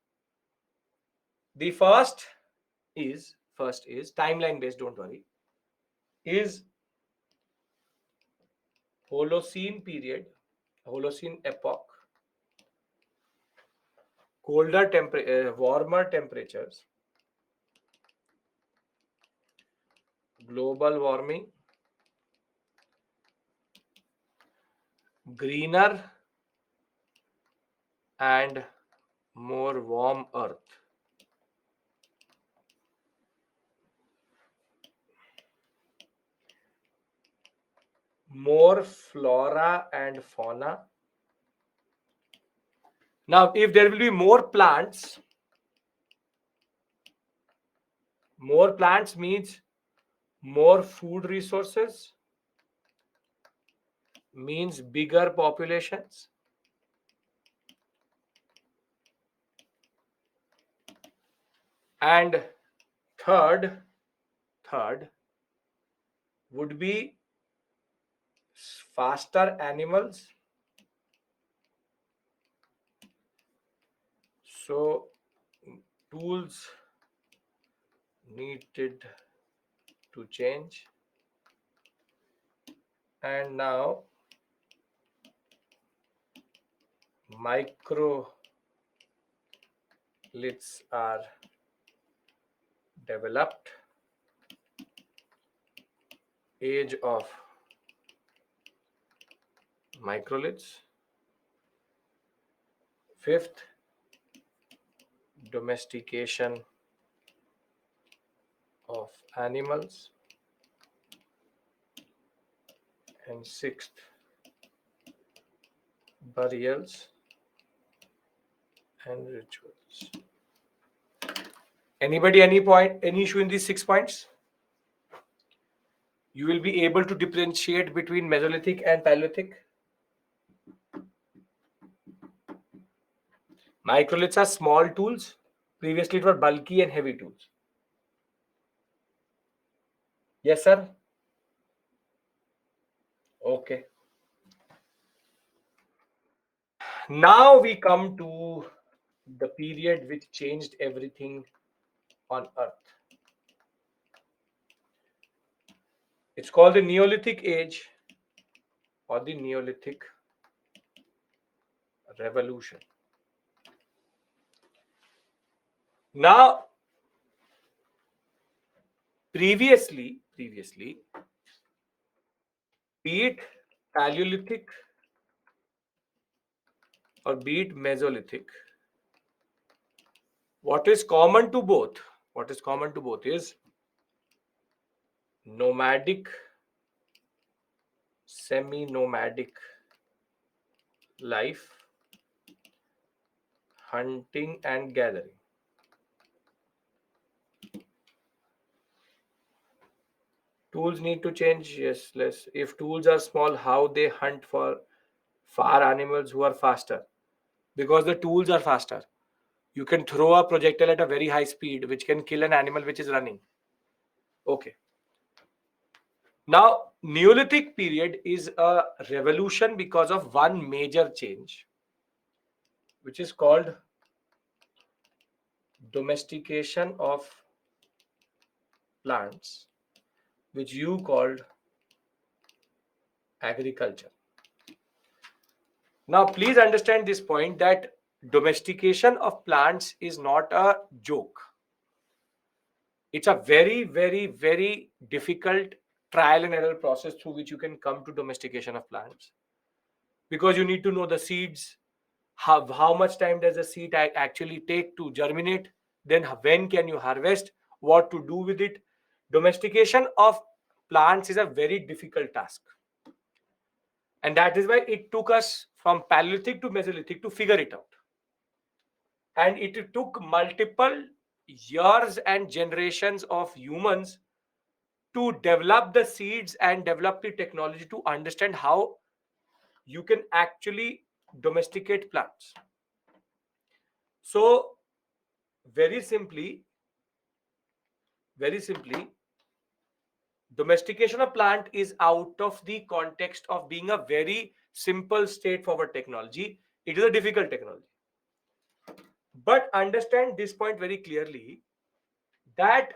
The first is timeline based, don't worry, is Holocene period, Holocene epoch, warmer temperatures, global warming, greener and more warm earth. More flora and fauna. Now, if there will be more plants means more food resources, means bigger populations. And third would be faster animals. So tools needed to change. And now microliths are developed. Age of microliths. Fifth, domestication of animals. And sixth, burials and rituals. Anybody, any issue in these 6 points? You will be able to differentiate between Mesolithic and Paleolithic. Microliths are small tools. Previously, it were bulky and heavy tools. Yes, sir? Okay. Now we come to the period which changed everything on Earth. It's called the Neolithic Age or the Neolithic Revolution. Now, previously, be it Paleolithic or be it Mesolithic, what is common to both is nomadic semi-nomadic life, hunting and gathering. Tools need to change, yes, less. If tools are small, how they hunt for far animals who are faster? Because the tools are faster. You can throw a projectile at a very high speed, which can kill an animal which is running. Okay. Now, Neolithic period is a revolution because of one major change, which is called domestication of plants, which you called agriculture. Now, please understand this point that domestication of plants is not a joke. It's a very, very, very difficult trial and error process through which you can come to domestication of plants, because you need to know the seeds, how much time does the seed actually take to germinate, then when can you harvest, what to do with it. Domestication of plants is a very difficult task, and that is why it took us from Paleolithic to Mesolithic to figure it out, and it took multiple years and generations of humans to develop the seeds and develop the technology to understand how you can actually domesticate plants. So very simply, domestication of plant is out of the context of being a very simple, straightforward technology. It is a difficult technology. But understand this point very clearly, that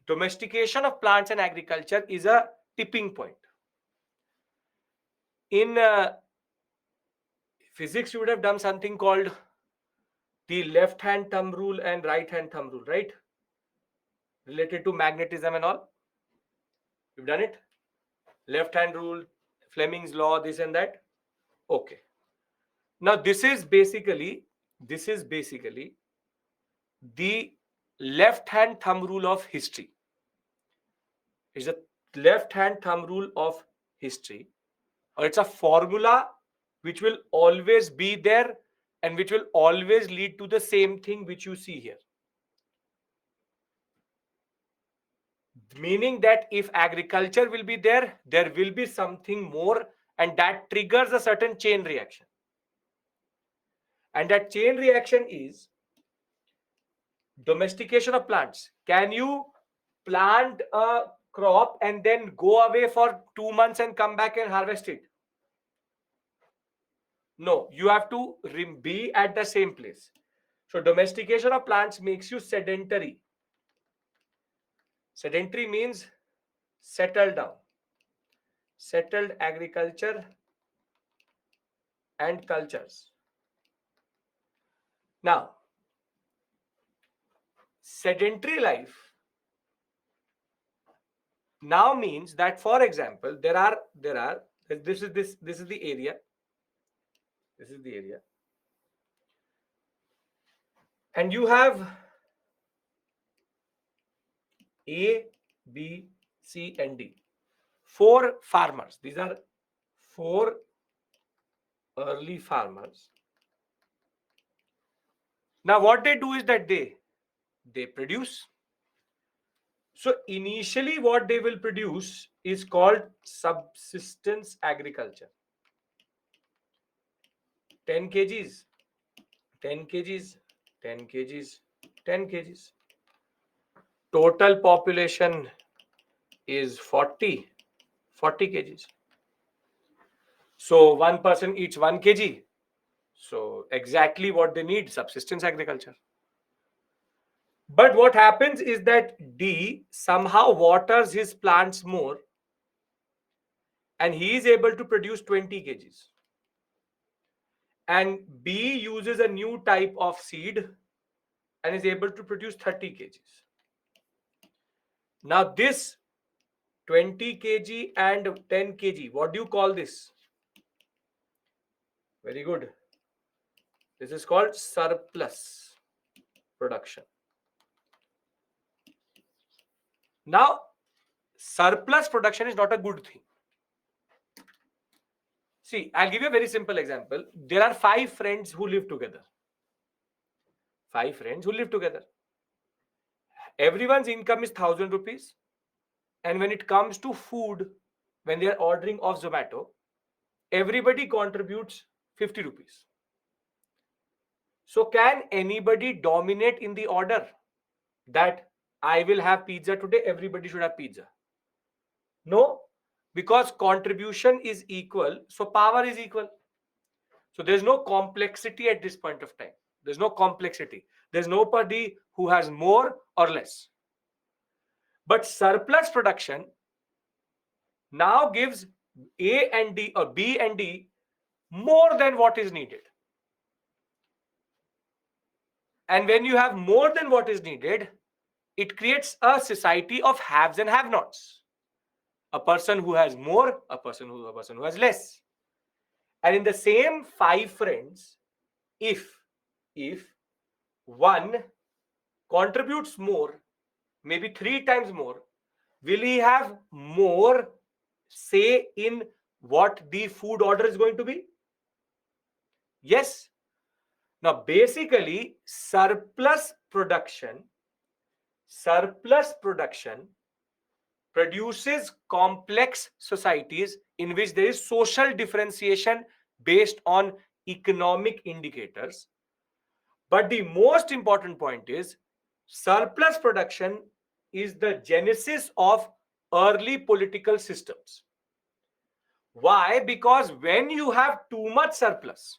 domestication of plants and agriculture is a tipping point. In physics, you would have done something called the left hand thumb rule and right hand thumb rule, right? Related to magnetism and all. You've done it? Left hand rule, Fleming's law, this and that. Okay. Now this is basically the left hand thumb rule of history. It's a left hand thumb rule of history, or it's a formula which will always be there and which will always lead to the same thing which you see here. Meaning that if agriculture will be there, there will be something more, and that triggers a certain chain reaction. And that chain reaction is domestication of plants. Can you plant a crop and then go away for 2 months and come back and harvest it? No, you have to be at the same place. So domestication of plants makes you sedentary. Sedentary means settled down. Settled agriculture and cultures. Now, sedentary life now means that, for example, this is the area. This is the area. And you have A, B, C, and D. 4 farmers. These are 4 early farmers. Now, what they do is that they produce. So, initially, what they will produce is called subsistence agriculture. 10 kgs, 10 kgs, 10 kgs, 10 kgs. Total population is 40 kgs. So one person eats 1 kg. So exactly what they need, subsistence agriculture. But what happens is that D somehow waters his plants more, and he is able to produce 20 kgs. And B uses a new type of seed and is able to produce 30 kgs. Now this 20 kg and 10 kg, what do you call this? Very good. This is called surplus production. Now, surplus production is not a good thing. See, I'll give you a very simple example. There are 5 friends who live together. 5 friends who live together. Everyone's income is 1,000 rupees. And when it comes to food, when they are ordering off Zomato, everybody contributes 50 rupees. So can anybody dominate in the order that I will have pizza today, everybody should have pizza? No, because contribution is equal, so power is equal. So there's no complexity at this point of time. There's no complexity. There's nobody who has more or less. But surplus production now gives A and D or B and D more than what is needed. And when you have more than what is needed, it creates a society of haves and have-nots. A person who has more, a person who has less. And in the same 5 friends, if one contributes more, maybe 3 times more, will he have more say in what the food order is going to be? Yes. Now, basically, surplus production produces complex societies in which there is social differentiation based on economic indicators. But the most important point is surplus production is the genesis of early political systems. Why? Because when you have too much surplus,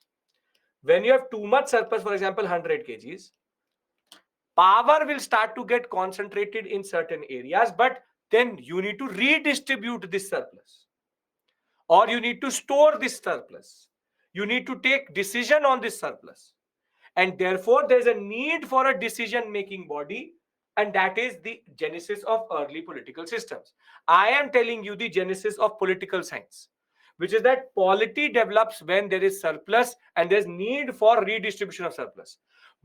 for example, 100 kgs, power will start to get concentrated in certain areas, but then you need to redistribute this surplus, or you need to store this surplus. You need to take decision on this surplus. And therefore, there's a need for a decision-making body, and that is the genesis of early political systems. I am telling you the genesis of political science, which is that polity develops when there is surplus and there's need for redistribution of surplus.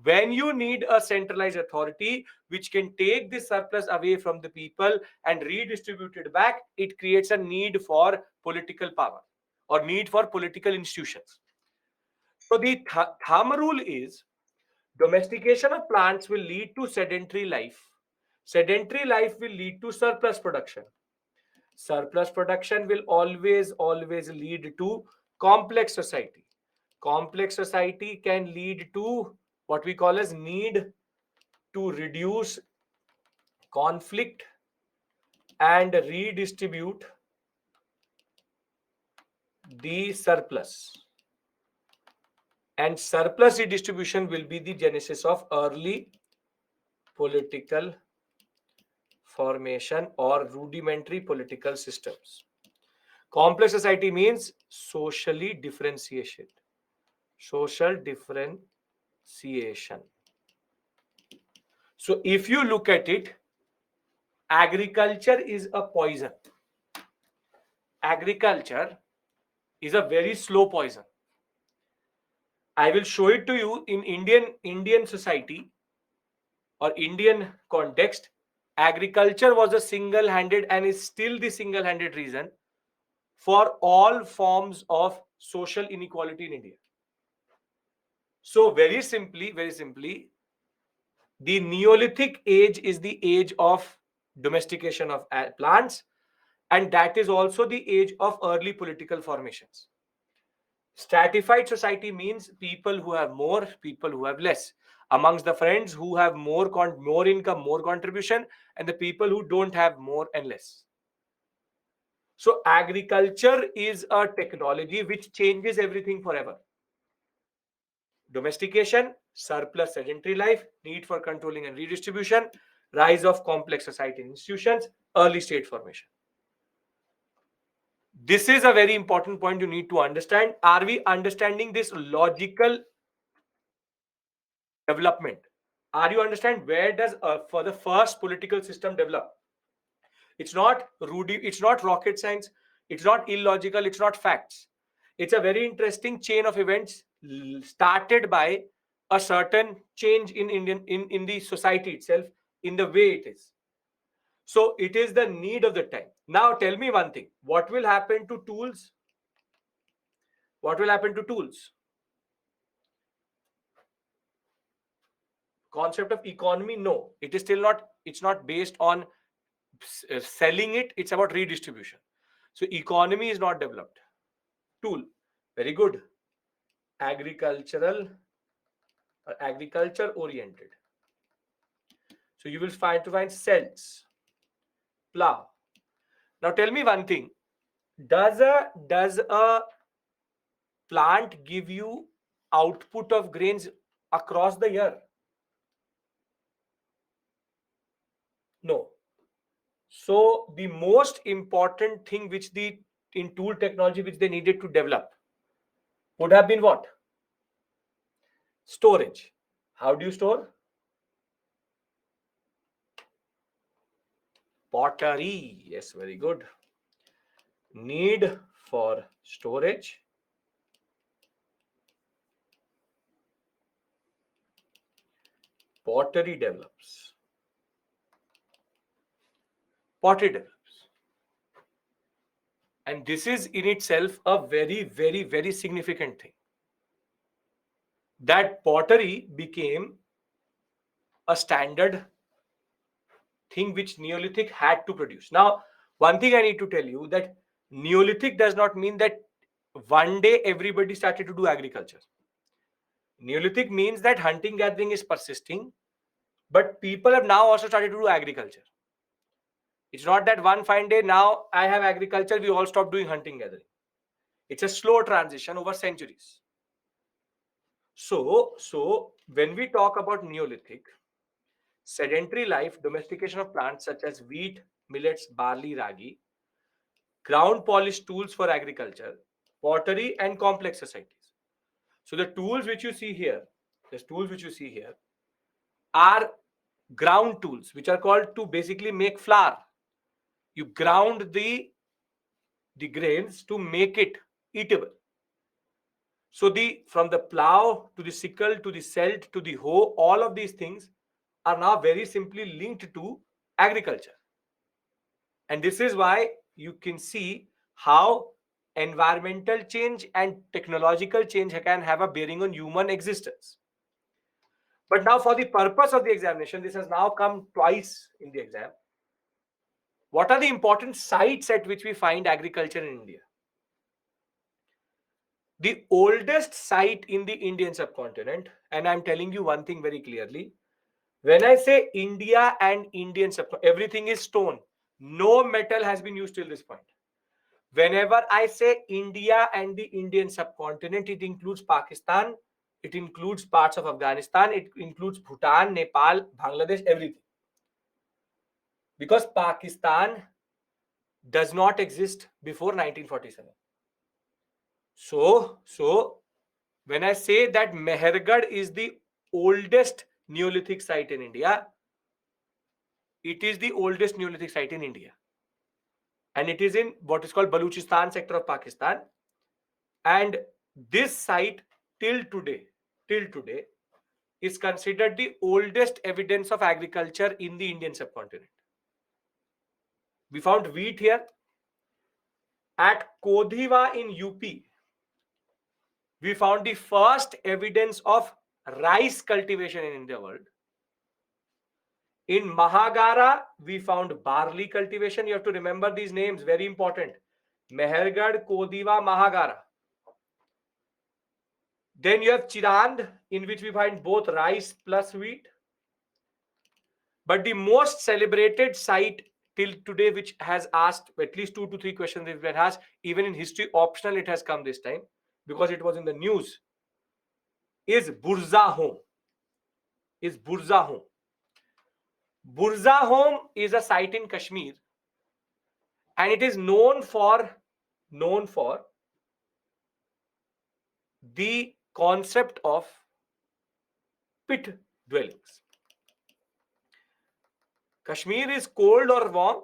When you need a centralized authority which can take this surplus away from the people and redistribute it back, it creates a need for political power or need for political institutions. So the thumb rule is domestication of plants will lead to sedentary life. Sedentary life will lead to surplus production. Surplus production will always lead to complex society. Complex society can lead to what we call as need to reduce conflict and redistribute the surplus. And surplus redistribution will be the genesis of early political formation or rudimentary political systems. Complex society means socially differentiated. Social differentiation. So if you look at it, agriculture is a poison. Agriculture is a very slow poison. I will show it to you in Indian society or Indian context. Agriculture was a single-handed and is still the single-handed reason for all forms of social inequality in India. So very simply, the Neolithic age is the age of domestication of plants, and that is also the age of early political formations. Stratified society means people who have more, people who have less. Amongst the friends who have more income, more contribution, and the people who don't have more and less. So agriculture is a technology which changes everything forever. Domestication, surplus sedentary life, need for controlling and redistribution, rise of complex society institutions, early state formation. This is a very important point you need to understand. Are we understanding this logical development? Are you understand where does for the first political system develop? It's not it's not rocket science, it's not illogical, it's not facts. It's a very interesting chain of events started by a certain change in the society itself, in the way it is. So it is the need of the time. Now tell me one thing, what will happen to tools? What will happen to tools? Concept of economy? No, it is still not. It's not based on selling it. It's about redistribution. So economy is not developed. Tool, very good. Agricultural or agriculture oriented. So you will find cells, plow. Now tell me one thing. Does a plant give you output of grains across the year? No. So the most important thing which in tool technology which they needed to develop would have been what? Storage. How do you store? Pottery. Yes, very good. Need for storage. Pottery develops. Pottery develops. And this is in itself a very, very, very significant thing. That pottery became a standard thing which Neolithic had to produce. Now, one thing I need to tell you that Neolithic does not mean that one day everybody started to do agriculture. Neolithic means that hunting gathering is persisting, but people have now also started to do agriculture. It's not that one fine day now I have agriculture, we all stop doing hunting gathering. It's a slow transition over centuries. So when we talk about Neolithic, sedentary life, domestication of plants such as wheat, millets, barley, ragi, ground polish tools for agriculture, pottery, and complex societies. So the tools which you see here, are ground tools which are called to basically make flour. You ground the grains to make it eatable. So from the plow to the sickle to the celt to the hoe, all of these things are now very simply linked to agriculture. And this is why you can see how environmental change and technological change can have a bearing on human existence. But now for the purpose of the examination, this has now come twice in the exam. What are the important sites at which we find agriculture in India? The oldest site in the Indian subcontinent, and I'm telling you one thing very clearly, when I say India and Indian subcontinent, everything is stone. No metal has been used till this point. Whenever I say India and the Indian subcontinent, it includes Pakistan, it includes parts of Afghanistan, it includes Bhutan, Nepal, Bangladesh, everything. Because Pakistan does not exist before 1947. So when I say that Mehergarh is the oldest Neolithic site in India, it is the oldest Neolithic site in India. And it is in what is called Baluchistan sector of Pakistan. And this site till today is considered the oldest evidence of agriculture in the Indian subcontinent. We found wheat here. At Kodhiwa in UP, we found the first evidence of rice cultivation in the world. In Mahagara, we found barley cultivation. You have to remember these names, very important. Mehergarh, Kodhiwa, Mahagara. Then you have Chirand, in which we find both rice plus wheat. But the most celebrated site till today, which has asked at least 2 to 3 questions, it has, even in history optional, it has come this time because it was in the news, is Burzahom. Burzahom is a site in Kashmir, and it is known for the concept of pit dwellings. Kashmir is cold or warm?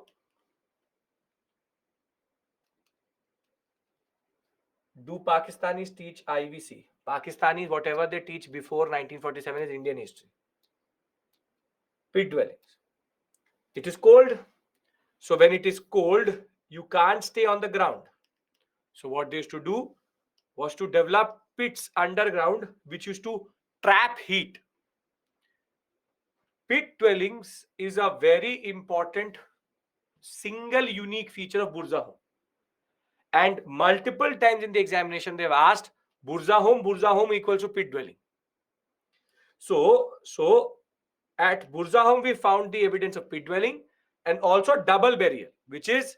Do Pakistanis teach IVC? Pakistanis, whatever they teach before 1947 is Indian history. Pit dwellings. It is cold. So when it is cold, you can't stay on the ground. So what they used to do? was to develop pits underground which used to trap heat. Pit dwellings is a very important single unique feature of Burza home. And multiple times in the examination they've asked Burza home equals to pit dwelling. So at Burza home we found the evidence of pit dwelling and also double burial, which is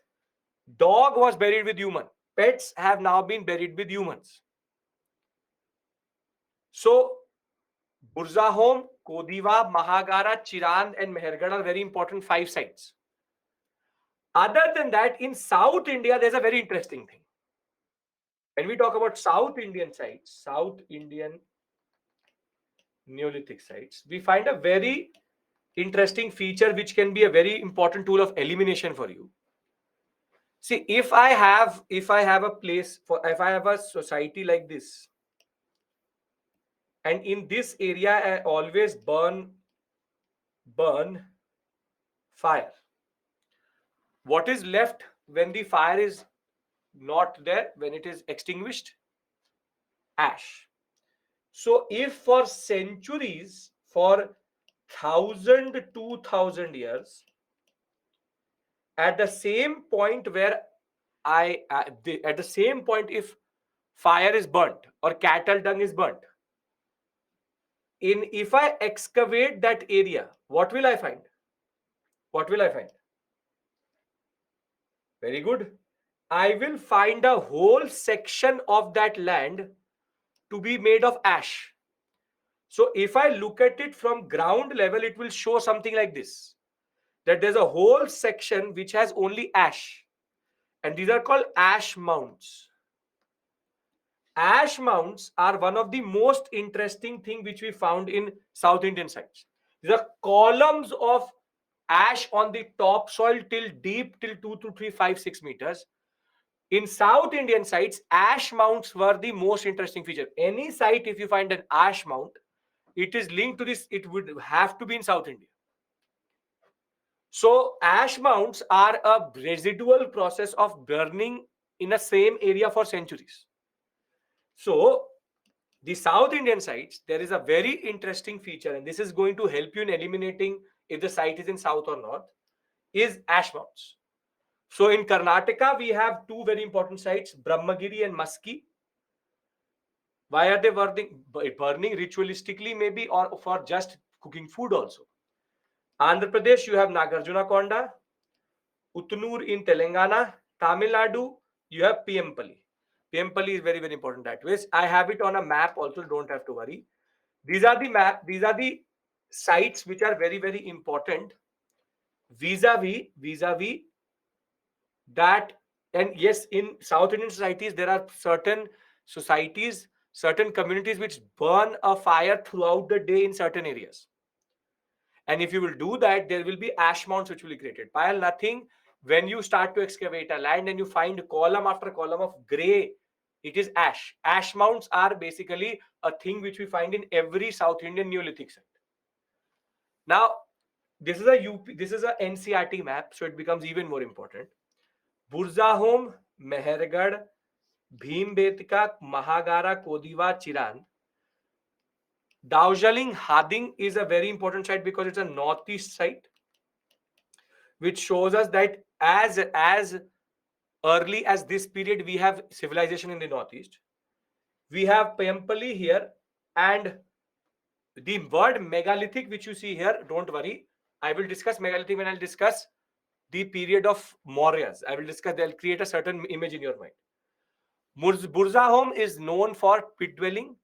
dog was buried with human. Pets have now been buried with humans. So Burza home, Kodiva, Mahagara, Chirand and Mehergarh are very important 5 sites. Other than that, in South India, there's a very interesting thing. When we talk about South Indian sites, South Indian Neolithic sites, we find a very interesting feature which can be a very important tool of elimination for you. See, if I have a place for, if I have a society like this, and in this area I always burn fire. What is left when the fire is not there, when it is extinguished? Ash. So if for centuries, for 1,000-2,000 years, at the same point where at the same point, if fire is burnt or cattle dung is burnt, if I excavate that area, what will I find? What will I find? Very good. I will find a whole section of that land to be made of ash. So if I look at it from ground level, it will show something like this, that there's a whole section which has only ash, and these are called ash mounds. Ash mounds are one of the most interesting thing which we found in South Indian sites. These are columns of ash on the topsoil till deep till 2 to 3, 5, 6 meters. In South Indian sites, ash mounds were the most interesting feature. Any site, if you find an ash mount, it is linked to this, it would have to be in South India. So ash mounds are a residual process of burning in the same area for centuries. So the South Indian sites, there is a very interesting feature, and this is going to help you in eliminating if the site is in south or north, is ash mounds. So in Karnataka, we have 2 very important sites, Brahmagiri and Maski. Why are they burning? Burning ritualistically maybe, or for just cooking food also. Andhra Pradesh, you have Nagarjuna Konda. Uttanur in Telangana. Tamil Nadu, you have Piempalli. Piempalli is very, very important that way. I have it on a map also, don't have to worry. These are the sites which are very, very important vis-a-vis that. And yes, in South Indian societies, there are certain societies, certain communities which burn a fire throughout the day in certain areas. And if you will do that, there will be ash mounds which will be created. Pile nothing. When you start to excavate a land and you find column after column of gray, it is ash. Ash mounds are basically a thing which we find in every South Indian Neolithic site. Now, this is a NCRT map, so it becomes even more important. Burzahom, Mehergarh, Bhimbetka, Mahagara, Kodiva, Chiran. Daujaling, Hading is a very important site because it's a northeast site, which shows us that as early as this period, we have civilization in the northeast. We have Pempali here, and the word megalithic, which you see here, don't worry. I will discuss megalithic when I'll discuss the period of Mauryas. I will discuss, they'll create a certain image in your mind. Burzahom is known for pit dwelling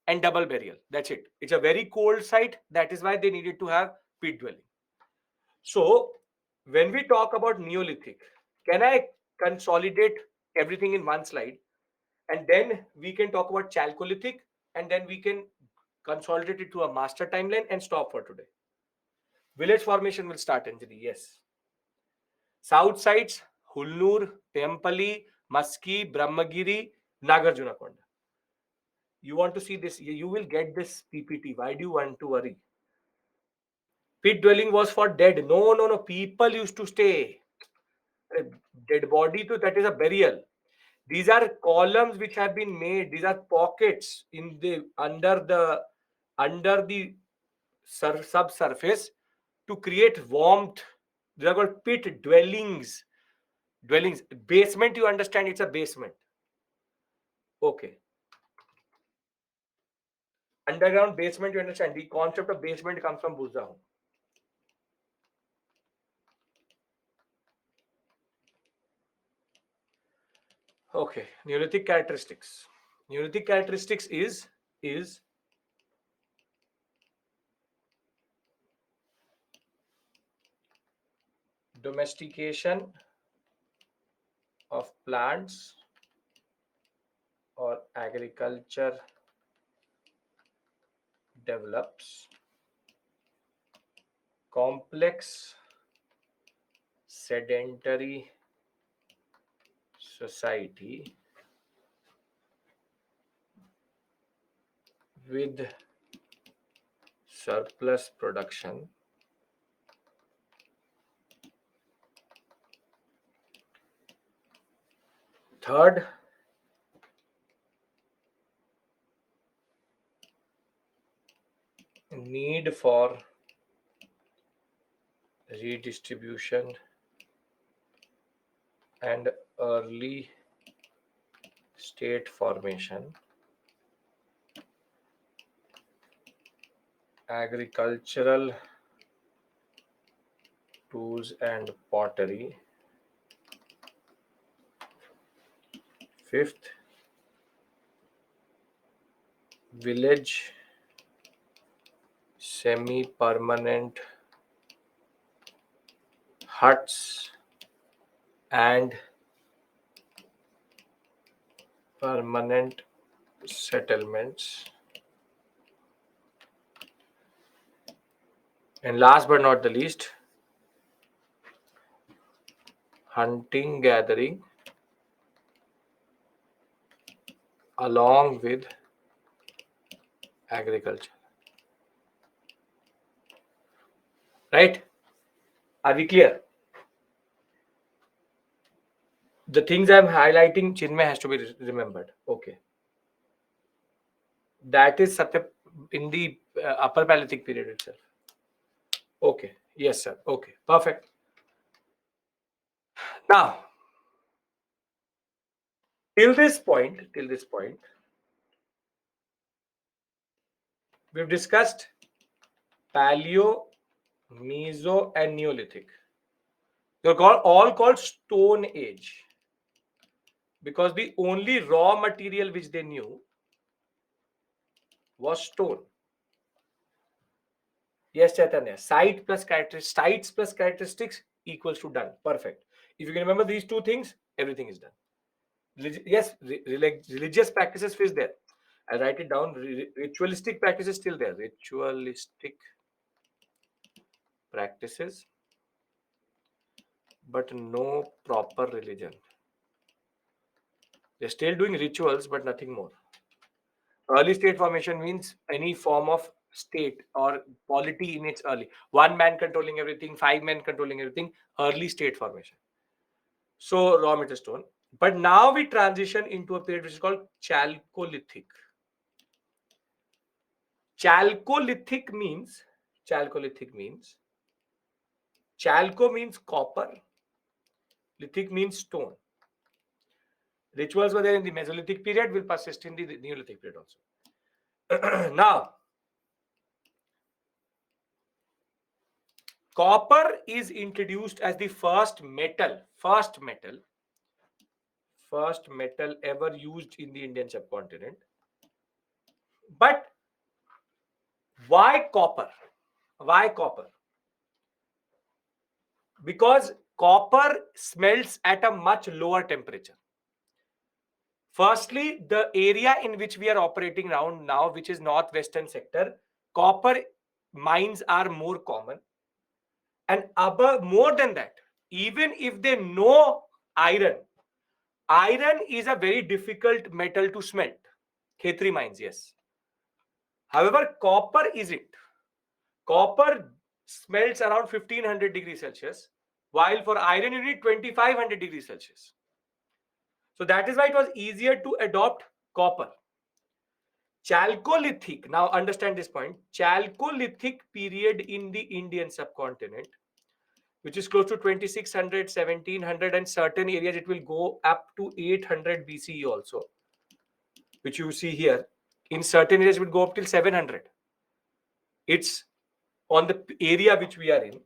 and double burial. That's it. It's a very cold site. That is why they needed to have pit dwelling. So when we talk about Neolithic, can I consolidate everything in one slide? And then we can talk about Chalcolithic, and then we can consolidate it to a master timeline and stop for today. Village formation will start, Anjali. Yes. South sides, Hulnur, Tempali, Maski, Brahmagiri, Nagarjunakonda. You want to see this? You will get this PPT. Why do you want to worry? Pit dwelling was for dead. No. People used to stay. A dead body, that is a burial. These are columns which have been made. These are pockets in the under the subsurface to create warmth. They are called pit dwellings. Dwellings. Basement, you understand, it's a basement. Okay. Underground basement, you understand. The concept of basement comes from Buzdahu. Okay. Neolithic characteristics. Neolithic characteristics is domestication of plants or agriculture develops complex sedentary society with surplus production third need for redistribution and early state formation agricultural tools and pottery fifth village semi-permanent huts and permanent settlements. And last but not the least, hunting gathering along with agriculture. Right? Are we clear? The things I'm highlighting, Chinmay, has to be remembered. Okay. That is in the upper Paleolithic period itself. Okay. Yes, sir. Okay. Perfect. Now, till this point, we've discussed Paleo, Meso, and Neolithic. They're all called Stone Age because the only raw material which they knew was stone. Yes, Chaitanya. Sites plus characteristics equals to done. Perfect. If you can remember these two things, everything is done. Yes, religious practices is there. I write it down. Ritualistic practices still there. Ritualistic practices, but no proper religion. They're still doing rituals, but nothing more. Early state formation means any form of state or polity in its early. One man controlling everything, 5 men controlling everything, early state formation. So raw material stone. But now we transition into a period which is called Chalcolithic. Chalcolithic means Chalco means copper, lithic means stone. Rituals were there in the Mesolithic period, will persist in the Neolithic period also. Now, copper is introduced as the first metal ever used in the Indian subcontinent. But why copper? Because copper smelts at a much lower temperature. Firstly, the area in which we are operating around now, which is northwestern sector, copper mines are more common. And more than that, even if they know iron is a very difficult metal to smelt. Khetri mines, yes. However, copper isn't. Copper smelts around 1500 degrees Celsius, while for iron you need 2500 degrees Celsius. So that is why it was easier to adopt copper. Chalcolithic, now understand this point, Chalcolithic period in the Indian subcontinent, which is close to 2600, 1700, and certain areas it will go up to 800 BCE also, which you see here. In certain areas it will go up till 700. It's on the area which we are in.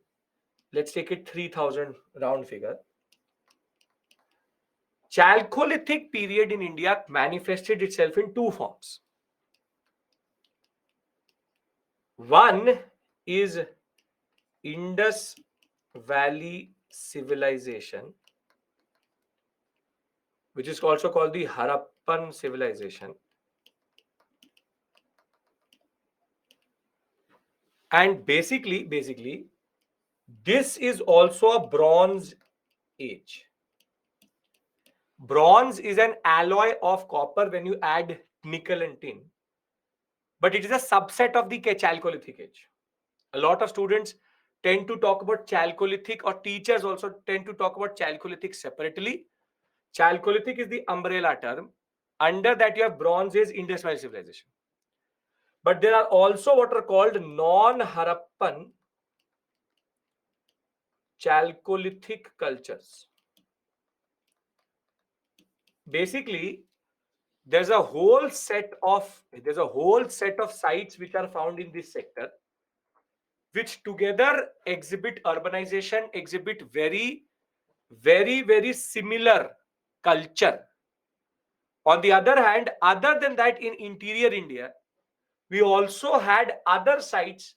Let's take it 3000 round figure. Chalcolithic period in India manifested itself in two forms. One is Indus Valley civilization, which is also called the Harappan civilization. And basically, this is also a Bronze Age. Bronze is an alloy of copper when you add nickel and tin, but it is a subset of the Chalcolithic age. A lot of students tend to talk about Chalcolithic, or teachers also tend to talk about Chalcolithic separately. Chalcolithic is the umbrella term. Under that you have Bronze Age, Indus Valley civilization. But there are also what are called non-Harappan Chalcolithic cultures. Basically, there's a whole set of sites which are found in this sector, which together exhibit urbanization, exhibit very, very similar culture. On the other hand, other than that, in interior India, we also had other sites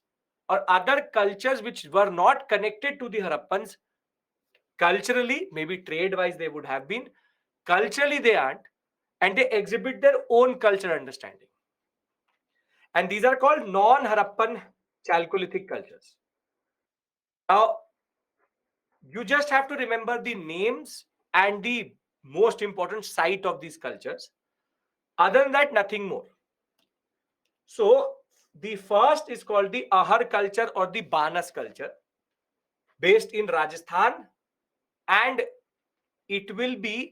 or other cultures which were not connected to the Harappans. Culturally, maybe trade-wise they would have been. Culturally, they aren't. And they exhibit their own cultural understanding. And these are called non-Harappan Chalcolithic cultures. Now, you just have to remember the names and the most important site of these cultures. Other than that, nothing more. So, the first is called the Ahar culture or the Banas culture, based in Rajasthan, and it will be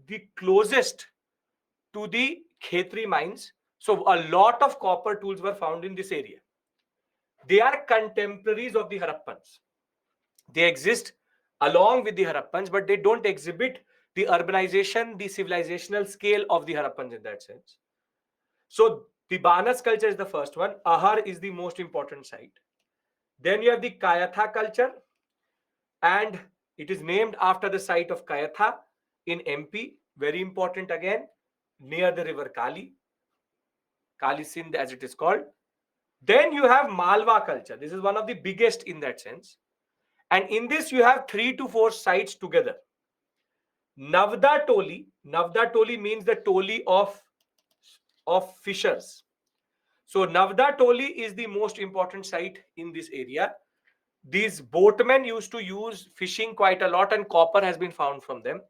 the closest to the Khetri mines. So a lot of copper tools were found in this area. They are contemporaries of the Harappans. They exist along with the Harappans, but they don't exhibit the urbanization, the civilizational scale of the Harappans in that sense. So the Banas culture is the first one. Ahar is the most important site. Then you have the Kayatha culture, and it is named after the site of Kayatha in MP. Very important again, near the river Kali Sindh as it is called. Then you have Malwa culture. This is one of the biggest in that sense. And in this you have 3 to 4 sites together. Navda Toli means the Toli of fishers. So Navda Toli is the most important site in this area. These boatmen used to use fishing quite a lot, and copper has been found from them.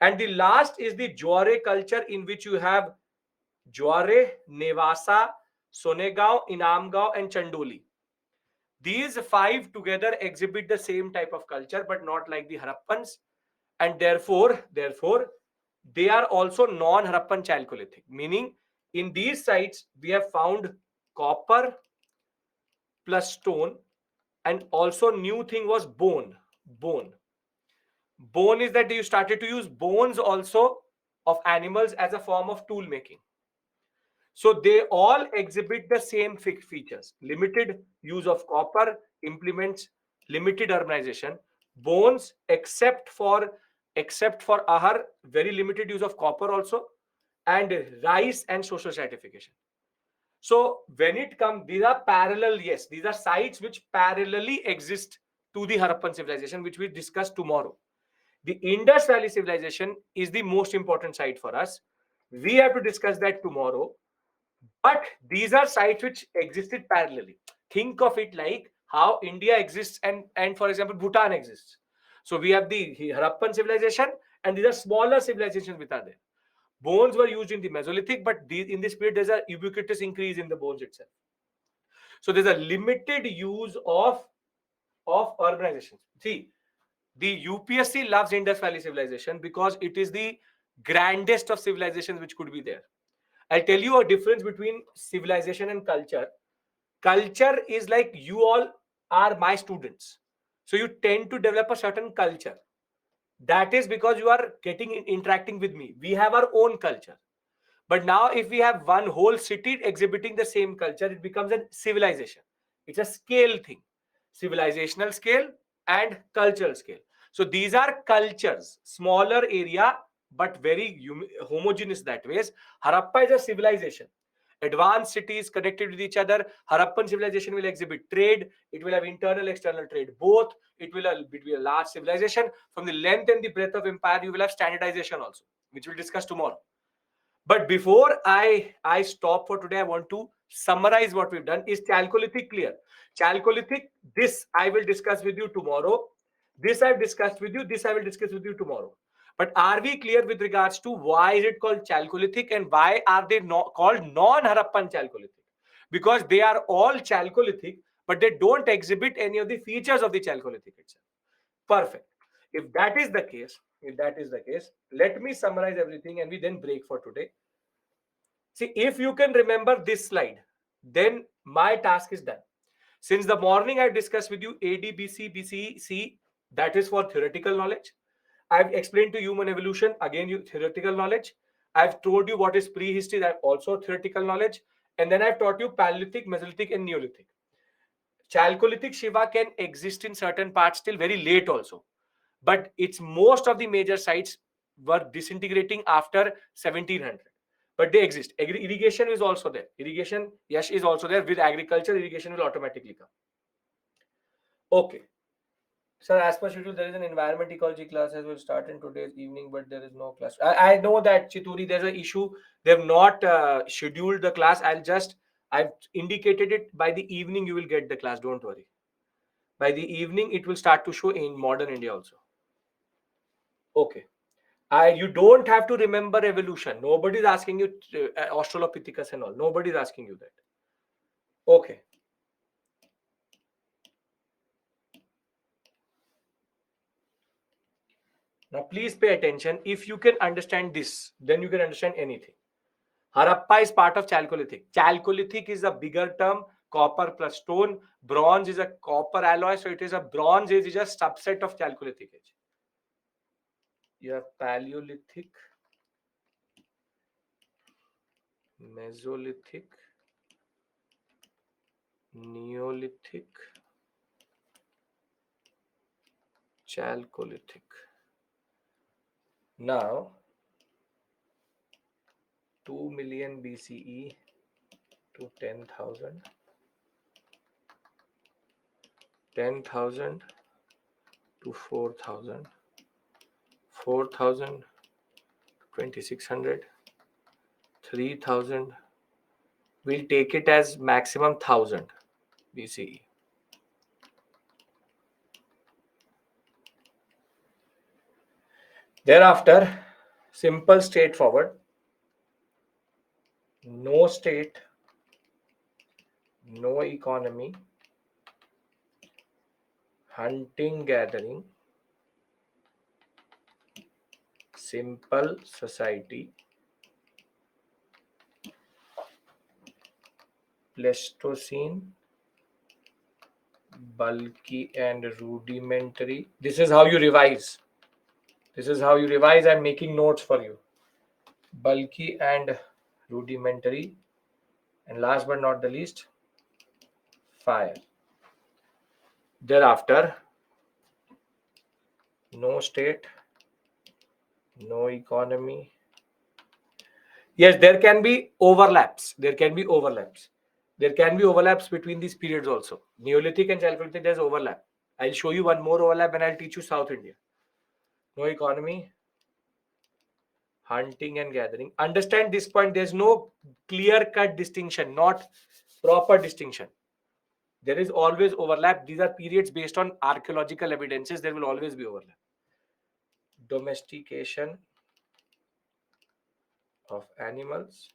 And the last is the Jware culture, in which you have Jware, Nevasa, Sonegaon, Inamgaon, and Chandoli. These 5 together exhibit the same type of culture, but not like the Harappans, and therefore they are also non-Harappan Chalcolithic. Meaning, in these sites we have found copper plus stone, and also new thing was bone. Bone is that you started to use bones also of animals as a form of tool making. So they all exhibit the same features: limited use of copper, implements limited urbanization. Bones, except for Ahar, very limited use of copper also, and rice and social stratification. So when it comes, these are parallel, yes, these are sites which parallelly exist to the Harappan civilization, which we discuss tomorrow. The Indus Valley civilization is the most important site for us. We have to discuss that tomorrow. But these are sites which existed parallelly. Think of it like how India exists and for example, Bhutan exists. So we have the Harappan civilization, and these are smaller civilizations which are there. Bones were used in the Mesolithic, but in this period, there's a ubiquitous increase in the bones itself. So there's a limited use of urbanization. See, the UPSC loves Indus Valley civilization because it is the grandest of civilizations which could be there. I'll tell you a difference between civilization and culture. Culture is like you all are my students. So you tend to develop a certain culture. That is because you are interacting with me. We have our own culture. But now, if we have one whole city exhibiting the same culture, it becomes a civilization. It's a scale thing, civilizational scale and cultural scale. So these are cultures, smaller area, but very homogeneous that ways. Harappa is a civilization. Advanced cities connected with each other. Harappan civilization will exhibit trade. It will have internal, external trade. Both. It will be a large civilization. From the length and the breadth of empire, you will have standardization also, which we'll discuss tomorrow. But before I stop for today, I want to summarize what we've done. Is Chalcolithic clear? Chalcolithic, this I will discuss with you tomorrow. This I've discussed with you. This I will discuss with you tomorrow. But are we clear with regards to why is it called Chalcolithic and why are they called non-Harappan Chalcolithic? Because they are all Chalcolithic, but they don't exhibit any of the features of the Chalcolithic itself. Perfect. If that is the case, let me summarize everything and we then break for today. See, if you can remember this slide, then my task is done. Since the morning I've discussed with you AD, BC, BC, that is for theoretical knowledge. I've explained to human evolution, again, you theoretical knowledge. I've told you what is prehistory, that also theoretical knowledge. And then I've taught you Paleolithic, Mesolithic, and Neolithic. Chalcolithic Shiva can exist in certain parts till very late also. But it's most of the major sites were disintegrating after 1700. But they exist. Irrigation is also there. Irrigation, yes, is also there. With agriculture, irrigation will automatically come. Okay. Sir, as per schedule, there is an environment ecology class as will start in today's evening, but there is no class. I know that, Chituri, there's an issue. They have not scheduled the class. I've indicated it. By the evening, you will get the class. Don't worry. By the evening, it will start to show in modern India also. Okay. You don't have to remember evolution. Nobody's asking you Australopithecus and all. Nobody's asking you that. Okay. Now, please pay attention. If you can understand this, then you can understand anything. Harappa is part of Chalcolithic. Chalcolithic is a bigger term. Copper plus stone. Bronze is a copper alloy. So it is a bronze age is a subset of Chalcolithic age. You have Paleolithic, Mesolithic, Neolithic, Chalcolithic. Now, 2 million BCE to 10,000, 10,000 to 4,000, 4,000 to 2,600, 3,000. We'll take it as maximum 1,000 BCE. Thereafter, simple, straightforward. No state, no economy, hunting, gathering, simple society, Pleistocene, bulky and rudimentary. This is how you revise. This is how you revise. I'm making notes for you. Bulky and rudimentary. And last but not the least, fire. Thereafter, no state, no economy. Yes, there can be overlaps. There can be overlaps. There can be overlaps between these periods also. Neolithic and Chalcolithic, there's overlap. I'll show you one more overlap and I'll teach you South India. No economy, hunting and gathering. Understand this point. There's no clear-cut distinction, not proper distinction. There is always overlap. These are periods based on archaeological evidences. There will always be overlap. Domestication of animals,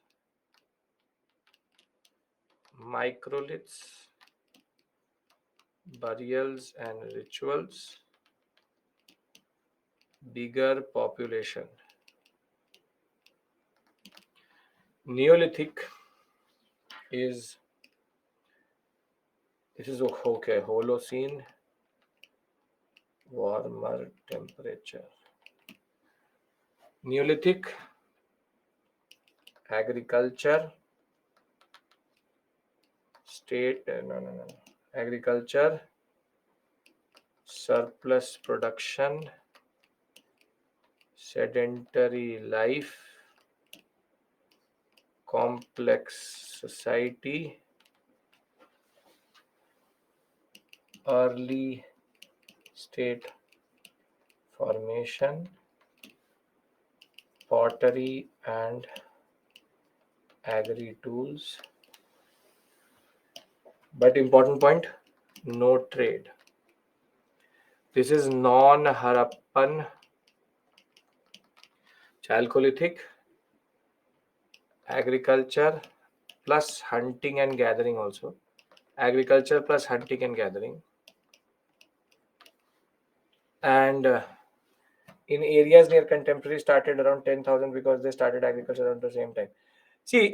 microliths, burials and rituals, bigger population. Neolithic is, this is okay, Holocene, warmer temperature. Neolithic, agriculture, state, no. Agriculture, surplus production, sedentary life, complex society, early state formation, pottery and agri tools. But important point, no trade. This is non-Harappan, Chalcolithic, agriculture plus hunting and gathering also. Agriculture plus hunting and gathering. And in areas near contemporary started around 10,000 because they started agriculture at the same time. See,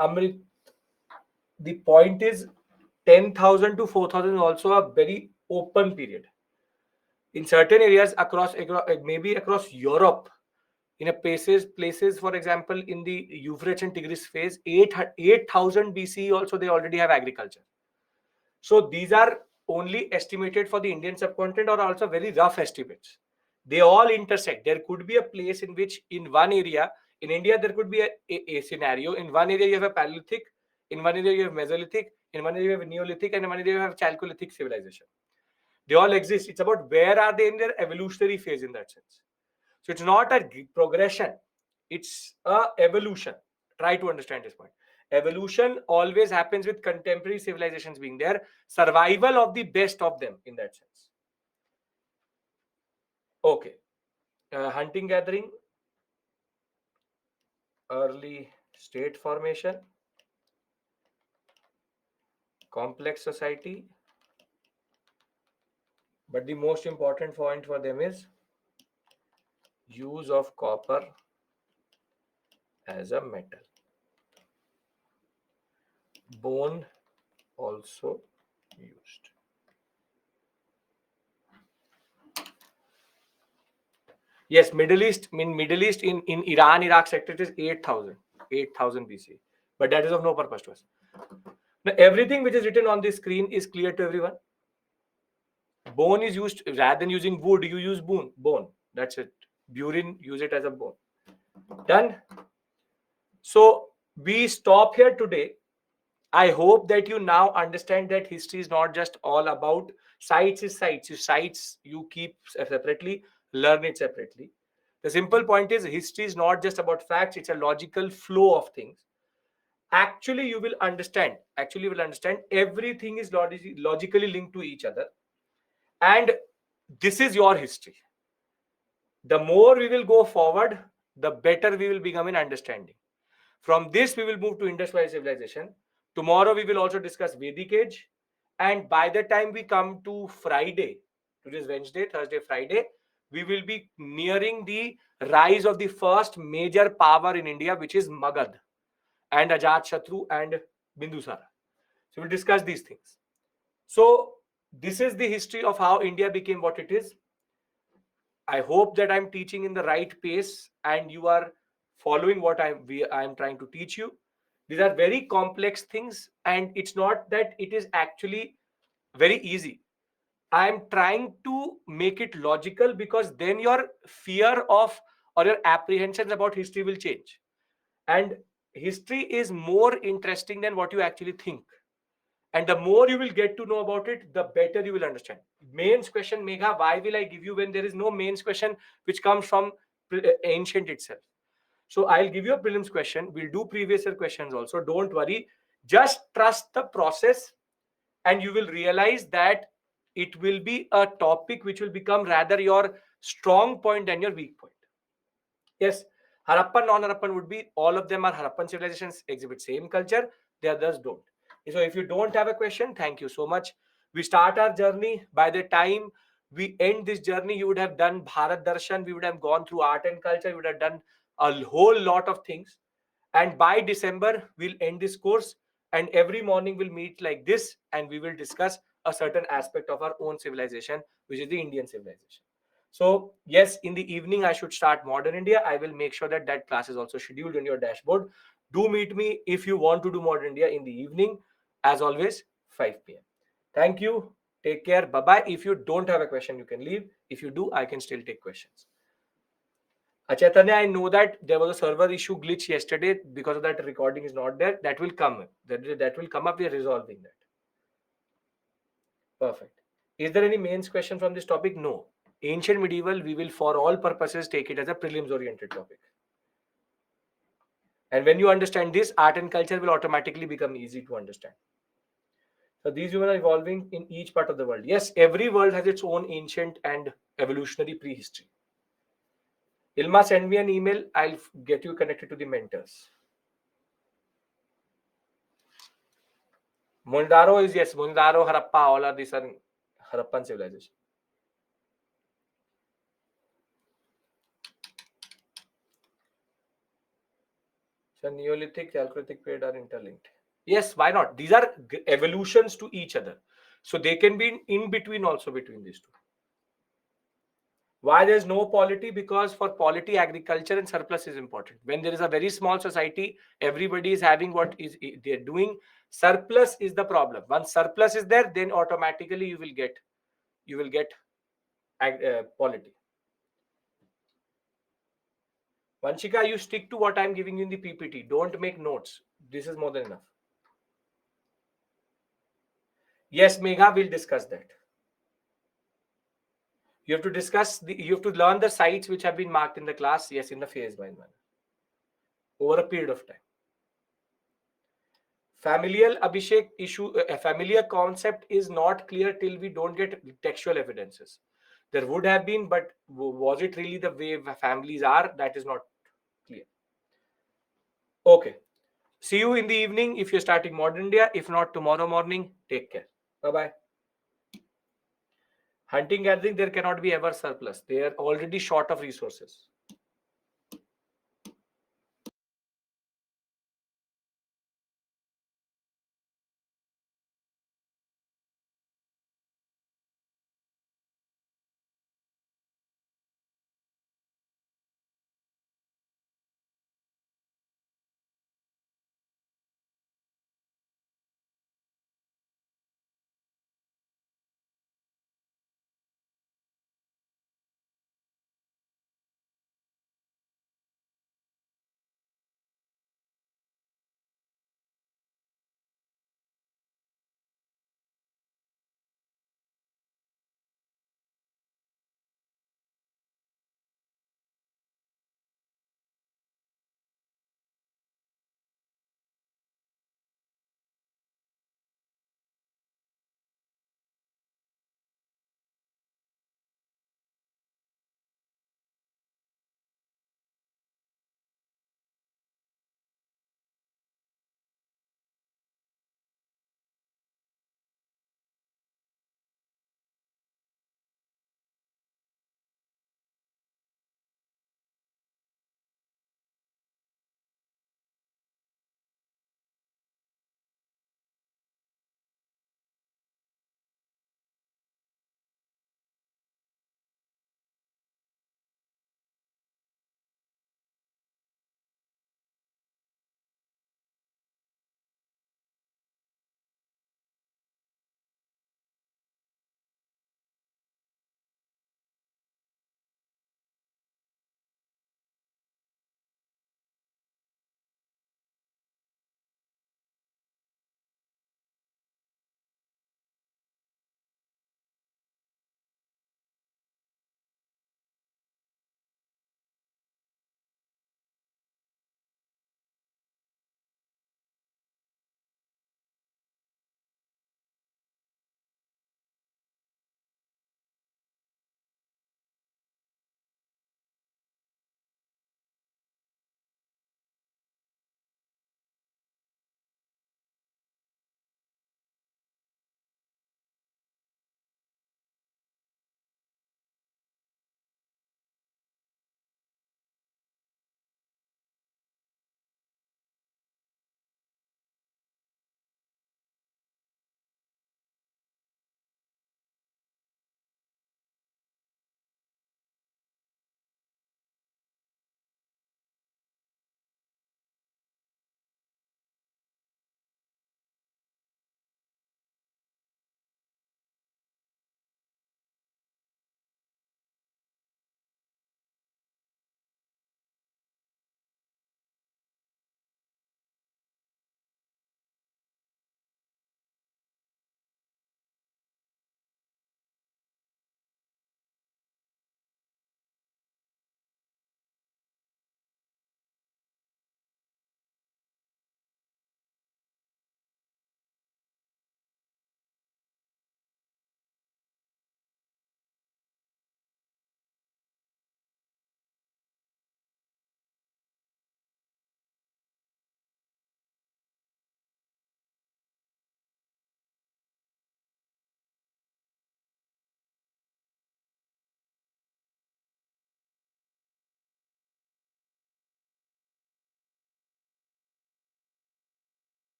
Amrit, the point is 10,000 to 4,000 is also a very open period. In certain areas across maybe across Europe, in a places for example in the Euphrates and Tigris phase, 8,000 BC also they already have agriculture. So these are only estimated for the Indian subcontinent or also very rough estimates. They all intersect. There could be a place in which in one area in India there could be a scenario. In one area you have a Paleolithic, in one area you have Mesolithic, in one area you have Neolithic, and in one area you have Chalcolithic civilization. They all exist. It's about where are they in their evolutionary phase in that sense. So it's not a progression, it's a evolution. Try to understand this point. Evolution always happens with contemporary civilizations being there, survival of the best of them in that sense. Okay. Hunting gathering, early state formation, complex society. But the most important point for them is use of copper as a metal. Bone also used. Yes, Middle East in Iran, Iraq sector it is 8,000 BC. But that is of no purpose to us. Now, everything which is written on this screen is clear to everyone. Bone is used rather than using wood, you use bone. That's it. Burin, use it as a bone. Done. So we stop here today. I hope that you now understand that history is not just all about sites is sites. Sites you keep separately, learn it separately. The simple point is history is not just about facts, it's a logical flow of things. Actually, you will understand. Everything is logically linked to each other. And this is your history. The more we will go forward, the better we will become in understanding. From this, we will move to Indus Valley civilization. Tomorrow, we will also discuss Vedic age. And by the time we come to Friday, today is Wednesday, Thursday, Friday, we will be nearing the rise of the first major power in India, which is Magad and Ajatashatru and Bindusara. So we'll discuss these things. So this is the history of how India became what it is. I hope that I'm teaching in the right pace and you are following what I'm trying to teach you. These are very complex things and it's not that it is actually very easy. I'm trying to make it logical because then your fear of or your apprehensions about history will change. And history is more interesting than what you actually think. And the more you will get to know about it, the better you will understand. Mains question, Megha, why will I give you when there is no mains question which comes from ancient itself? So I'll give you a prelims question. We'll do previous year questions also. Don't worry. Just trust the process and you will realize that it will be a topic which will become rather your strong point than your weak point. Yes, Harappan, non-Harappan would be, all of them are Harappan civilizations, exhibit same culture, the others don't. So if you don't have a question, thank you so much. We start our journey. By the time we end this journey, you would have done Bharat Darshan, we would have gone through art and culture, we would have done a whole lot of things. And by December, we'll end this course, and every morning we'll meet like this, and we will discuss a certain aspect of our own civilization, which is the Indian civilization. So yes, in the evening, I should start Modern India. I will make sure that that class is also scheduled in your dashboard. Do meet me if you want to do Modern India in the evening. As always, 5 p.m. Thank you. Take care. Bye-bye. If you don't have a question, you can leave. If you do, I can still take questions. Chaitanya, I know that there was a server issue glitch yesterday. Because of that, recording is not there. That will come. That will come up. We are resolving that. Perfect. Is there any mains question from this topic? No. Ancient medieval, we will for all purposes take it as a prelims oriented topic. And when you understand this, art and culture will automatically become easy to understand. So these humans are evolving in each part of the world. Yes, every world has its own ancient and evolutionary prehistory. Ilma, send me an email. I'll get you connected to the mentors. Mondaro is, yes, Mondaro, Harappa, all are these are Harappan civilization. So Neolithic, Chalcolithic period are interlinked. Yes, why not? These are evolutions to each other. So they can be in between also between these two. Why there is no polity? Because for polity, agriculture and surplus is important. When there is a very small society, everybody is having what is they're doing. Surplus is the problem. Once surplus is there, then automatically you will get polity. Vanshika, you stick to what I'm giving you in the PPT. Don't make notes. This is more than enough. Yes, Megha, we'll discuss that. You have to discuss you have to learn the sites which have been marked in the class. Yes, in the phase-wise manner over a period of time. Familial Abhishek issue, a familiar concept is not clear till we don't get textual evidences. There would have been, but was it really the way families are? That is not clear. Okay. See you in the evening if you're starting Modern India. If not, tomorrow morning. Take care. Bye-bye. Hunting gathering, there cannot be ever surplus. They are already short of resources.